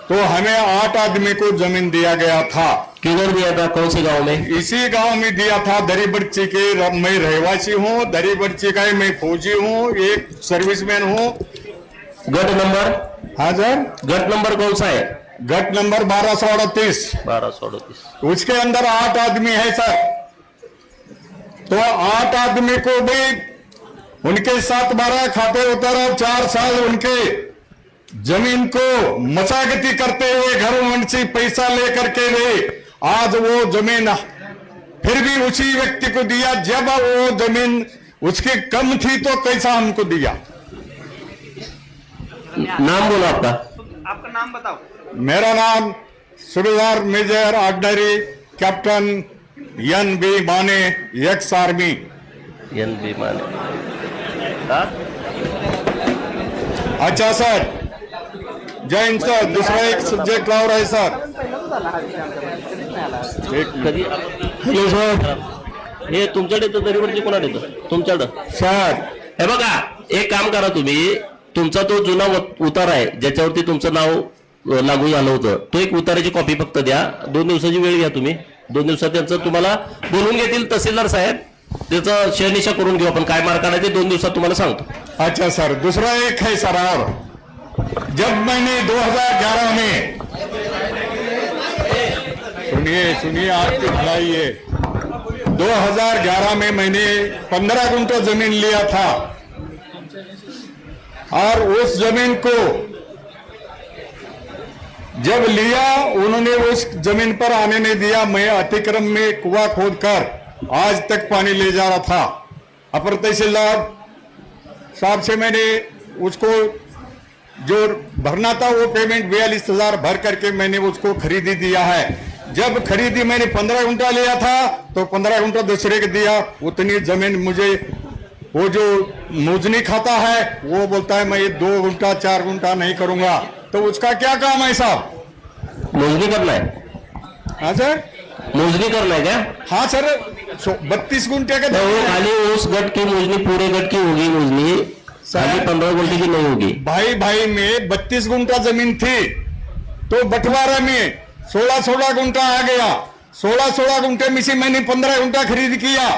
तो हमें 8 आदमी को जमीन दिया गया था. किधर दिया था, कौन से गांव में? इसी गांव में दिया था, दरीबड़ची के मैं रहवासी हूँ, दरीबड़ची का मैं फौजी हूँ, एक सर्विसमैन हूँ। गट नंबर? हाँ सर। गट नंबर कौन सा है? गट नंबर 1238। 1238। उसके अंदर 8 आदमी है सर। तो 8 आदमी को भी उनके साथ 12 खाते उतारा, 4 साल उनके जमीन को मशागती करते हुए गवर्नमेंट से पैसा लेकर के भी आज वो जमीन फिर भी उसी व्यक्ति को दिया। जब वो जमीन उसकी कम थी तो कैसा हमको दिया। नाम बोलो आपका। आपका नाम बताओ। मेरा नाम Subedar major ordinary captain NB माने, एक्स आर्मी। NB माने। अच्छा सर, जय हिंद सर। दूसरा एक सब्जेक्ट और आहे सर। कधी हॅलो सर, हे तुमच्याकडे येतं दरीवरची कोणाला येतं तुमच्याकडं? सर हे बघा, एक काम करा तुम्ही, तुमचा तो जुना उतारा आहे ज्याच्यावरती तुमचं नाव लागू झालं होतं, तो एक उताराची कॉपी फक्त द्या. 2 दिवसाची वेळ घ्या तुम्ही. 2 दिवसात त्यांचं तुम्हाला बोलून घेतील तहसीलदार साहेब, त्याचं शहनिशा करून घेऊ आपण, काय मार्क आणायचे 2 दिवसात तुम्हाला सांगतो. अच्छा सर, दूसरा एक है सर। और जब मैंने 2011 में, सुनिए आपकी भलाई है, 2011 में मैंने 15 गुंठा जमीन लिया था और उस जमीन को जब लिया उन्होंने उस जमीन पर आने नहीं दिया। मैं अतिक्रम में कुआं खोदकर आज तक पानी ले जा रहा था। अपर तहसीलदार साहब से मैंने उसको जो भरना था वो पेमेंट 42,000 भर करके मैंने उसको खरीदी दिया है। जब खरीदी मैंने 15 गुंठा लिया था तो 15 गुंठा दूसरे को दिया। उतनी जमीन मुझे वो जो मोजनी खाता है वो बोलता है मैं ये 2 गुंठा 4 गुंठा नहीं करूंगा। तो उसका क्या काम है साहब? मोजणी करना है? हाँ सर, मोजणी करना है क्या? हाँ सर, 32 गुंठे का खाली उस गट की मोजणी, पूरे गट की होगी मोजणी, खाली 15 गुंठे की नहीं होगी। भाई में 32 गुंठा जमीन थी तो बंटवारा में 16 गुंठा आ गया। 16 गुंठे में से मैंने 15 गुंठा खरीद किया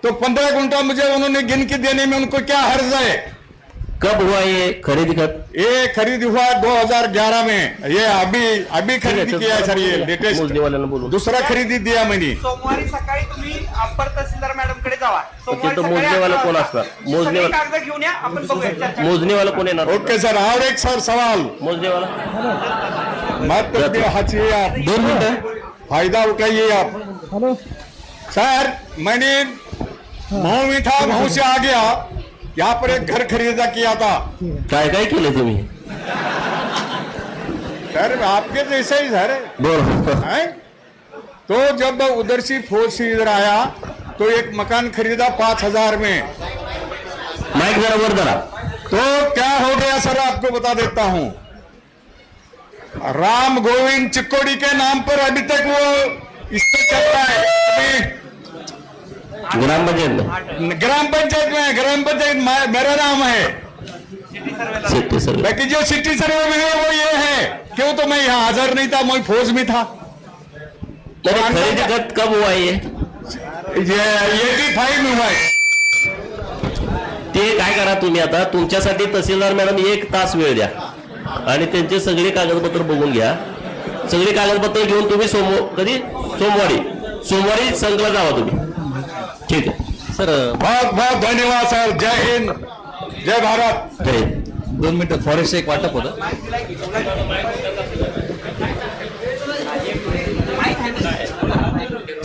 तो 15 गुंठा मुझे उन्होंने गिन के देने में उनको क्या हर्ज है? कब हुआ ये खरीद? ये खरीद हुआ 2011 में। ये अभी खरीद किया है सर, ये लेटेस्ट दूसरा खरीदी दिया मैंने। सोमवारी सकाळी तुम्ही अप्पर तहसीलदार मॅडम कडे जावा. तो मोजणीवाला कोण असणार? मोजणीवाला कागद घेऊन या, आपण बघूया. मोजणीवाला कोण येणार? ओके सर, और एक सर सवाल। मोजणीवाला मत हाथिए आप, 2 मिनट फायदा उठाइए आप। हेलो सर, मैंने मऊ में था, मऊ से आ गया, यहाँ पर एक घर खरीदा किया था। काय काय केलं तुम्ही? सर आपके जैसे ही सर है। तो जब उधर से फौज से इधर आया तो एक मकान खरीदा 5,000 में। माइक जरा वर करा। तो क्या हो गया सर, आपको बता देता हूं। राम गोविंद चिक्कोड़ी के नाम पर अभी तक वो इससे चलता है। अभी ग्राम पंचायत में ग्राम पंचायत मेरा नाम है, सिटी सर्वे। लेकिन जो सिटी सर्वे में है वो ये है। क्यों? तो मैं यहाँ हाजिर नहीं था, मैं फौज में था। खरीद गट कब हुआ ये 85 में हुआ है। ते काय करा तुम्ही आता, तुमच्यासाठी तहसीलदार मॅडम 1 तास वेळ द्या आणि त्यांचे सगळे कागदपत्र बघून घ्या. सगळे कागदपत्र घेऊन तुम्ही सोमवारी संघला जावा तुम्ही. ठीक आहे सर, बहुत बहुत धन्यवाद सर। जय हिंद, जय भारत। जय हिंद. 2 मिनिटं फॉरेस्ट एक वाटप होतं.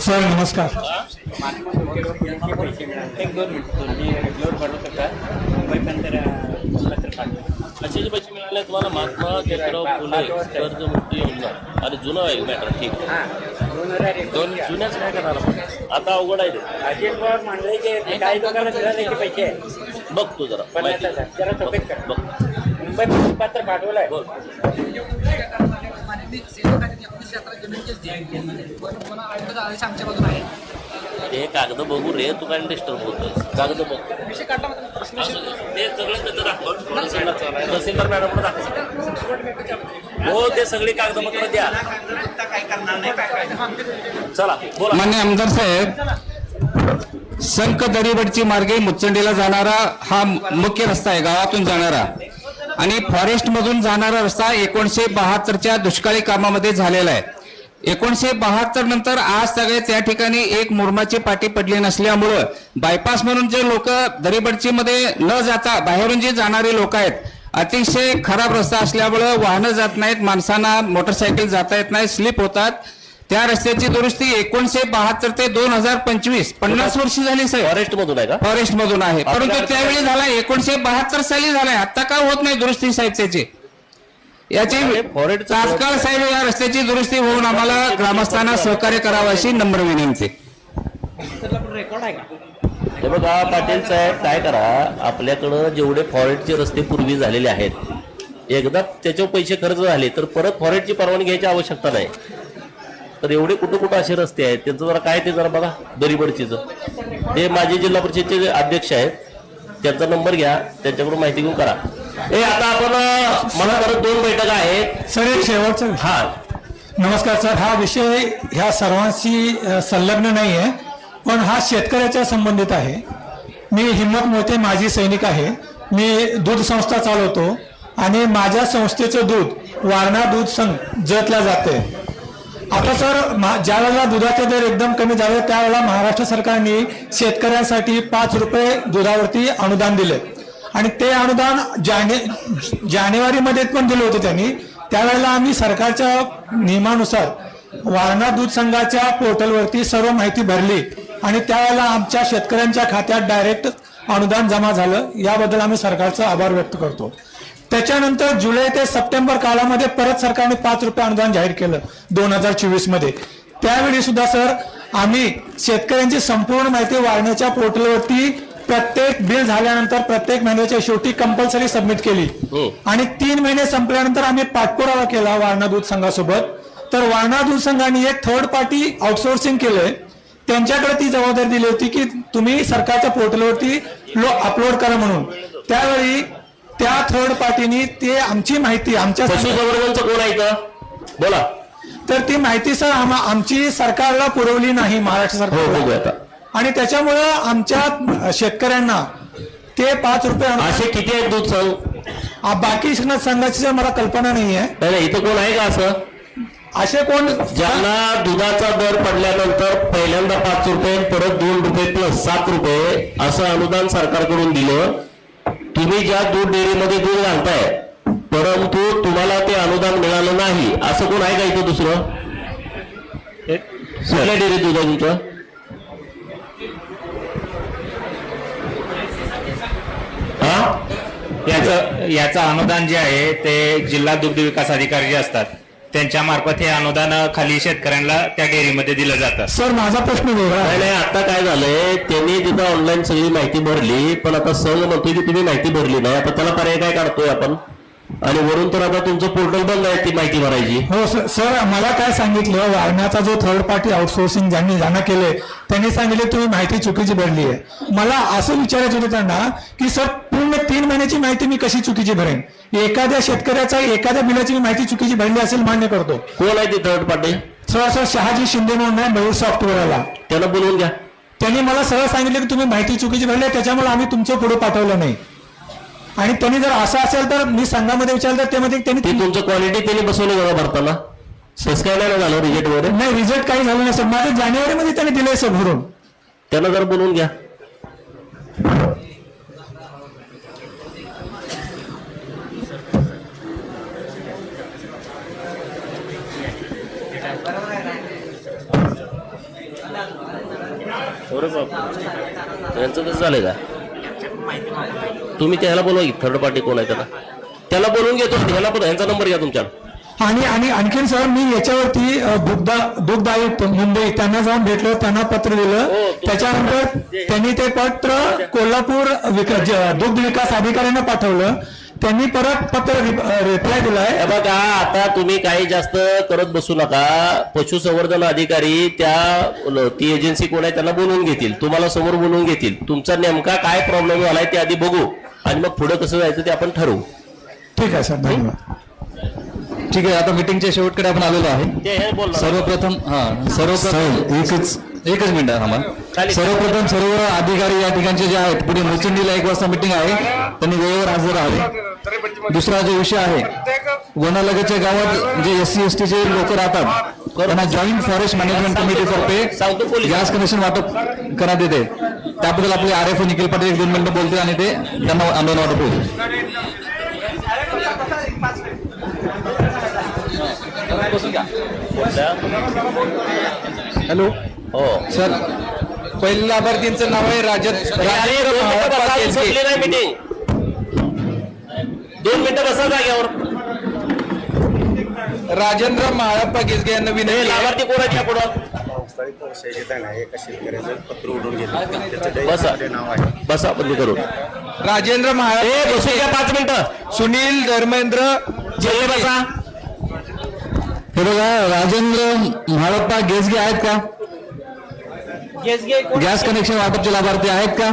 सर नमस्कार. असे जे पैसे मिळाले तुम्हाला महात्मा ज्योतिराव फुले कर्जमुक्ती योजना आणि जुनं आहे मॅटर. ठीक आहे, जुन्याच काय करणार आपण आता? अवघड आहे ते. काही लोकांना मिळाले की पैसे बघतो जरा बघ. मुंबई पत्र पाठवलंय. आमच्या बाजूला आहे. हे कागद बघू रे, तू काय डिस्टर्ब होतोस? कागद बघ. ते सगळं त्याचं दाखव. तहसीलदार मॅडम दाखव. हो, ते सगळी कागदपत्र द्या. चला बोला. मान्य आमदार साहेब, संक दरीबडची मार्गे मुचंडीला जाणारा हा मुख्य रस्ता आहे, गावातून जाणारा, आणि फॉरेस्ट मधून जाणारा रस्ता 1972च्या दुष्काळी कामामध्ये झालेला आहे. 1972 नंतर आज सगळे त्या ठिकाणी एक मुरमाची पाटी पडली नसल्यामुळं बायपास म्हणून जे लोक दरीबडची मध्ये न जाता बाहेरून जे जाणारे लोक आहेत, अतिशय खराब रस्ता असल्यामुळं वाहनं जात नाहीत, माणसांना मोटरसायकल जाता येत नाही, स्लिप होतात. त्या रस्त्याची दुरुस्ती 1972 ते 2025 50 वर्ष झाली साहेब. फॉरेस्ट मधून आहे का? फॉरेस्ट मधून आहे, परंतु त्यावेळी झाला 1972 साली झालाय. आता का होत नाही दुरुस्ती साहेब त्याची? याची तात्काळ साहेब या रस्त्याची दुरुस्ती होऊन आम्हाला ग्रामस्थांना सहकार्य करावं अशी नम्र विनंती. हे बघा पाटील साहेब, काय करा, आपल्याकडं जेवढे फॉरेस्टचे रस्ते पूर्वी झालेले आहेत, एकदा त्याच्यावर पैसे खर्च झाले तर परत फॉरेस्टची परवानगी घ्यायची आवश्यकता नाही. तर एवढे कुठं कुठं असे रस्ते आहेत, त्यांचं जरा काय ते जरा बघा. दरीबडचीचं ते माजी जिल्हा परिषदचे अध्यक्ष आहेत, त्यांचा नंबर घ्या, त्यांच्याकडून माहिती घेऊन करा. आता आपण मला परत 2 बैठका आहेत सर. एक शेवटचा हा. नमस्कार सर. हा विषय ह्या सर्वांशी संलग्न नाही आहे, पण हा शेतकऱ्याच्या संबंधित आहे. मी हिम्मत मोहिते माजी सैनिक आहे. मी दूध संस्था चालवतो आणि माझ्या संस्थेचं दूध वारणा दूध संघ जतला जाते. आता सर ज्या वेळेला दुधाचे दर एकदम कमी झाले त्यावेळेला महाराष्ट्र सरकारने शेतकऱ्यांसाठी 5 रुपये दुधावरती अनुदान दिले आणि ते अनुदान जानेवारीमध्ये पण दिलं होतं त्यांनी. त्यावेळेला आम्ही सरकारच्या नियमानुसार वारणा दूध संघाच्या पोर्टलवरती सर्व माहिती भरली आणि त्यावेळेला आमच्या शेतकऱ्यांच्या खात्यात डायरेक्ट अनुदान जमा झालं. याबद्दल आम्ही सरकारचा आभार व्यक्त करतो. त्याच्यानंतर जुलै ते सप्टेंबर काळामध्ये परत सरकारने 5 रुपये अनुदान जाहीर केलं 2024 मध्ये. त्यावेळी सुद्धा सर आम्ही शेतकऱ्यांची संपूर्ण माहिती वारण्याच्या पोर्टलवरती प्रत्येक बिल झाल्यानंतर प्रत्येक महिन्याच्या शेवटी कंपल्सरी सबमिट केली आणि 3 महिने संपल्यानंतर आम्ही पाठपुरावा केला वारणा दूध संघासोबत. तर वारणा दूध संघाने एक थर्ड पार्टी आउटसोर्सिंग केलंय, त्यांच्याकडे ती जबाबदारी दिली होती की तुम्ही सरकारच्या पोर्टलवरती अपलोड करा म्हणून. त्यावेळी त्या थर्ड पार्टीनी ते आमची माहिती आमच्या पशुसंवर्धनचं कोण आहे का बोला. तर ती माहिती सर आमची सरकारला पुरवली नाही, महाराष्ट्र सरकारला, आणि त्याच्यामुळं आमच्या शेतकऱ्यांना ते 5 रुपये असे किती आहेत दूध संघ? बाकी संघाची मला कल्पना नाही आहे. इथं कोण आहे का असं? असे कोण ज्यांना दुधाचा दर पडल्यानंतर पहिल्यांदा 5 रुपये, परत 2 रुपये प्लस 7 रुपये असं अनुदान सरकारकडून दिलं. तुम्ही ज्या दूध डेअरीमध्ये दूध घालताय परंतु तुम्हाला ते अनुदान मिळालं नाही, असं कोण आहे का इथं दुसरं? कुठल्या डेअरीत दूध आहे तुमचं? याचं अनुदान जे आहे ते जिल्हा दुग्ध विकास अधिकारी जे असतात त्यांच्या मार्फत हे अनुदान खाली शेतकऱ्यांना त्या डेअरीमध्ये दिलं जातं. सर माझा प्रश्न वेगळा आहे. नाही, आता काय झालंय, त्यांनी तिथं ऑनलाईन सगळी माहिती भरली, पण आता संघ म्हणतोय की तुम्ही माहिती भरली नाही. आता त्याला पर्याय काय काढतोय आपण? आणि वरून तर आता तुमचं पोर्टल बंद आहे ती माहिती भरायची. हो सर, मला काय सांगितलं, वारण्याचा जो थर्ड पार्टी आउटसोर्सिंग ज्यांना केले त्यांनी सांगितले तुम्ही माहिती चुकीची भरली आहे. मला असं विचारायचं होतं त्यांना की सर पूर्ण 3 महिन्याची माहिती मी कशी चुकीची भरेन? एखाद्या शेतकऱ्याचा एखाद्या बिलाची माहिती चुकीची भरली असेल मान्य करतो. कोण आहे ती third party? Sir Shahaji Shinde म्हणून आहे, मयूर सॉफ्टवेअरला. त्याला बोलवून घ्या. त्यांनी मला सरळ सांगितलं की तुम्ही माहिती चुकीची भरली आहे, त्याच्यामुळे आम्ही तुमचं पुढे पाठवलं नाही. आणि त्यांनी जर असं असेल तर मी संघामध्ये विचारलं तर त्यामध्ये त्यांनी तुमचं क्वालिटी त्यांनी बसवलं बघा भरताना काय नाही झालं रिजेक्ट वगैरे? नाही, रिजेक्ट काही झालं नाही सर. माझं जानेवारीमध्ये त्यांनी दिलंय सर भरून. त्यांना जर बोलवून घ्या. त्यांचं कसं झालंय का? तुम्ही त्याला बोलवा की थर्ड पार्टी कोण आहे त्याला बोलवून घेतो. ह्याला पण ह्यांचा नंबर घ्या तुमच्या. आणि आणखीन सर मी याच्यावरती दुग्ध आयुक्त मुंबई त्यांना जाऊन भेटलो, त्यांना पत्र दिलं. त्याच्यानंतर त्यांनी ते पत्र कोल्हापूर दुग्ध विकास अधिकाऱ्यांना पाठवलं. त्यांनी परत पत्र रिप्लाय दिलाय. हे बघा, आता तुम्ही काही जास्त करत बसू नका. पशुसंवर्धन अधिकारी ती एजन्सी कोण आहे त्यांना बोलवून घेतील, तुम्हाला समोर बोलवून घेतील. तुमचा नेमका काय प्रॉब्लेम झालाय ते आधी बघू आणि मग पुढे कसं जायचं ते आपण ठरवू. ठीक आहे सर, धन्यवाद. ठीक आहे, आता मीटिंगच्या शेवटकडे आपण आलेलो आहे. सर्वप्रथम एकच मिनिट सर्वप्रथम सर्व अधिकारी या ठिकाणचे जे आहेत, पुढे मुचंडीला 1 वाजता मीटिंग आहे, त्यांनी वेळेवर हजर राहावे. दुसरा जो विषय आहे, वनालगतच्या गावात जे SC ST चे लोक राहतात त्यांना जॉईंट फॉरेस्ट मॅनेजमेंट कमिटीतर्फे गॅस कनेक्शन वाटप करण्यात येते. त्याबद्दल आपले RFO निखिल पाटील 1-2 मिनिटं बोलतील आणि ते त्यांना आंदोलन वाटप होईल. हॅलो, हो सर, पहिल्या लाभार्थींचं नाव आहे मीटिंग 2 मिनिटं बसा जाग्यावर. राजेंद्र महाळप्पा गिजगे यांना विनंती. लाभार्थी कोणाच्या पुढं बसा बंदी करू. राजेंद्र महाळप्पा 5 मिनिटं. सुनील धर्मेंद्र जेले बसा. हे बघा, राजेंद्र म्हाळप्पा गेसगे आहेत का? गॅस कनेक्शन वाटपचे लाभार्थी आहेत का?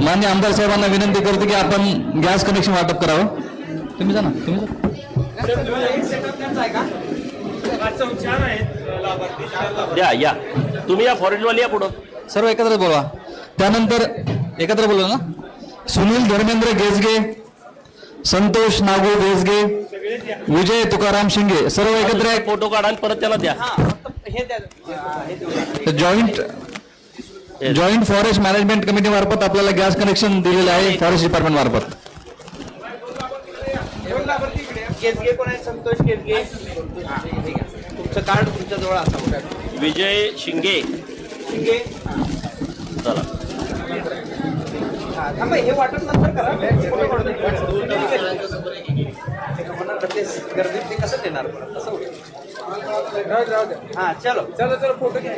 मान्य आमदार साहेबांना विनंती करतो की आपण गॅस कनेक्शन वाटप करावं. तुम्ही जा ना, तुम्ही जा. या तुम्ही या फॉरेस्टवाले या पुढं सर्व एकत्र बोलवा. त्यानंतर एकत्र बोलवा ना. सुनील धर्मेंद्र गेसगे, संतोष नागू गेसगे, विजय तुकाराम शिंगे, सर्व एकत्र आहे. फोटो काढा आणि परत त्याला द्या. जॉईंट फॉरेस्ट मॅनेजमेंट कमिटी मार्फत आपल्याला गॅस कनेक्शन दिलेलं आहे फॉरेस्ट डिपार्टमेंट मार्फत. संतोष केसगे, तुमचं कार्ड तुमच्या जवळ असावं. विजय शिंगे. चला, हे वाटत नंतर करा. गर्दीत ते कसं देणार? हा, चलो चलो फोटो घ्या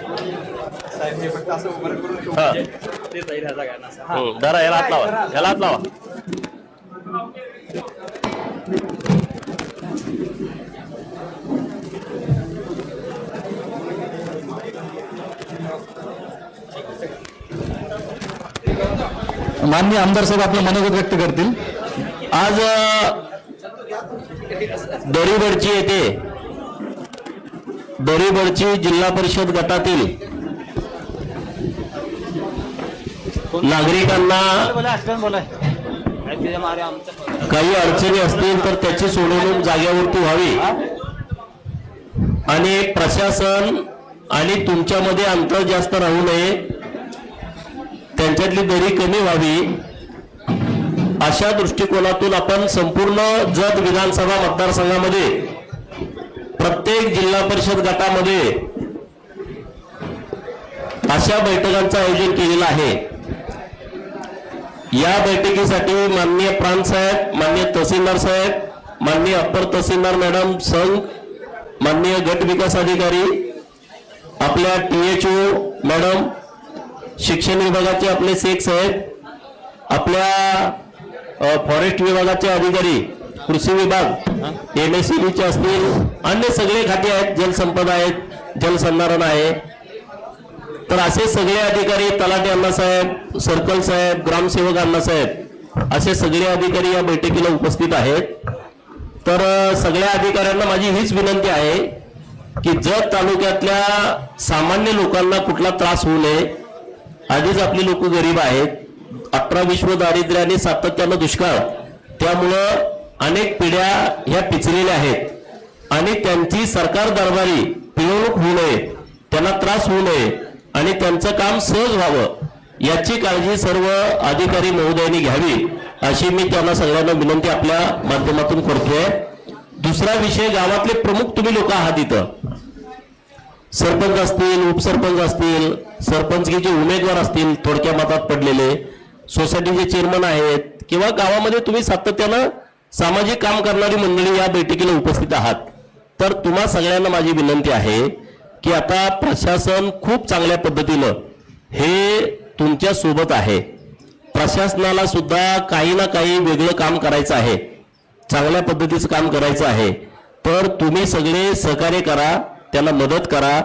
साहेब. हे फक्त असं उभं करून ते जाईल ह्या जागा. जरा याला हात लावा, याला हात लावा. माननीय आमदार साहेब आपलं मनोगत व्यक्त करतील. आज दरीबडची येथे दरीबडची जिल्हा परिषद गटातील नागरिकांना काही अडचणी असतील तर त्याची सोडवणूक जागेवरती व्हावी आणि प्रशासन आणि तुमच्यामध्ये अंतर जास्त राहू नये, त्यांच्यातली दरी कमी व्हावी, अशा दृष्टिकोनातून आपण संपूर्ण जत विधानसभा मतदारसंघामध्ये प्रत्येक जिल्हा परिषद गटामध्ये अशा बैठकांचं आयोजन केलेलं आहे. या बैठकीसाठी माननीय प्रांत साहेब, माननीय तहसीलदार साहेब, माननीय अप्पर तहसीलदार मॅडम संघ, माननीय गट विकास अधिकारी, आपल्या THO मॅडम, शिक्षण विभागाचे आपले शेख साहेब, आपल्या फॉरेस्ट विभागाचे अधिकारी, कृषी विभाग, MSCBचे असतील, अन्य सगळे खाते आहेत, जलसंपदा आहेत, जलसंधारण आहे, तर असे सगळे अधिकारी, तलाठी अण्णासाहेब, सर्कल साहेब, ग्रामसेवक अण्णासाहेब, असे सगळे अधिकारी या बैठकीला उपस्थित आहेत. तर सगळ्या अधिकाऱ्यांना माझी हीच विनंती आहे की जत तालुक्यातल्या सामान्य लोकांना कुठला त्रास होऊ नये. आधीच आपली लोक गरीब आहेत, 18 विश्व दारिद्र्य आणि सातत्यानं दुष्काळ, त्यामुळं अनेक पिढ्या ह्या पिचलेल्या आहेत आणि त्यांची सरकार दरबारी पिळवणूक होऊ नये, त्यांना त्रास होऊ नये आणि त्यांचं काम सहज व्हावं याची काळजी सर्व अधिकारी महोदयांनी घ्यावी, अशी मी त्यांना सगळ्यांना विनंती आपल्या माध्यमातून करतोय. दुसरा विषय, गावातले प्रमुख तुम्ही लोक आहात, इथं सरपंच असतील, उपसरपंच असतील, सरपंचकीचे उमेदवार असतील, थोडक्या मतात पडलेले, सोसायटीचे चेअरमन आहेत किंवा गावामध्ये तुम्ही सातत्यानं सामाजिक काम करणारी मंडळी या बैठकीला उपस्थित आहात. तर तुम्हा सगळ्यांना माझी विनंती आहे की आता प्रशासन खूप चांगल्या पद्धतीनं हे तुमच्या सोबत आहे. प्रशासनाला सुद्धा काही ना काही वेगळं काम करायचं आहे, चांगल्या पद्धतीचं काम करायचं आहे. तर तुम्ही सगळे सहकार्य करा, त्यांना मदत करा.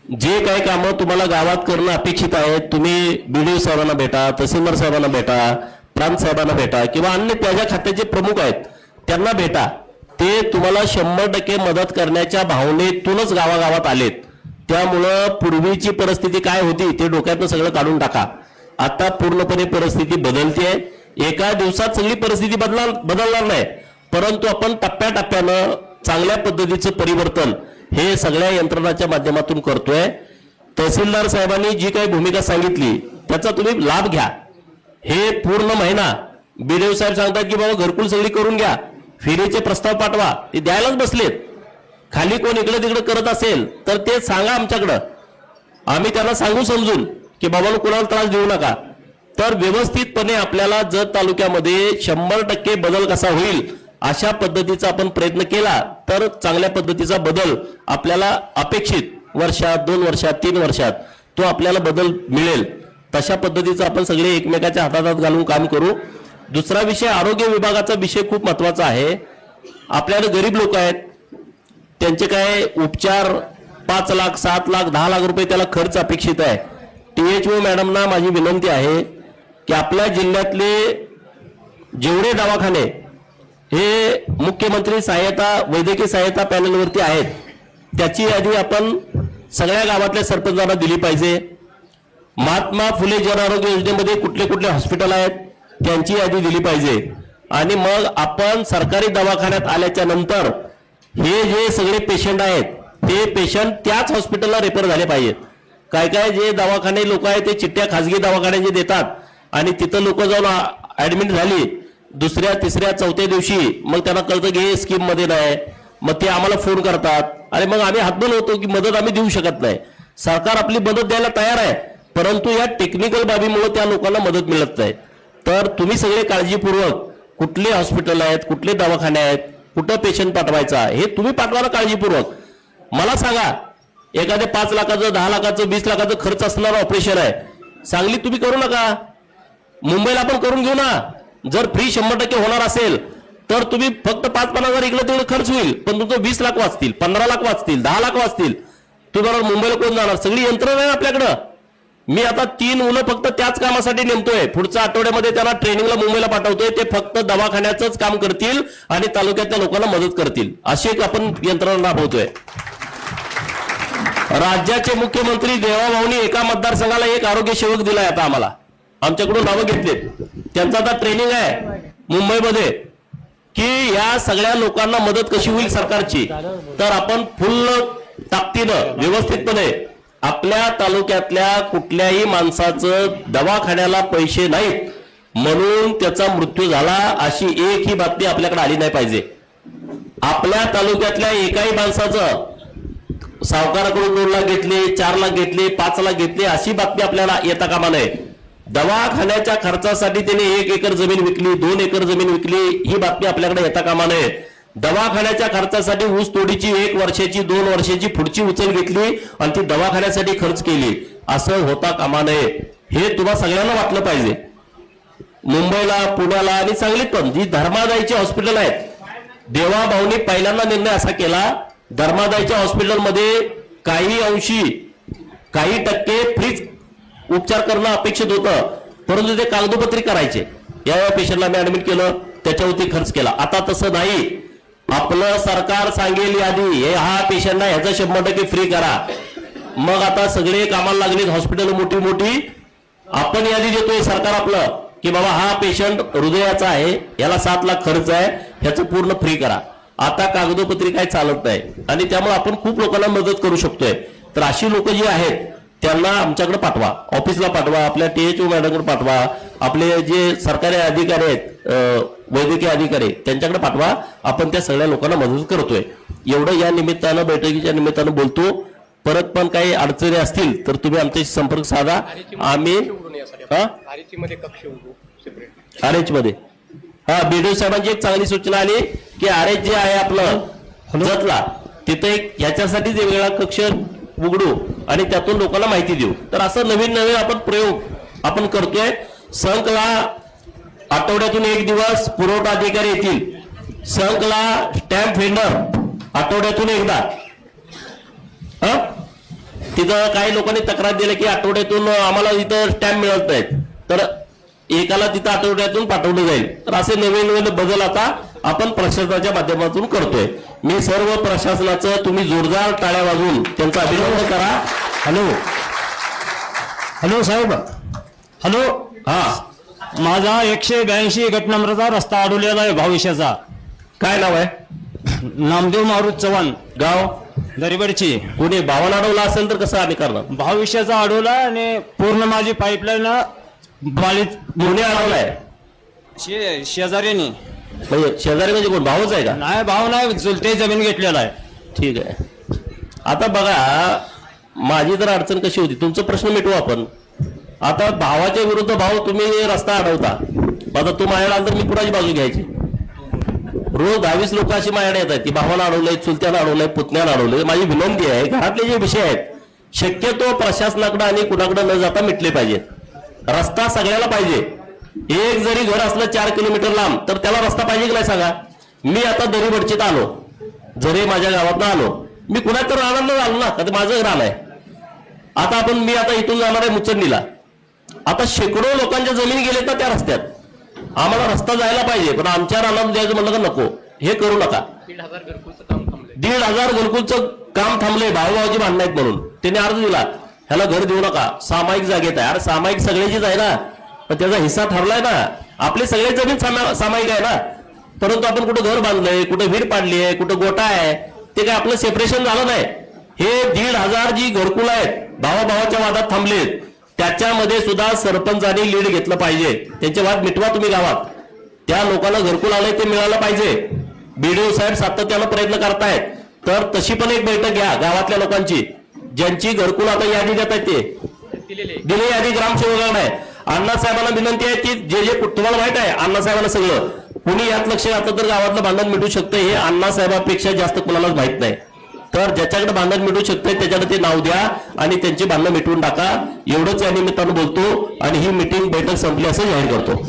जे काही कामं तुम्हाला गावात करणं अपेक्षित आहे, तुम्ही BDO साहेबांना भेटा, तहसीलदार साहेबांना भेटा, प्रांत साहेबांना भेटा किंवा अन्य त्याच्या खात्याचे प्रमुख आहेत त्यांना भेटा. ते तुम्हाला 100% मदत करण्याच्या भावनेतूनच गावागावात आलेत. त्यामुळं पूर्वीची परिस्थिती काय होती ते डोक्यातनं सगळं काढून टाका. आता पूर्णपणे परिस्थिती बदलते. एका दिवसात सगळी परिस्थिती बदलणार नाही, परंतु आपण टप्प्याटप्प्यानं चांगल्या पद्धतीचं परिवर्तन हे सगळ्या यंत्रणाच्या माध्यमातून करतोय. तहसीलदार साहेबांनी जी काही भूमिका सांगितली त्याचा तुम्ही लाभ घ्या. हे पूर्ण महिना BDO साहेब सांगतात की बाबा घरकुल सगळी करून घ्या, फेरीचे प्रस्ताव पाठवा, ते द्यायलाच बसलेत. खाली कोण इकडे तिकडे करत असेल तर ते सांगा आमच्याकडं, आम्ही त्यांना सांगू समजून की बाबा कुणाला त्रास देऊ नका. तर व्यवस्थितपणे आपल्याला जत तालुक्यामध्ये 100% बदल कसा होईल अशा पद्धतीचा आपण प्रयत्न केला तर चांगल्या पद्धतीचा बदल आपल्याला अपेक्षित वर्षात, 2 वर्षात, 3 वर्षात तो आपल्याला बदल मिळेल. तशा पद्धतीचं आपण सगळे एकमेकाच्या हातात घालून काम करू. दुसरा विषय, आरोग्य विभागाचा विषय खूप महत्वाचा आहे. आपल्याला गरीब लोक आहेत, त्यांचे काय उपचार 5 लाख, 7 लाख, 10 लाख रुपये त्याला खर्च अपेक्षित आहे. THO मॅडमना माझी विनंती आहे की आपल्या जिल्ह्यातले जेवढे दवाखाने हे मुख्यमंत्री सहायता, वैद्यकीय सहायता पॅनलवरती आहेत त्याची यादी आपण सगळ्या गावातल्या सरपंचांना दिली पाहिजे. महात्मा फुले जन आरोग्य योजनेमध्ये कुठले कुठले हॉस्पिटल आहेत त्यांची यादी दिली पाहिजे. आणि मग आपण सरकारी दवाखान्यात आल्याच्या नंतर हे जे सगळे पेशंट आहेत ते पेशंट त्याच हॉस्पिटलला रेफर झाले पाहिजेत. काय काय जे दवाखाने लोक आहेत ते चिठ्ठ्या खाजगी दवाखान्याचे देतात आणि तिथं लोक जाऊन ऍडमिट झाली, दुसऱ्या, तिसऱ्या, चौथ्या दिवशी मग त्यांना कळतं की हे स्कीम मध्ये नाही. मग ते आम्हाला फोन करतात, अरे मग आम्ही हातबल होतो की मदत आम्ही देऊ शकत नाही. सरकार आपली मदत द्यायला तयार आहे, परंतु या टेक्निकल बाबीमुळे त्या लोकांना मदत मिळत नाही. तर तुम्ही सगळे काळजीपूर्वक कुठले हॉस्पिटल आहेत, कुठले दवाखाने आहेत, कुठं पेशंट पाठवायचा हे तुम्ही पाठवा ना काळजीपूर्वक. मला सांगा, एखाद्या 5 लाखाचं, 10 लाखाचं, 20 लाखाचं खर्च असणारं ऑपरेशन आहे, सांगलीत तुम्ही करू नका, मुंबईला आपण करून घेऊ ना. जर फ्री 100% होणार असेल तर तुम्ही फक्त 5-5 हजार इकडे तिकडे खर्च होईल, पण तुमचं 20 लाख वाचतील, 15 लाख वाचतील, 10 लाख वाचतील. तुम्हाला मुंबईला कोण जाणार? सगळी यंत्रणा आहे आपल्याकडं. मी आता 3 मुलं फक्त त्याच कामासाठी नेमतोय. पुढच्या आठवड्यामध्ये त्यांना ट्रेनिंगला मुंबईला पाठवतोय. ते फक्त दवाखान्याचंच काम करतील आणि तालुक्यातल्या लोकांना मदत करतील, अशी एक आपण यंत्रणा राबवतोय. राज्याचे मुख्यमंत्री देवाभाऊनी एका मतदारसंघाला 1 आरोग्य सेवक दिलाय. आता आम्हाला आमच्याकडून नावं घेतलेत, त्यांचं आता ट्रेनिंग आहे मुंबईमध्ये की या सगळ्या लोकांना मदत कशी होईल सरकारची. तर आपण फुल ताकदीनं व्यवस्थितपणे आपल्या तालुक्यातल्या कुठल्याही माणसाचं दवाखान्याला पैसे नाहीत म्हणून त्याचा मृत्यू झाला अशी एकही बातमी आपल्याकडे आली नाही पाहिजे. आपल्या तालुक्यातल्या एकाही माणसाचं सावकाराकडून 2 लाख घेतले, 4 लाख घेतले, 5 लाख घेतले अशी बातमी आपल्याला येता कामा नये. दवाखान्याच्या खर्चासाठी त्याने 1 एकर जमीन विकली, 2 एकर जमीन विकली ही बातमी आपल्याकडे येता कामा नये. दवाखान्याच्या खर्चासाठी ऊस तोडीची 1 वर्षाची, 2 वर्षाची पुढची उचल घेतली आणि ती दवाखान्यासाठी खर्च केली, असं होता कामा नये. हे तुम्हा सगळ्यांना वाटलं पाहिजे. मुंबईला, पुण्याला आणि सांगलीत पण जी धर्मादायची हॉस्पिटल आहेत, देवाभाऊनी पहिल्यांदा निर्णय असा केला, धर्मादायच्या हॉस्पिटलमध्ये काही अंशी, काही टक्के फ्रीज उपचार करणं अपेक्षित होतं, परंतु ते कागदोपत्री करायचे. या पेशंटला मी ऍडमिट केलं, त्याच्यावरती खर्च केला. आता तसं नाही. आपलं सरकार सांगेल यादी, हे हा पेशंट आहे ह्याचं 100% फ्री करा. मग आता सगळे कामाला लागलेत, हॉस्पिटल मोठी मोठी. आपण यादी देतोय सरकार आपलं की बाबा हा पेशंट हृदयाचा आहे, याला 7 लाख खर्च आहे, ह्याचं पूर्ण फ्री करा. आता कागदोपत्री काय चालत नाही आणि त्यामुळे आपण खूप लोकांना मदत करू शकतोय. तर अशी लोक जी आहेत त्यांना आमच्याकडे पाठवा, ऑफिसला पाठवा, आपल्या THO मॅडमकडे पाठवा, आपले जे सरकारी अधिकारी आहेत, वैद्यकीय अधिकारी त्यांच्याकडे पाठवा. आपण त्या सगळ्या लोकांना मदत करतोय. एवढं या निमित्तानं, बैठकीच्या निमित्तानं बोलतो. परत पण काही अडचणी असतील तर तुम्ही आमच्याशी संपर्क साधा. आम्ही RH मध्ये BDO साहेबांची एक चांगली सूचना आली की RH जे आहे आपलं जतला, तिथे एक ह्याच्यासाठीच वेगळा कक्ष उघडू आणि त्यातून लोकांना माहिती देऊ. तर असं नवीन नवीन आपण प्रयोग आपण करतोय. संघला आठवड्यातून एक दिवस पुरवठा अधिकारी येतील. संघला स्टॅम्प व्हेंडर आठवड्यातून एकदा. तिथं काही लोकांनी तक्रार दिली की आठवड्यातून आम्हाला इथं स्टॅम्प मिळत नाहीत, तर एकाला तिथं आठवड्यातून पाठवलं जाईल. तर असे नवीन नवीन बदल आता आपण प्रशासनाच्या माध्यमातून करतोय. मी सर्व प्रशासनाचं तुम्ही जोरदार टाळ्या वाजवून त्यांचं अभिनंदन करा. हॅलो साहेब, हॅलो. हा, माझा 182 गट नंबरचा रस्ता अडवलेला आहे भविष्याचा. काय नाव आहे? नामदेव मारुत चव्हाण, गाव दरिबडची. कोणी भावानं अडवला असेल तर कसं आम्ही करणार? भविष्याचा अडवला आणि पूर्ण माझी पाईपलाईन बालीत कोणी अडवलाय? शेजाऱ्याने. म्हणजे शेजारी म्हणजे कोण? भाऊच आहे का? नाही, भाव नाही, चुलते जमीन घेतलेला आहे. ठीक आहे. आता बघा, माझी तर अडचण कशी होती, तुमचा प्रश्न मिटवू आपण. आता भावाच्या विरुद्ध भाऊ तुम्ही रस्ता अडवता, आता तो माझ्याकडे आला तर मी कुणाची बाजू घ्यायची? रोज 22 लोक अशी माझ्याकडे येतात की भावाला अडवलंय, चुलत्याला अडवलंय, पुतण्याला अडवलंय. माझी विनंती आहे, घरातले जे विषय आहेत शक्यतो प्रशासनाकडे आणि कुणाकडे न जाता मिटले पाहिजेत. रस्ता सगळ्याला पाहिजे. एक जरी घर असलं 4 किलोमीटर लांब तर त्याला रस्ता पाहिजे की नाही सांगा? मी आता दरिबडचीत आलो, जरी माझ्या गावात आलो, मी कुणाच तर राहणार आलो ना, तर माझं रान आहे. आता मी आता इथून जाणार आहे मुचंडीला. आता शेकडो लोकांच्या जमीन गेलेत ना त्या रस्त्यात. आम्हाला रस्ता जायला पाहिजे, पण आमच्या रानात जायचं म्हणलं तर नको, हे करू नका. 1,500 घरकुलचं काम थांबलंय, भाऊभावाची भांडणं आहेत म्हणून त्यांनी अर्ज दिला, ह्याला घर देऊ नका, सामायिक जागेत आहे. अरे सामायिक सगळ्याचीच आहे ना, पण त्याचा हिस्सा ठरलाय ना. आपली सगळी जमीन सामायिक आहे ना, परंतु आपण कुठं घर बांधलंय, कुठं विहीर पाडली आहे, कुठं गोटा आहे, ते काय आपलं सेपरेशन झालं नाही. हे 1,500 जी घरकुल आहेत भावाभावाच्या वादात थांबलेत, त्याच्यामध्ये सुद्धा सरपंचांनी लीड घेतलं पाहिजे. त्यांचे वाद मिटवा तुम्ही गावात. त्या लोकांना घरकुल आलंय ते मिळालं पाहिजे. बीडीओ साहेब सातत्यानं प्रयत्न करतायत, तर तशी पण एक बैठक घ्या गावातल्या लोकांची, ज्यांची घरकुल आता यादी देत आहेत ते दिले यादी ग्रामसेवकांना आहे. अण्णासाहेबांना विनंती आहे की जे तुम्हाला माहित आहे अण्णासाहेबांना सगळं, कुणी यात लक्ष घातलं तर गावातलं भांडण मिटू शकतं. हे अण्णासाहेबांपेक्षा जास्त कुणालाच माहित नाही. तर ज्याच्याकडे भांडण मिटू शकतंय त्याच्याकडे ते नाव द्या आणि त्यांची भांडणं मिटवून टाका. एवढंच या निमित्तानं बोलतो आणि ही मीटिंग बैठक संपली असं जाहीर करतो.